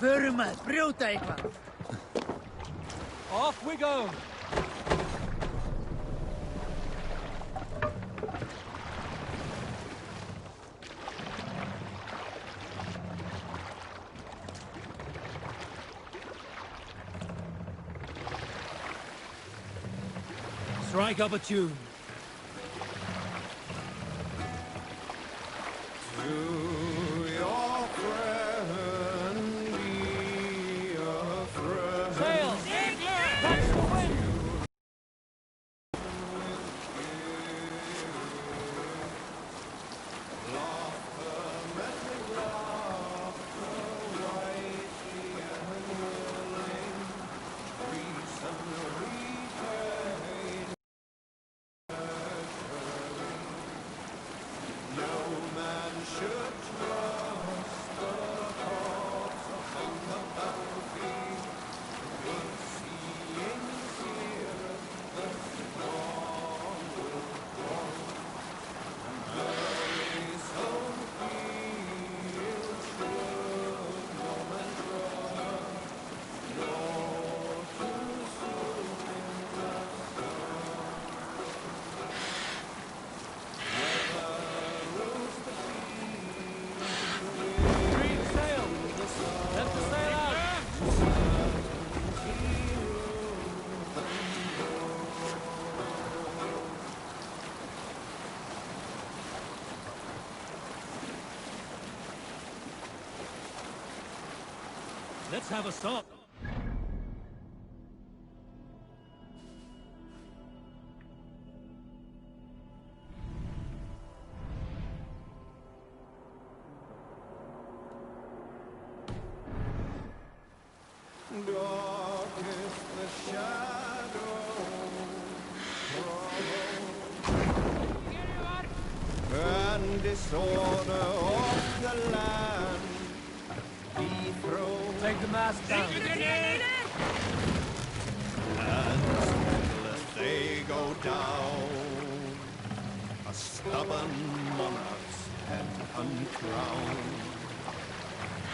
Förum að brjóta eitthvað. Off we go! Strike up a tune. Let's have a stop. Dark is the shadow, and disorder of the land. Take the mask down. And still as they go down, a stubborn monarch's head uncrowned.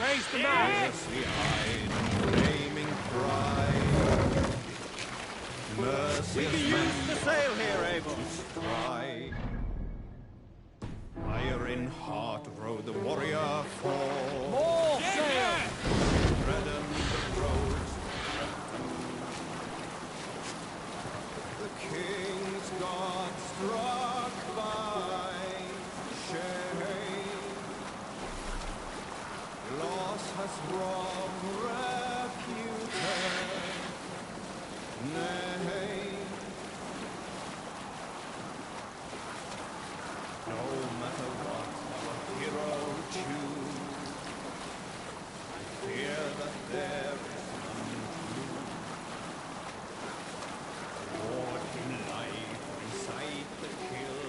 Raise the mask! Mercy-eyed and flaming pride. Mercy we can use the sail here, Abel. Stride. Iron heart rode the warrior forth. More sail! Redden the roads. The king's God struck by shame. Loss has robbed reputed. Nay. No matter what our hero choose, I fear that there is none true. Lord in life, recite the kill.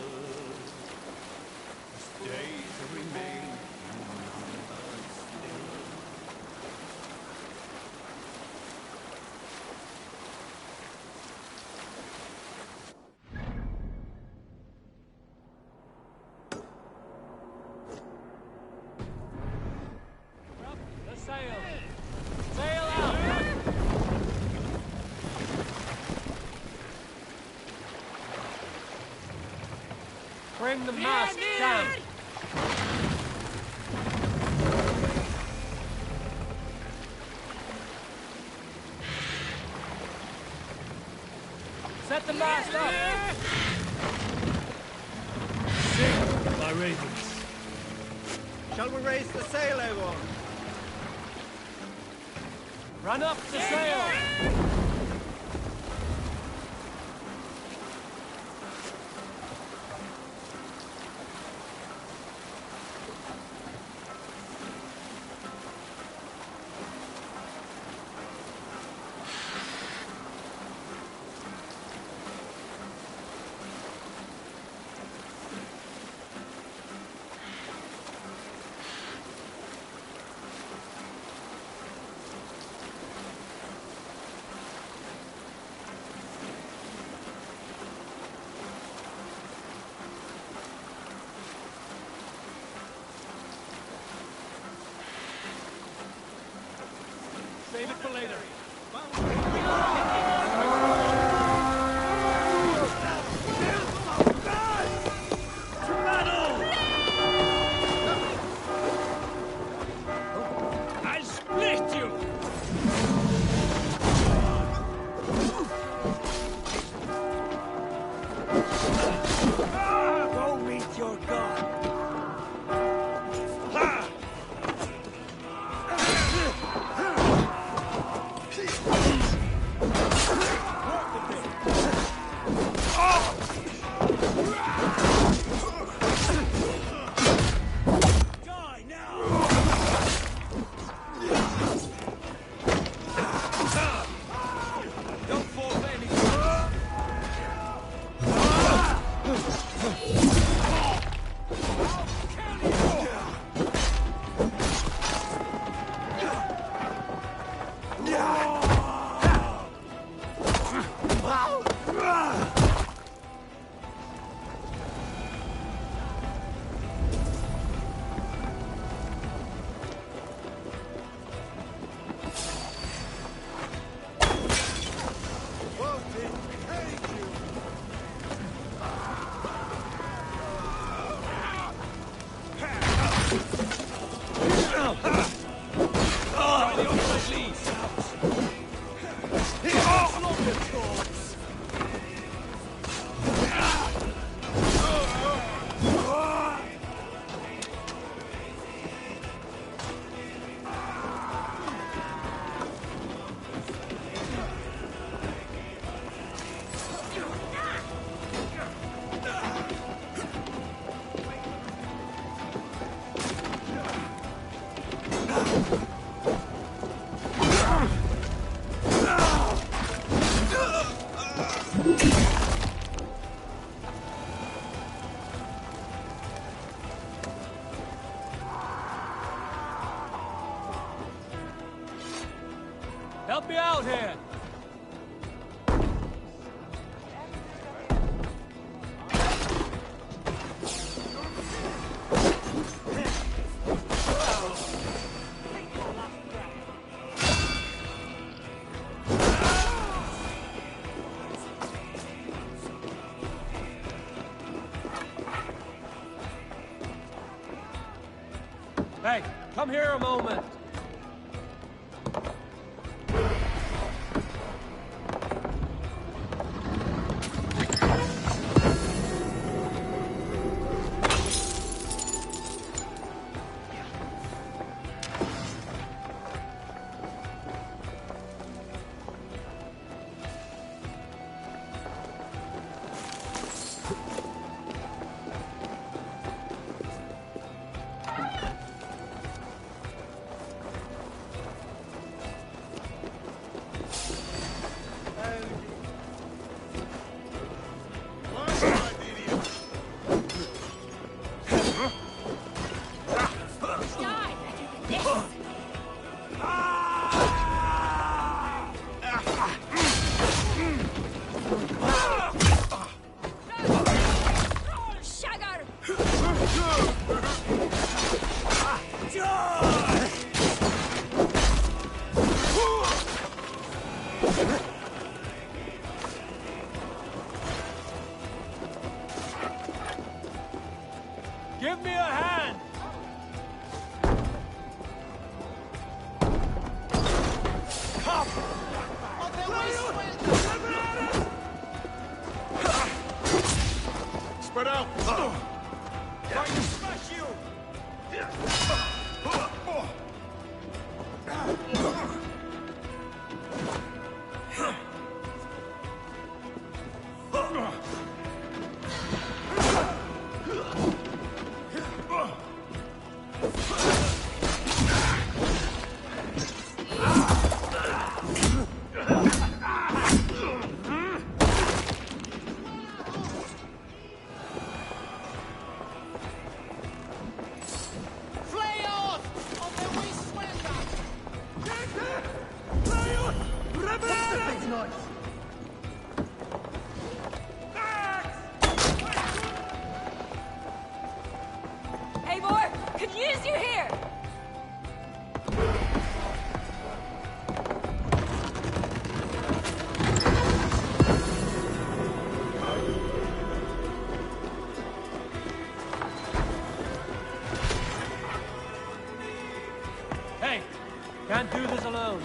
His days remain numbered still. The sail! Sail out! Bring the mast down! Set the mast up! Sing, my ravens. Shall we raise the sail, Avon? Run up the sail! for later. I'll split you! Go meet your god! Help me out here! Hey, come here a moment! Give me a hand! Come! Spread out! Trying to smash you! Can't do this alone.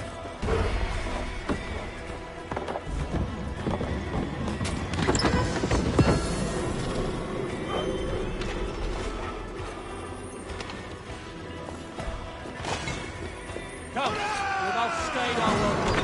Come, we've outstayed our welcome.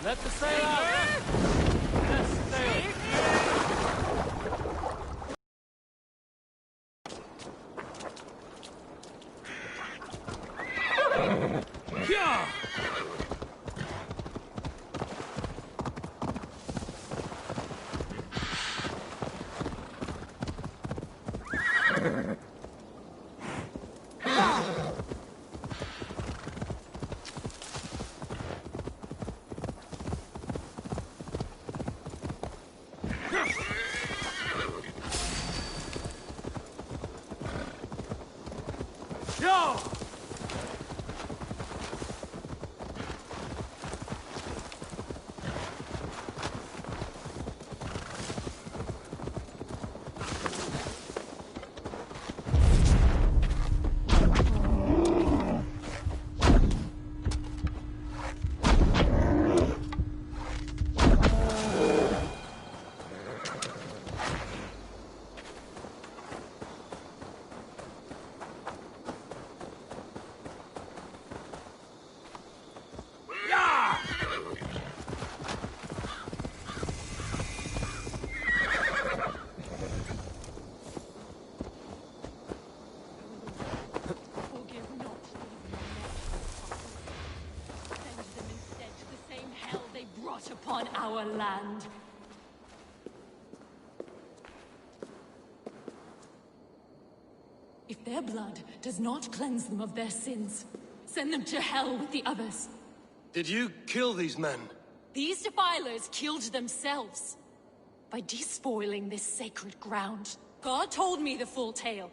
Let the sail out! Yes, sail! Yeah! Yo! Upon our land. If their blood does not cleanse them of their sins, send them to hell with the others. Did you kill these men? These defilers killed themselves by despoiling this sacred ground. God told me the full tale.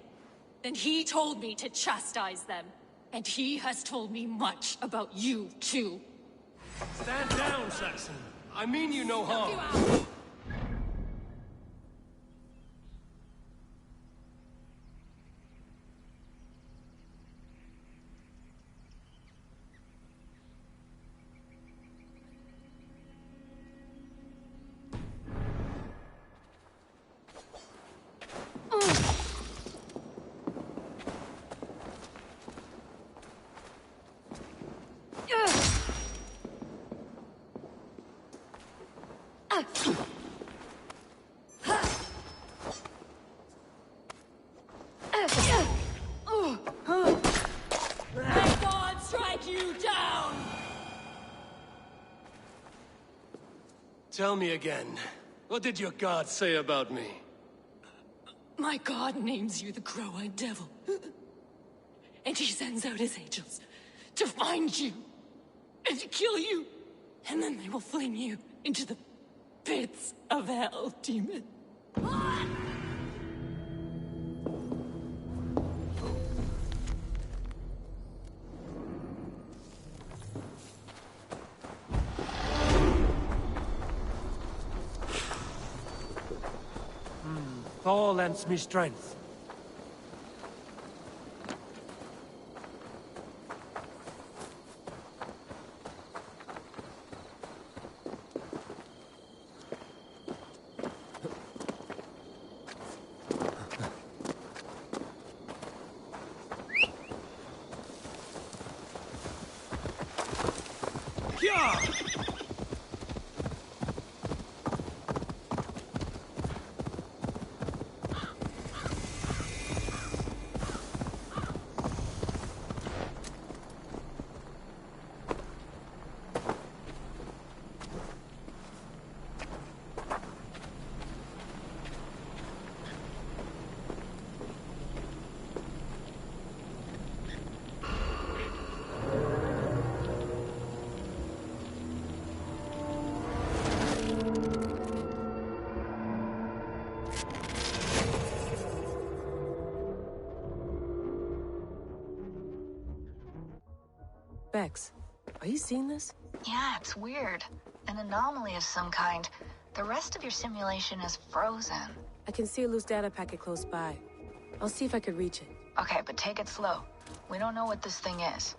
Then he told me to chastise them. And he has told me much about you, too. Stand down, Saxon. I mean you no harm. May God strike you down! Tell me again. What did your god say about me? My God names you the Crow-Eyed Devil. And he sends out his angels to find you and to kill you. And then they will fling you into the pits of hell, demon. Thor lends me strength. Bex, are you seeing this? Yeah, it's weird. An anomaly of some kind. The rest of your simulation is frozen. I can see a loose data packet close by. I'll see if I could reach it. Okay, but take it slow. We don't know what this thing is.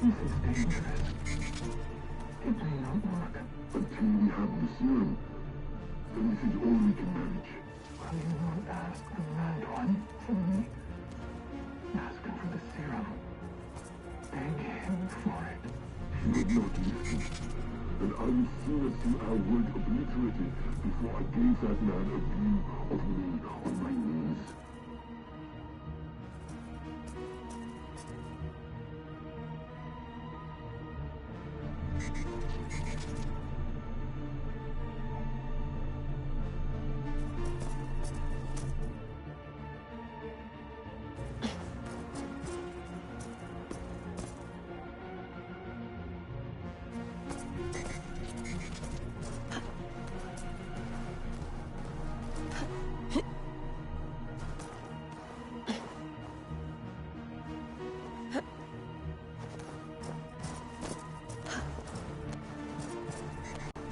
This is dangerous. It may not work until we have the serum. And this is all we can manage. Will you not ask the Mad One for me? Ask him for the serum. Beg him for it. He would not listen. And I will soon see our word obliterated before I gave that man a view of me on my knees.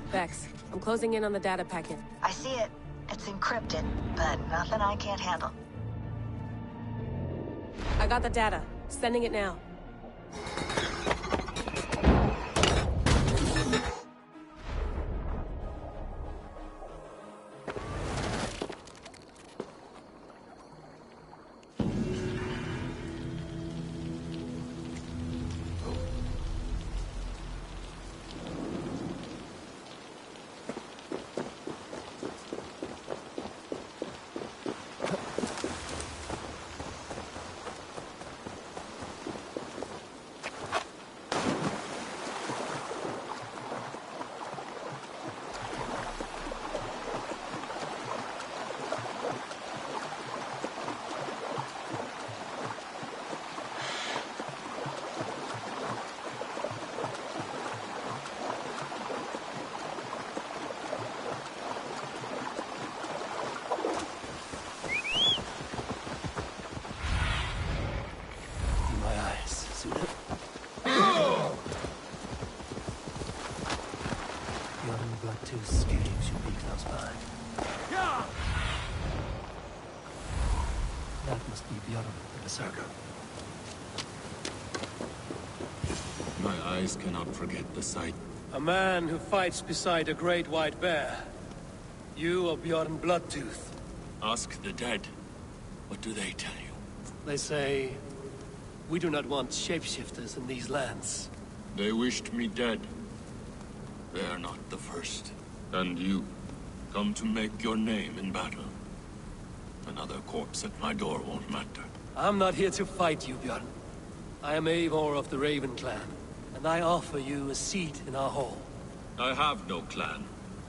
Vex, I'm closing in on the data packet. I see it. It's encrypted, but nothing I can't handle. I got the data. Sending it now. My eyes cannot forget the sight. A man who fights beside a great white bear. You are Bjorn Bloodtooth. Ask the dead. What do they tell you? They say, we do not want shapeshifters in these lands. They wished me dead. They are not the first. And you, come to make your name in battle. Another corpse at my door won't matter. I'm not here to fight you, Bjorn. I am Eivor of the Raven Clan, and I offer you a seat in our hall. I have no clan,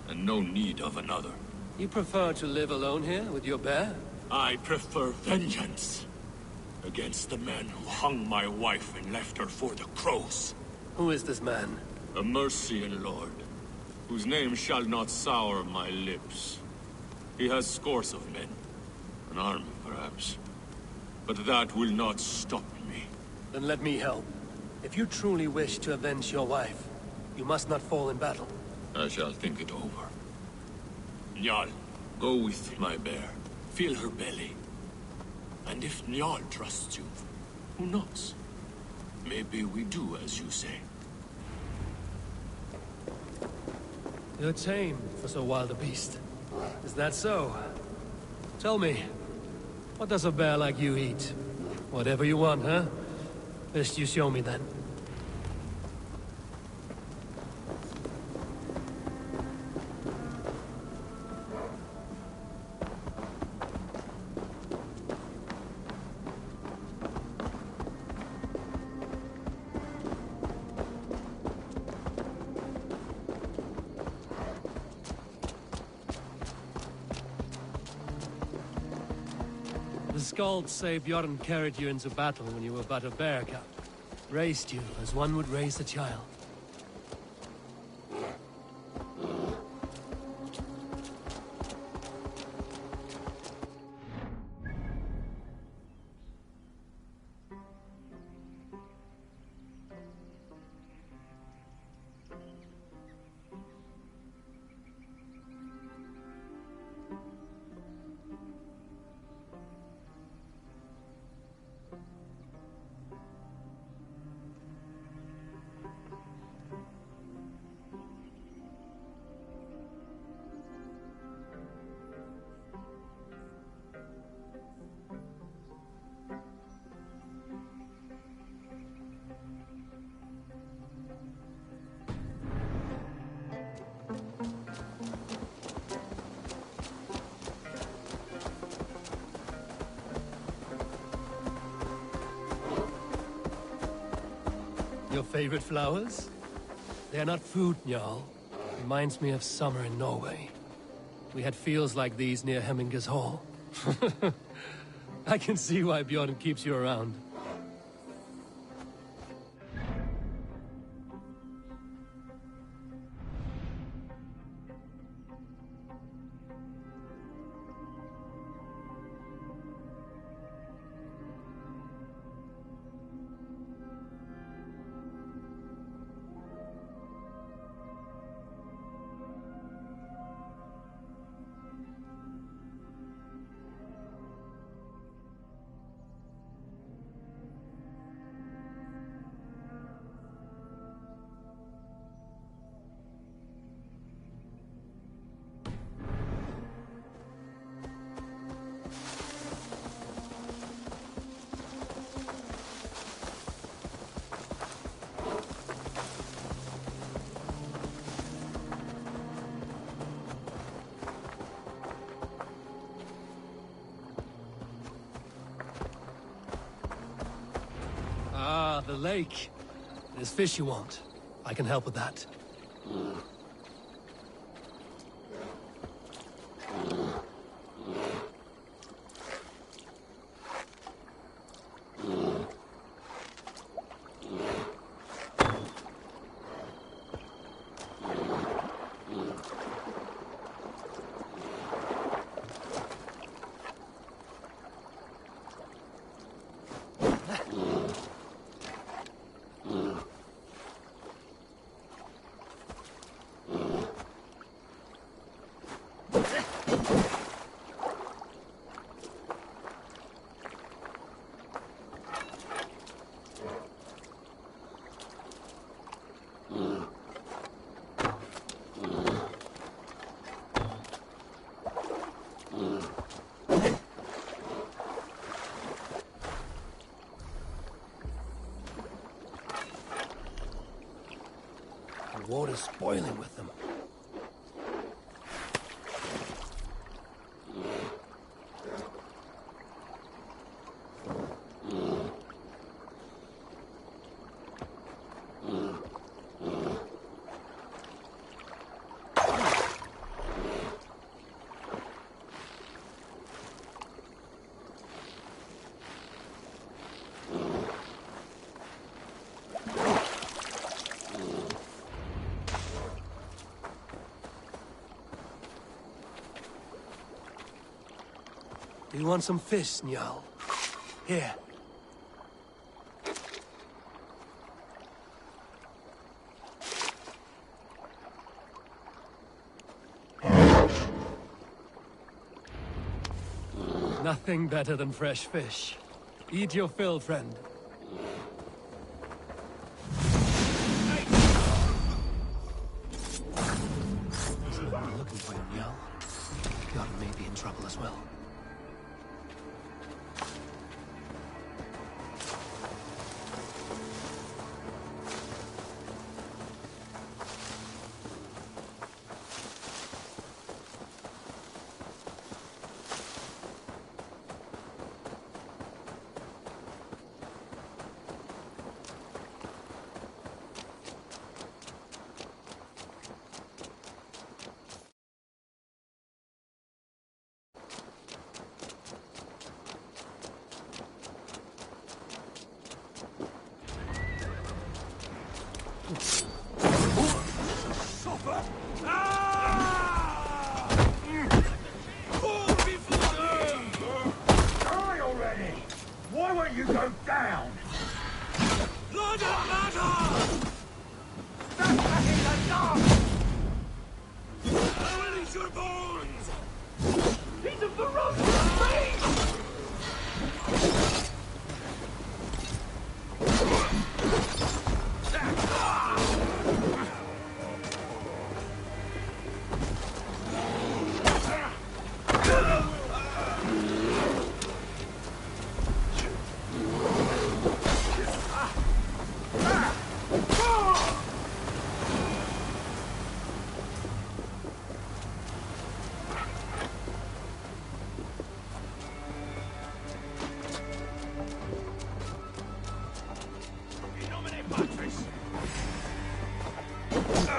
and no need of another. You prefer to live alone here with your bear? I prefer vengeance. Against the man who hung my wife and left her for the crows. Who is this man? A Mercian lord, whose name shall not sour my lips. He has scores of men. An army, perhaps. But that will not stop me. Then let me help. If you truly wish to avenge your wife, you must not fall in battle. I shall think it over. Njal, go with my bear. Feel her belly. And if Njal trusts you, who knows? Maybe we do as you say. You're tame for so wild a beast. Is that so? Tell me, what does a bear like you eat? Whatever you want, huh? Best you show me then. The Skalds say Bjorn carried you into battle when you were but a bear cub. Raised you as one would raise a child. Your favorite flowers? They are not food, Jarl. Reminds me of summer in Norway. We had fields like these near Hemminger's Hall. I can see why Bjorn keeps you around. Ah, the lake. There's fish you want. I can help with that. The water's spoiling with them. Do you want some fish, Njal? Here. Nothing better than fresh fish. Eat your fill, friend. There's no one looking for you, Njal. God may be in trouble as well. You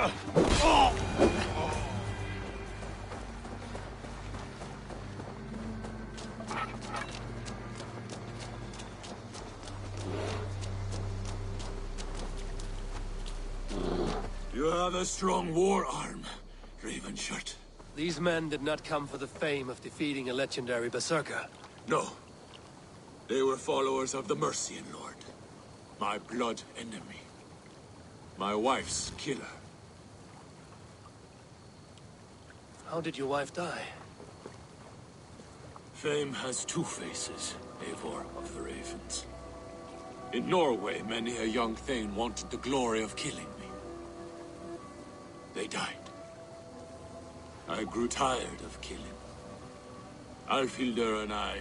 have a strong war arm, Ravenshirt. These men did not come for the fame of defeating a legendary berserker. No. They were followers of the Mercian Lord. My blood enemy. My wife's killer. How did your wife die? Fame has two faces, Eivor of the Ravens. In Norway, many a young thane wanted the glory of killing me. They died. I grew tired of killing. Alfhildr and I,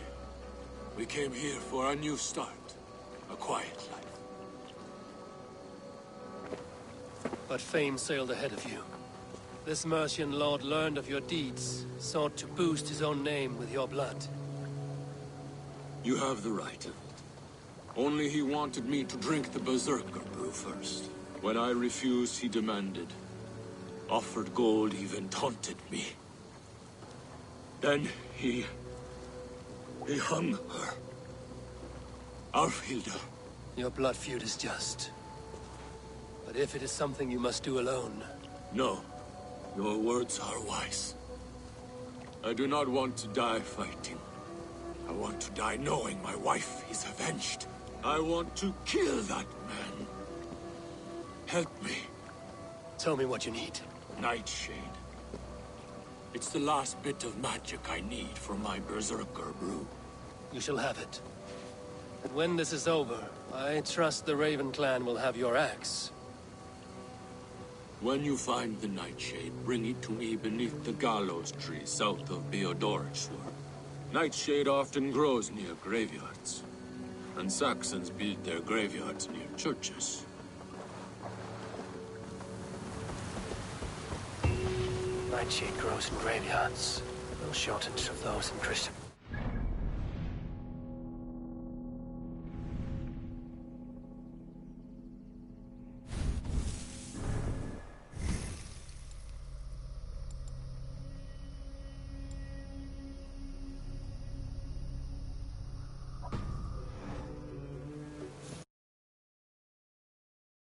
we came here for a new start. A quiet life. But fame sailed ahead of you. This Mercian lord learned of your deeds, sought to boost his own name with your blood. You have the right of it. Only he wanted me to drink the Berserker brew first. When I refused, he demanded. Offered gold, even taunted me. Then he hung her. Alfhildr. Your blood feud is just. But if it is something you must do alone... No. Your words are wise. I do not want to die fighting. I want to die knowing my wife is avenged. I want to kill that man. Help me. Tell me what you need. Nightshade. It's the last bit of magic I need for my Berserker brew. You shall have it. And when this is over, I trust the Raven clan will have your axe. When you find the Nightshade, bring it to me beneath the gallows tree south of Beodorishwar. Nightshade often grows near graveyards, and Saxons build their graveyards near churches. Nightshade grows in graveyards. No shortage of those in Christian